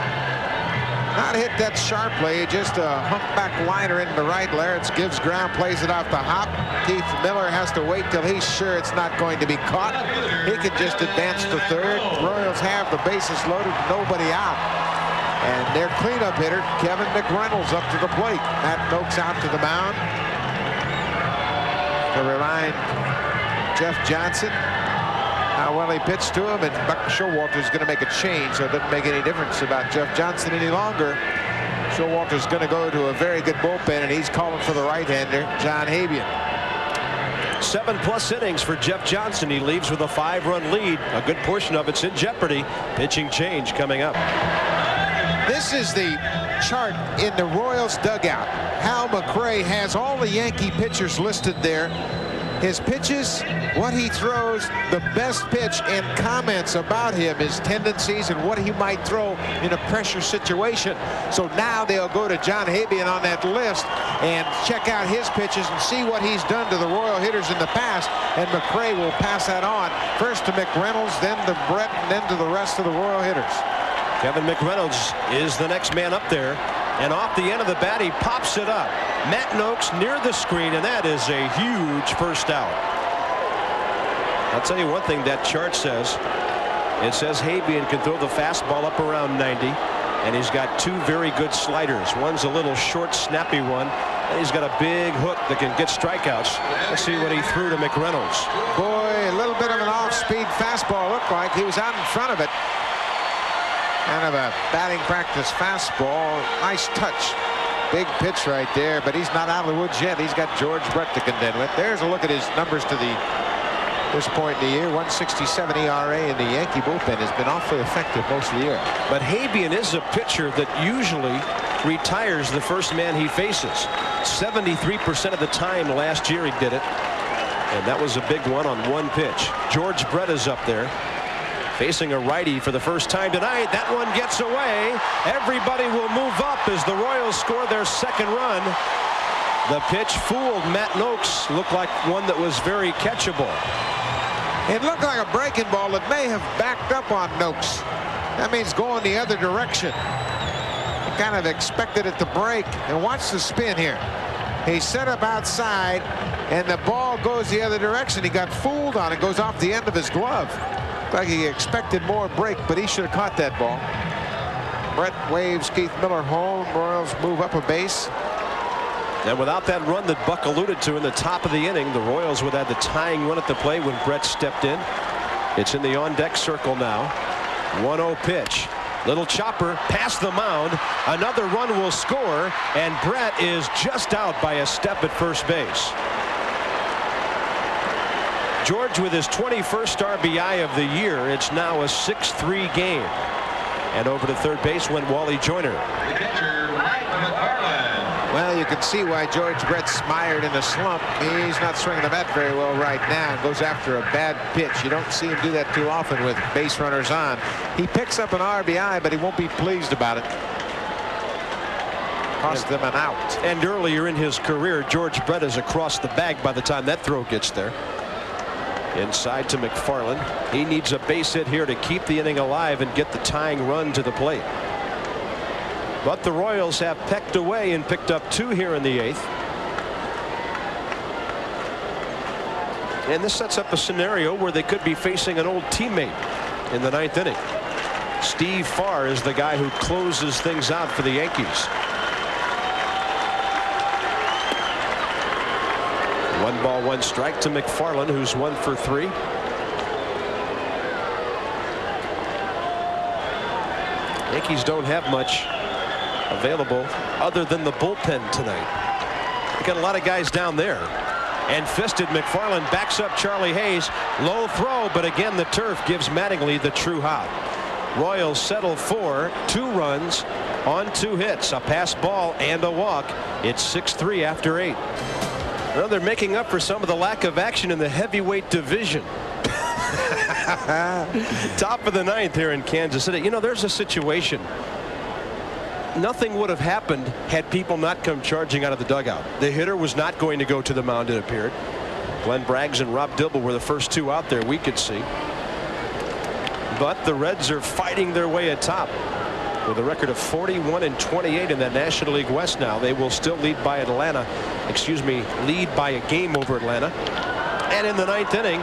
Not hit that sharply, just a humpback liner into right. Larich gives ground, plays it off the hop. Keith Miller has to wait till he's sure it's not going to be caught. He can just advance to third. Royals have the bases loaded, nobody out. And their cleanup hitter, Kevin McReynolds, up to the plate. Matt Noakes out to the mound to remind Jeff Johnson how well he pitched to him, and Buck Showalter is going to make a change, so it doesn't make any difference about Jeff Johnson any longer. Showalter is going to go to a very good bullpen, and he's calling for the right-hander, John Habian. 7+ innings for Jeff Johnson. He leaves with a 5-run lead. A good portion of it's in jeopardy. Pitching change coming up. This is the chart in the Royals dugout. Hal McRae has all the Yankee pitchers listed there His pitches, what he throws, the best pitch, and comments about him, his tendencies and what he might throw in a pressure situation. So now they'll go to John Habian on that list and check out his pitches and see what he's done to the Royal hitters in the past. And McRae will pass that on first to McReynolds, then to Brett, and then to the rest of the Royal hitters. Kevin McReynolds is the next man up there. And off the end of the bat, he pops it up. Matt Noakes near the screen, and that is a huge first out. I'll tell you one thing that chart says. It says Habian can throw the fastball up around 90, and he's got two very good sliders. One's a little short, snappy one, and he's got a big hook that can get strikeouts. Let's see what he threw to McReynolds. Boy, a little bit of an off-speed fastball looked like. He was out in front of it. Kind of a batting practice fastball. Nice touch. Big pitch right there, but he's not out of the woods yet. He's got George Brett to contend with. There's a look at his numbers to this point in the year. 167 ERA, and the Yankee bullpen has been awfully effective most of the year. But Habian is a pitcher that usually retires the first man he faces. 73% of the time last year he did it, and that was a big one on one pitch. George Brett is up there, facing a righty for the first time tonight. That one gets away. Everybody will move up as the Royals score their second run. The pitch fooled Matt Noakes. Looked like one that was very catchable. It looked like a breaking ball that may have backed up on Noakes. That means going the other direction. He kind of expected it to break. And watch the spin here. He set up outside, and the ball goes the other direction. He got fooled on it. Goes off the end of his glove. Like he expected more break, but he should have caught that ball. Brett waves Keith Miller home. Royals move up a base. And without that run that Buck alluded to in the top of the inning, the Royals would have the tying run at the plate when Brett stepped in. It's in the on-deck circle now. 1-0 pitch. Little chopper past the mound. Another run will score, and Brett is just out by a step at first base. George with his 21st RBI of the year. It's now a 6-3 game. And over to third base went Wally Joyner. Well, you can see why George Brett's mired in a slump. He's not swinging the bat very well right now. Goes after a bad pitch. You don't see him do that too often with base runners on. He picks up an RBI, but he won't be pleased about it. Cost them an out. And earlier in his career, George Brett is across the bag by the time that throw gets there. Inside to McFarland. He needs a base hit here to keep the inning alive and get the tying run to the plate. But the Royals have pecked away and picked up 2 here in the 8th. And this sets up a scenario where they could be facing an old teammate in the 9th inning. Steve Farr is the guy who closes things out for the Yankees. 1 ball, 1 strike to McFarland, who's 1 for 3. Yankees don't have much available other than the bullpen tonight. They got a lot of guys down there. And fisted McFarland backs up Charlie Hayes. Low throw, but again the turf gives Mattingly the true hop. Royals settle for 2 runs on 2 hits, a pass ball and a walk. It's 6-3 after 8. Well, they're making up for some of the lack of action in the heavyweight division. Top of the 9th here in Kansas City. You know, there's a situation. Nothing would have happened had people not come charging out of the dugout. The hitter was not going to go to the mound, it appeared. Glenn Braggs and Rob Dibble were the first 2 out there, we could see. But the Reds are fighting their way atop with a record of 41-28 in the National League West now. They will still lead by lead by a game over Atlanta. And in the 9th inning,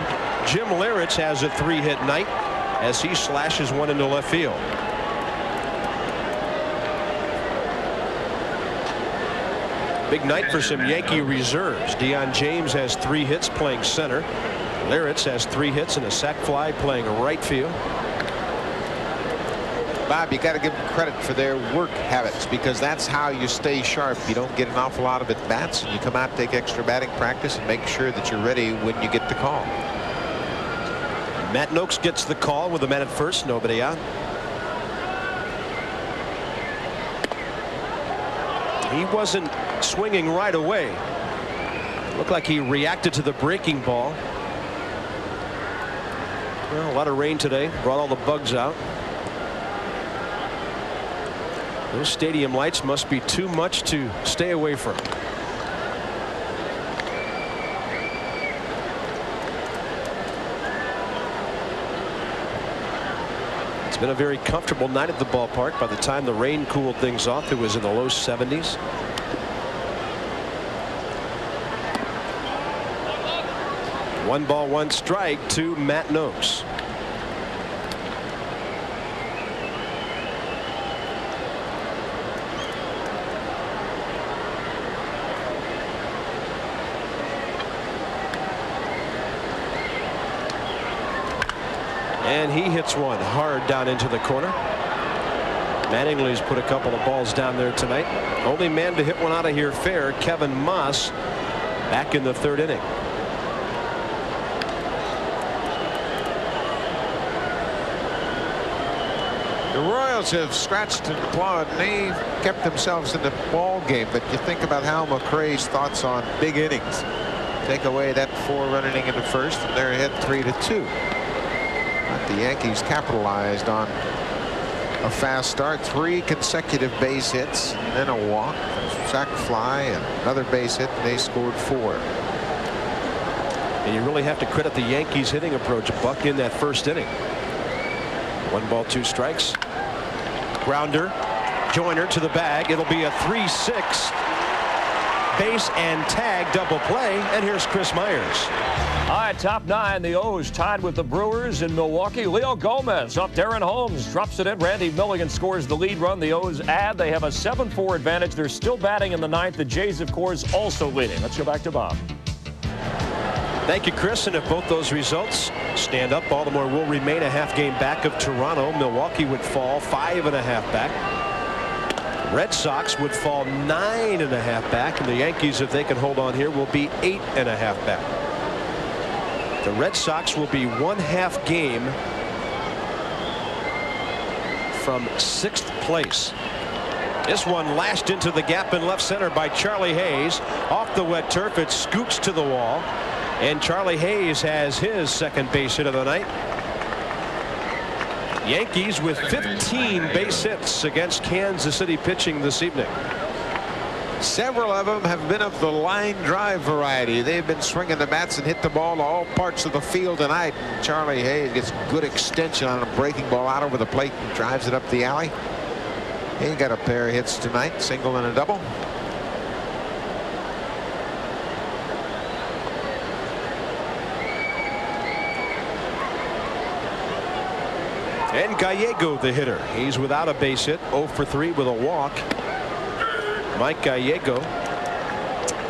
Jim Leyritz has a 3-hit night as he slashes one into left field. Big night for some Yankee reserves. Deion James has 3 hits playing center. Leyritz has 3 hits and a sac fly playing right field. Bob, you got to give them credit for their work habits, because that's how you stay sharp. You don't get an awful lot of at bats, and you come out, take extra batting practice, and make sure that you're ready when you get the call. Matt Noakes gets the call with a man at first, nobody out. He wasn't swinging right away. Looked like he reacted to the breaking ball. Well, a lot of rain today brought all the bugs out. Those stadium lights must be too much to stay away from. It's been a very comfortable night at the ballpark. By the time the rain cooled things off, it was in the low 70s. One ball, one strike to Matt Noakes. And he hits one hard down into the corner. Mattingly's put a couple of balls down there tonight. Only man to hit one out of here fair, Kevin Moss, back in the third inning. The Royals have scratched and clawed, and they've kept themselves in the ball game. But you think about Hal McRae's thoughts on big innings. Take away that 4-run inning in the first, and they're ahead 3-2. But the Yankees capitalized on a fast start. 3 consecutive base hits, and then a walk, a sac fly, and another base hit, and they scored 4. And you really have to credit the Yankees hitting approach. Buck in that first inning. 1 ball, 2 strikes. Grounder. Joyner to the bag. It'll be a 3-6 base and tag double play. And here's Chris Myers. All right, top 9. The O's tied with the Brewers in Milwaukee. Leo Gomez up. Darren Holmes drops it in. Randy Milligan scores the lead run. The O's add. They have a 7-4 advantage. They're still batting in the 9th. The Jays, of course, also leading. Let's go back to Bob. Thank you, Chris. And if both those results stand up, Baltimore will remain a half game back of Toronto. Milwaukee would fall 5.5 back. Red Sox would fall 9.5 back. And the Yankees, if they can hold on here, will be 8.5 back. The Red Sox will be 1/2 game from 6th place. This one lashed into the gap in left center by Charlie Hayes. Off the wet turf, it scoots to the wall. And Charlie Hayes has his second base hit of the night. Yankees with 15 base hits against Kansas City pitching this evening. Several of them have been of the line drive variety. They've been swinging the bats and hit the ball to all parts of the field tonight. Charlie Hayes gets good extension on a breaking ball out over the plate and drives it up the alley. He got a pair of hits tonight, single and a double. And Gallego, the hitter. He's without a base hit, 0 for 3 with a walk. Mike Gallego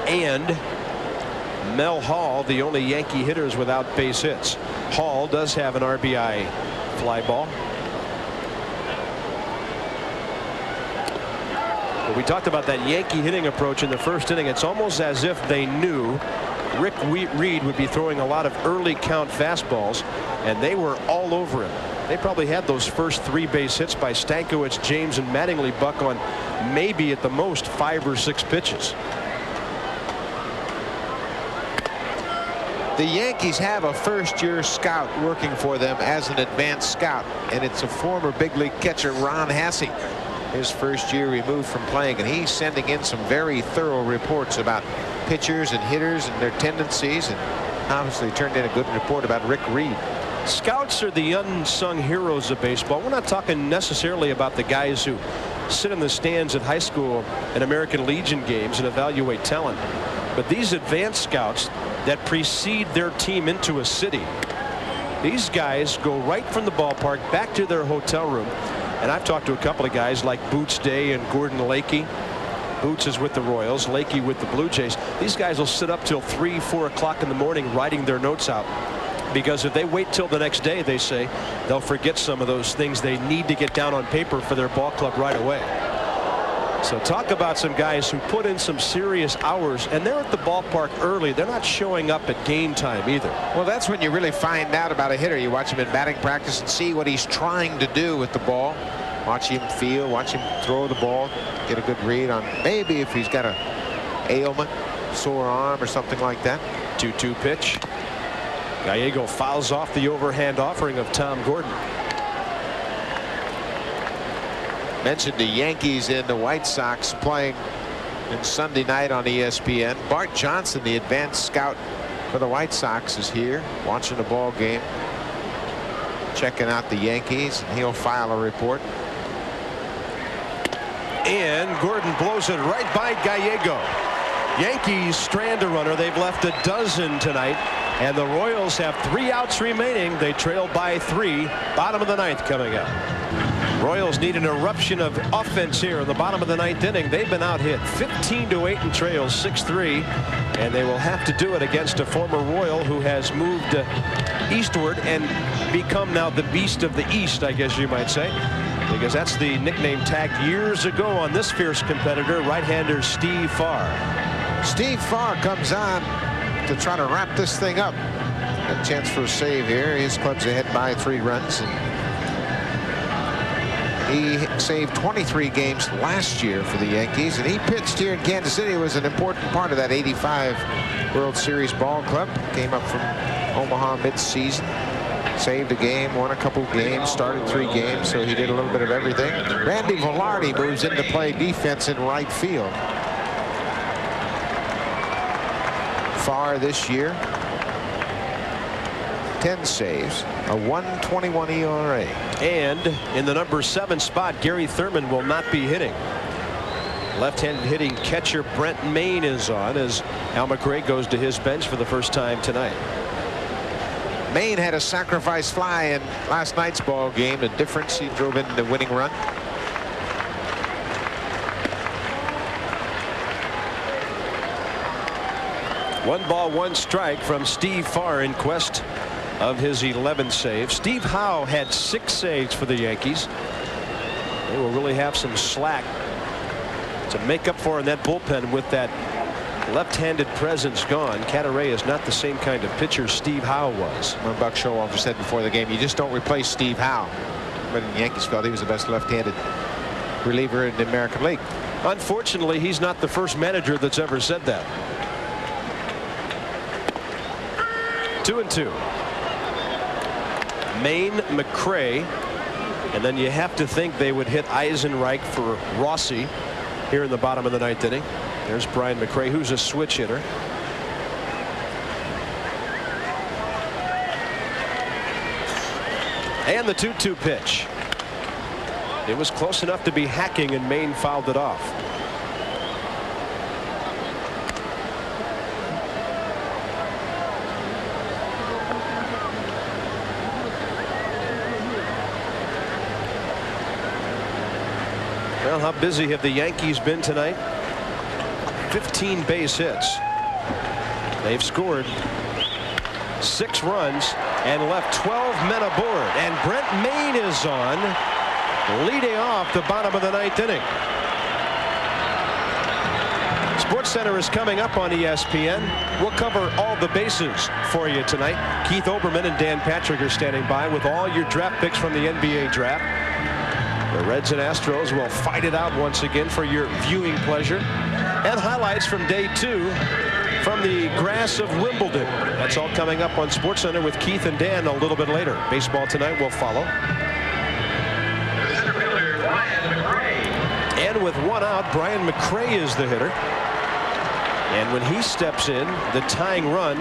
and Mel Hall, the only Yankee hitters without base hits. Hall does have an RBI fly ball. But we talked about that Yankee hitting approach in the first inning. It's almost as if they knew Rick Reed would be throwing a lot of early count fastballs, and they were all over him. They probably had those first 3 base hits by Stankiewicz, James, and Mattingly, Buck, on maybe at the most 5 or 6 pitches. The Yankees have a first-year scout working for them as an advanced scout, and it's a former big league catcher, Ron Hassey. His first year removed from playing, and he's sending in some very thorough reports about pitchers and hitters and their tendencies, and obviously turned in a good report about Rick Reed. Scouts are the unsung heroes of baseball. We're not talking necessarily about the guys who sit in the stands at high school and American Legion games and evaluate talent, but these advanced scouts that precede their team into a city. These guys go right from the ballpark back to their hotel room, and I've talked to a couple of guys like Boots Day and Gordon Lakey. Boots is with the Royals, Lakey with the Blue Jays. These guys will sit up till 3, 4 o'clock in the morning writing their notes out, because if they wait till the next day, they say, they'll forget some of those things they need to get down on paper for their ball club right away. So talk about some guys who put in some serious hours, and they're at the ballpark early. They're not showing up at game time either. Well, that's when you really find out about a hitter. You watch him in batting practice and see what he's trying to do with the ball. Watch him feel, watch him throw the ball, get a good read on maybe if he's got a ailment. sore arm or something like that. 2-2 pitch. Gallego fouls off the overhand offering of Tom Gordon. Mentioned the Yankees and the White Sox playing in Sunday night on ESPN. Bart Johnson, the advanced scout for the White Sox, is here watching the ball game, checking out the Yankees, and he'll file a report. And Gordon blows it right by Gallego. Yankees strand a runner. They've left a dozen tonight, and the Royals have 3 outs remaining. They trail by 3. Bottom of the 9th coming up. Royals need an eruption of offense here in the bottom of the 9th inning. They've been out hit 15-8 and trails 6-3, and they will have to do it against a former Royal who has moved eastward and become now the Beast of the East, I guess you might say, because that's the nickname tagged years ago on this fierce competitor, right-hander Steve Farr. Steve Farr comes on to try to wrap this thing up. A chance for a save here. His club's ahead by 3 runs. And he saved 23 games last year for the Yankees, and he pitched here in Kansas City. It was an important part of that '85 World Series ball club. Came up from Omaha mid-season, saved a game, won a couple games, started 3 games, so he did a little bit of everything. Randy Velarde moves into play defense in right field. Farr this year, 10 saves, a 1.21 ERA. And in the number 7 spot, Gary Thurman will not be hitting. Left-handed hitting catcher Brent Mayne is on as Al McRae goes to his bench for the first time tonight. Mayne had a sacrifice fly in last night's ball game. The difference, he drove in the winning run. One ball, 1 strike from Steve Farr in quest of his 11th save. Steve Howe had 6 saves for the Yankees. They will really have some slack to make up for in that bullpen with that left-handed presence gone. Cataray is not the same kind of pitcher Steve Howe was. When Buck Showalter said before the game, you just don't replace Steve Howe. But the Yankees felt he was the best left-handed reliever in the American League. Unfortunately, he's not the first manager that's ever said that. 2-2. Mayne, McRae, and then you have to think they would hit Eisenreich for Rossi here in the bottom of the 9th inning. There's Brian McRae, who's a switch hitter. And the 2-2 pitch. It was close enough to be hacking, and Mayne fouled it off. Well, how busy have the Yankees been tonight? 15 base hits. They've scored 6 runs and left 12 men aboard. And Brent Mayne is on, leading off the bottom of the 9th inning. SportsCenter is coming up on ESPN. We'll cover all the bases for you tonight. Keith Olbermann and Dan Patrick are standing by with all your draft picks from the NBA draft. The Reds and Astros will fight it out once again for your viewing pleasure. And highlights from day 2 from the grass of Wimbledon. That's all coming up on SportsCenter with Keith and Dan a little bit later. Baseball tonight will follow. And with 1 out, Brian McRae is the hitter. And when he steps in, the tying run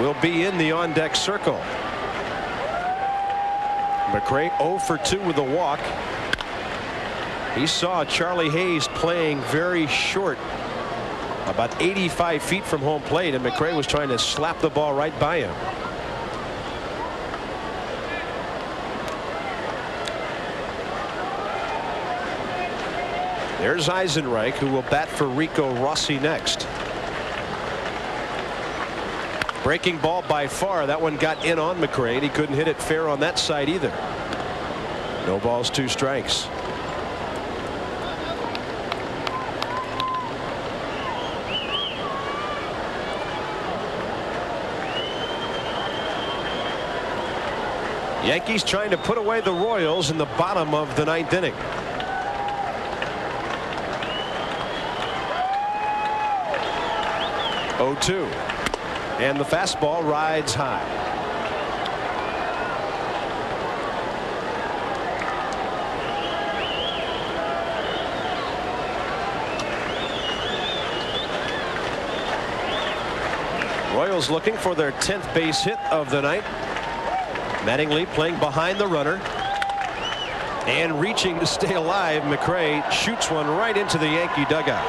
will be in the on-deck circle. McRae 0 for 2 with a walk. He saw Charlie Hayes playing very short, about 85 feet from home plate, and McRae was trying to slap the ball right by him. There's Eisenreich, who will bat for Rico Rossi next. Breaking ball by Farr. That one got in on McRae, and he couldn't hit it fair on that side either. No balls, 2 strikes. Yankees trying to put away the Royals in the bottom of the 9th inning. 0-2. And the fastball rides high. Royals looking for their 10th base hit of the night. Mattingly playing behind the runner and reaching to stay alive. McRae shoots one right into the Yankee dugout.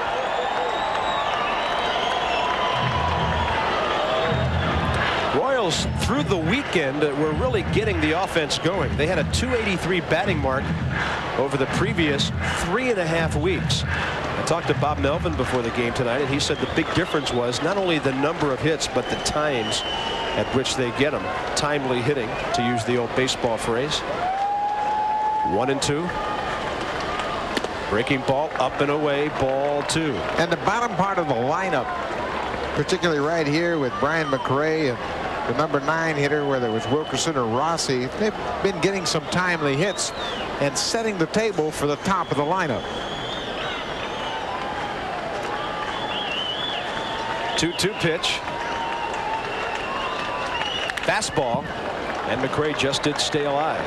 Royals through the weekend were really getting the offense going. They had a .283 batting mark over the previous 3.5 weeks. I talked to Bob Melvin before the game tonight, and he said the big difference was not only the number of hits but the times at which they get them. Timely hitting, to use the old baseball phrase. 1-2. Breaking ball up and away, ball 2. And the bottom part of the lineup, particularly right here with Brian McRae and the number 9 hitter, whether it was Wilkerson or Rossi, they've been getting some timely hits and setting the table for the top of the lineup. 2-2 pitch. Fastball, and McRae just did stay alive.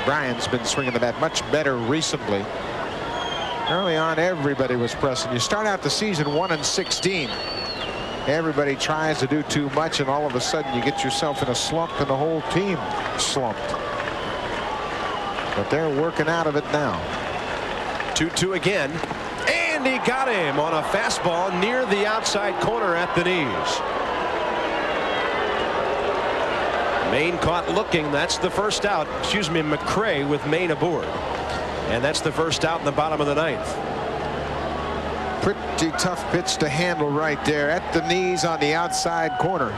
Brian's been swinging the bat much better recently. Early on, everybody was pressing. You start out the season 1-16. Everybody tries to do too much, and all of a sudden you get yourself in a slump, and the whole team slumped. But they're working out of it now. 2-2 again, and he got him on a fastball near the outside corner at the knees. Maine caught looking. That's the first out. Excuse me, McRae with Maine aboard. And that's the first out in the bottom of the 9th. Pretty tough pitch to handle right there at the knees on the outside corner.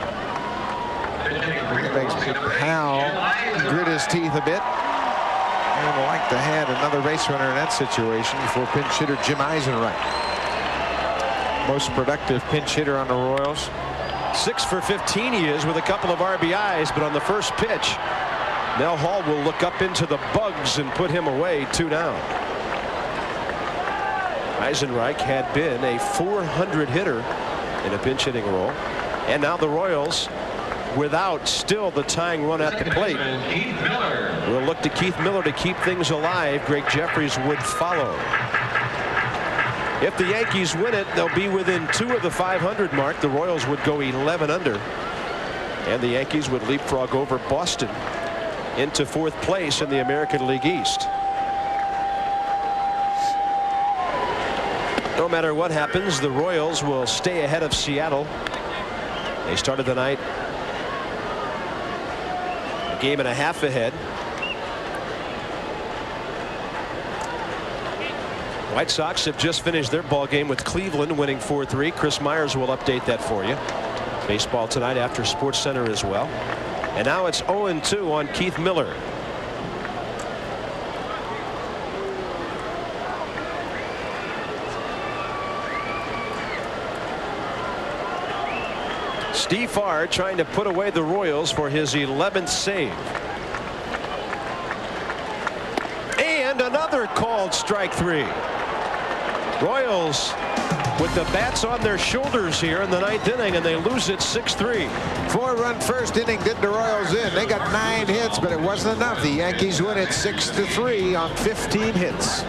It makes Hal grit his teeth a bit. And like to have another base runner in that situation for pinch hitter Jim Eisenreich. Most productive pinch hitter on the Royals. 6 for 15 he is with a couple of RBIs, but on the first pitch, Mel Hall will look up into the bugs and put him away. 2 down. Eisenreich had been a .400 hitter in a pinch hitting role, and now the Royals, without still the tying run at the plate, will look to Keith Miller to keep things alive. Greg Jeffries would follow. If the Yankees win it, they'll be within 2 of the 500 mark. The Royals would go 11 under, and the Yankees would leapfrog over Boston into 4th place in the American League East. No matter what happens, the Royals will stay ahead of Seattle. They started the night a game and a half ahead. White Sox have just finished their ball game with Cleveland, winning 4-3. Chris Myers will update that for you. Baseball tonight after Sports Center as well. And now it's 0-2 on Keith Miller. Steve Farr trying to put away the Royals for his 11th save. And another called strike 3. Royals with the bats on their shoulders here in the 9th inning, and they lose it 6-3. 4-run first inning did the Royals in. They got 9 hits, but it wasn't enough. The Yankees win it 6-3 on 15 hits.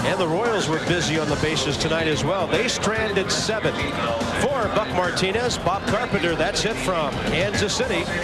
And the Royals were busy on the bases tonight as well. They stranded 7. For Buck Martinez, Bob Carpenter, that's it from Kansas City.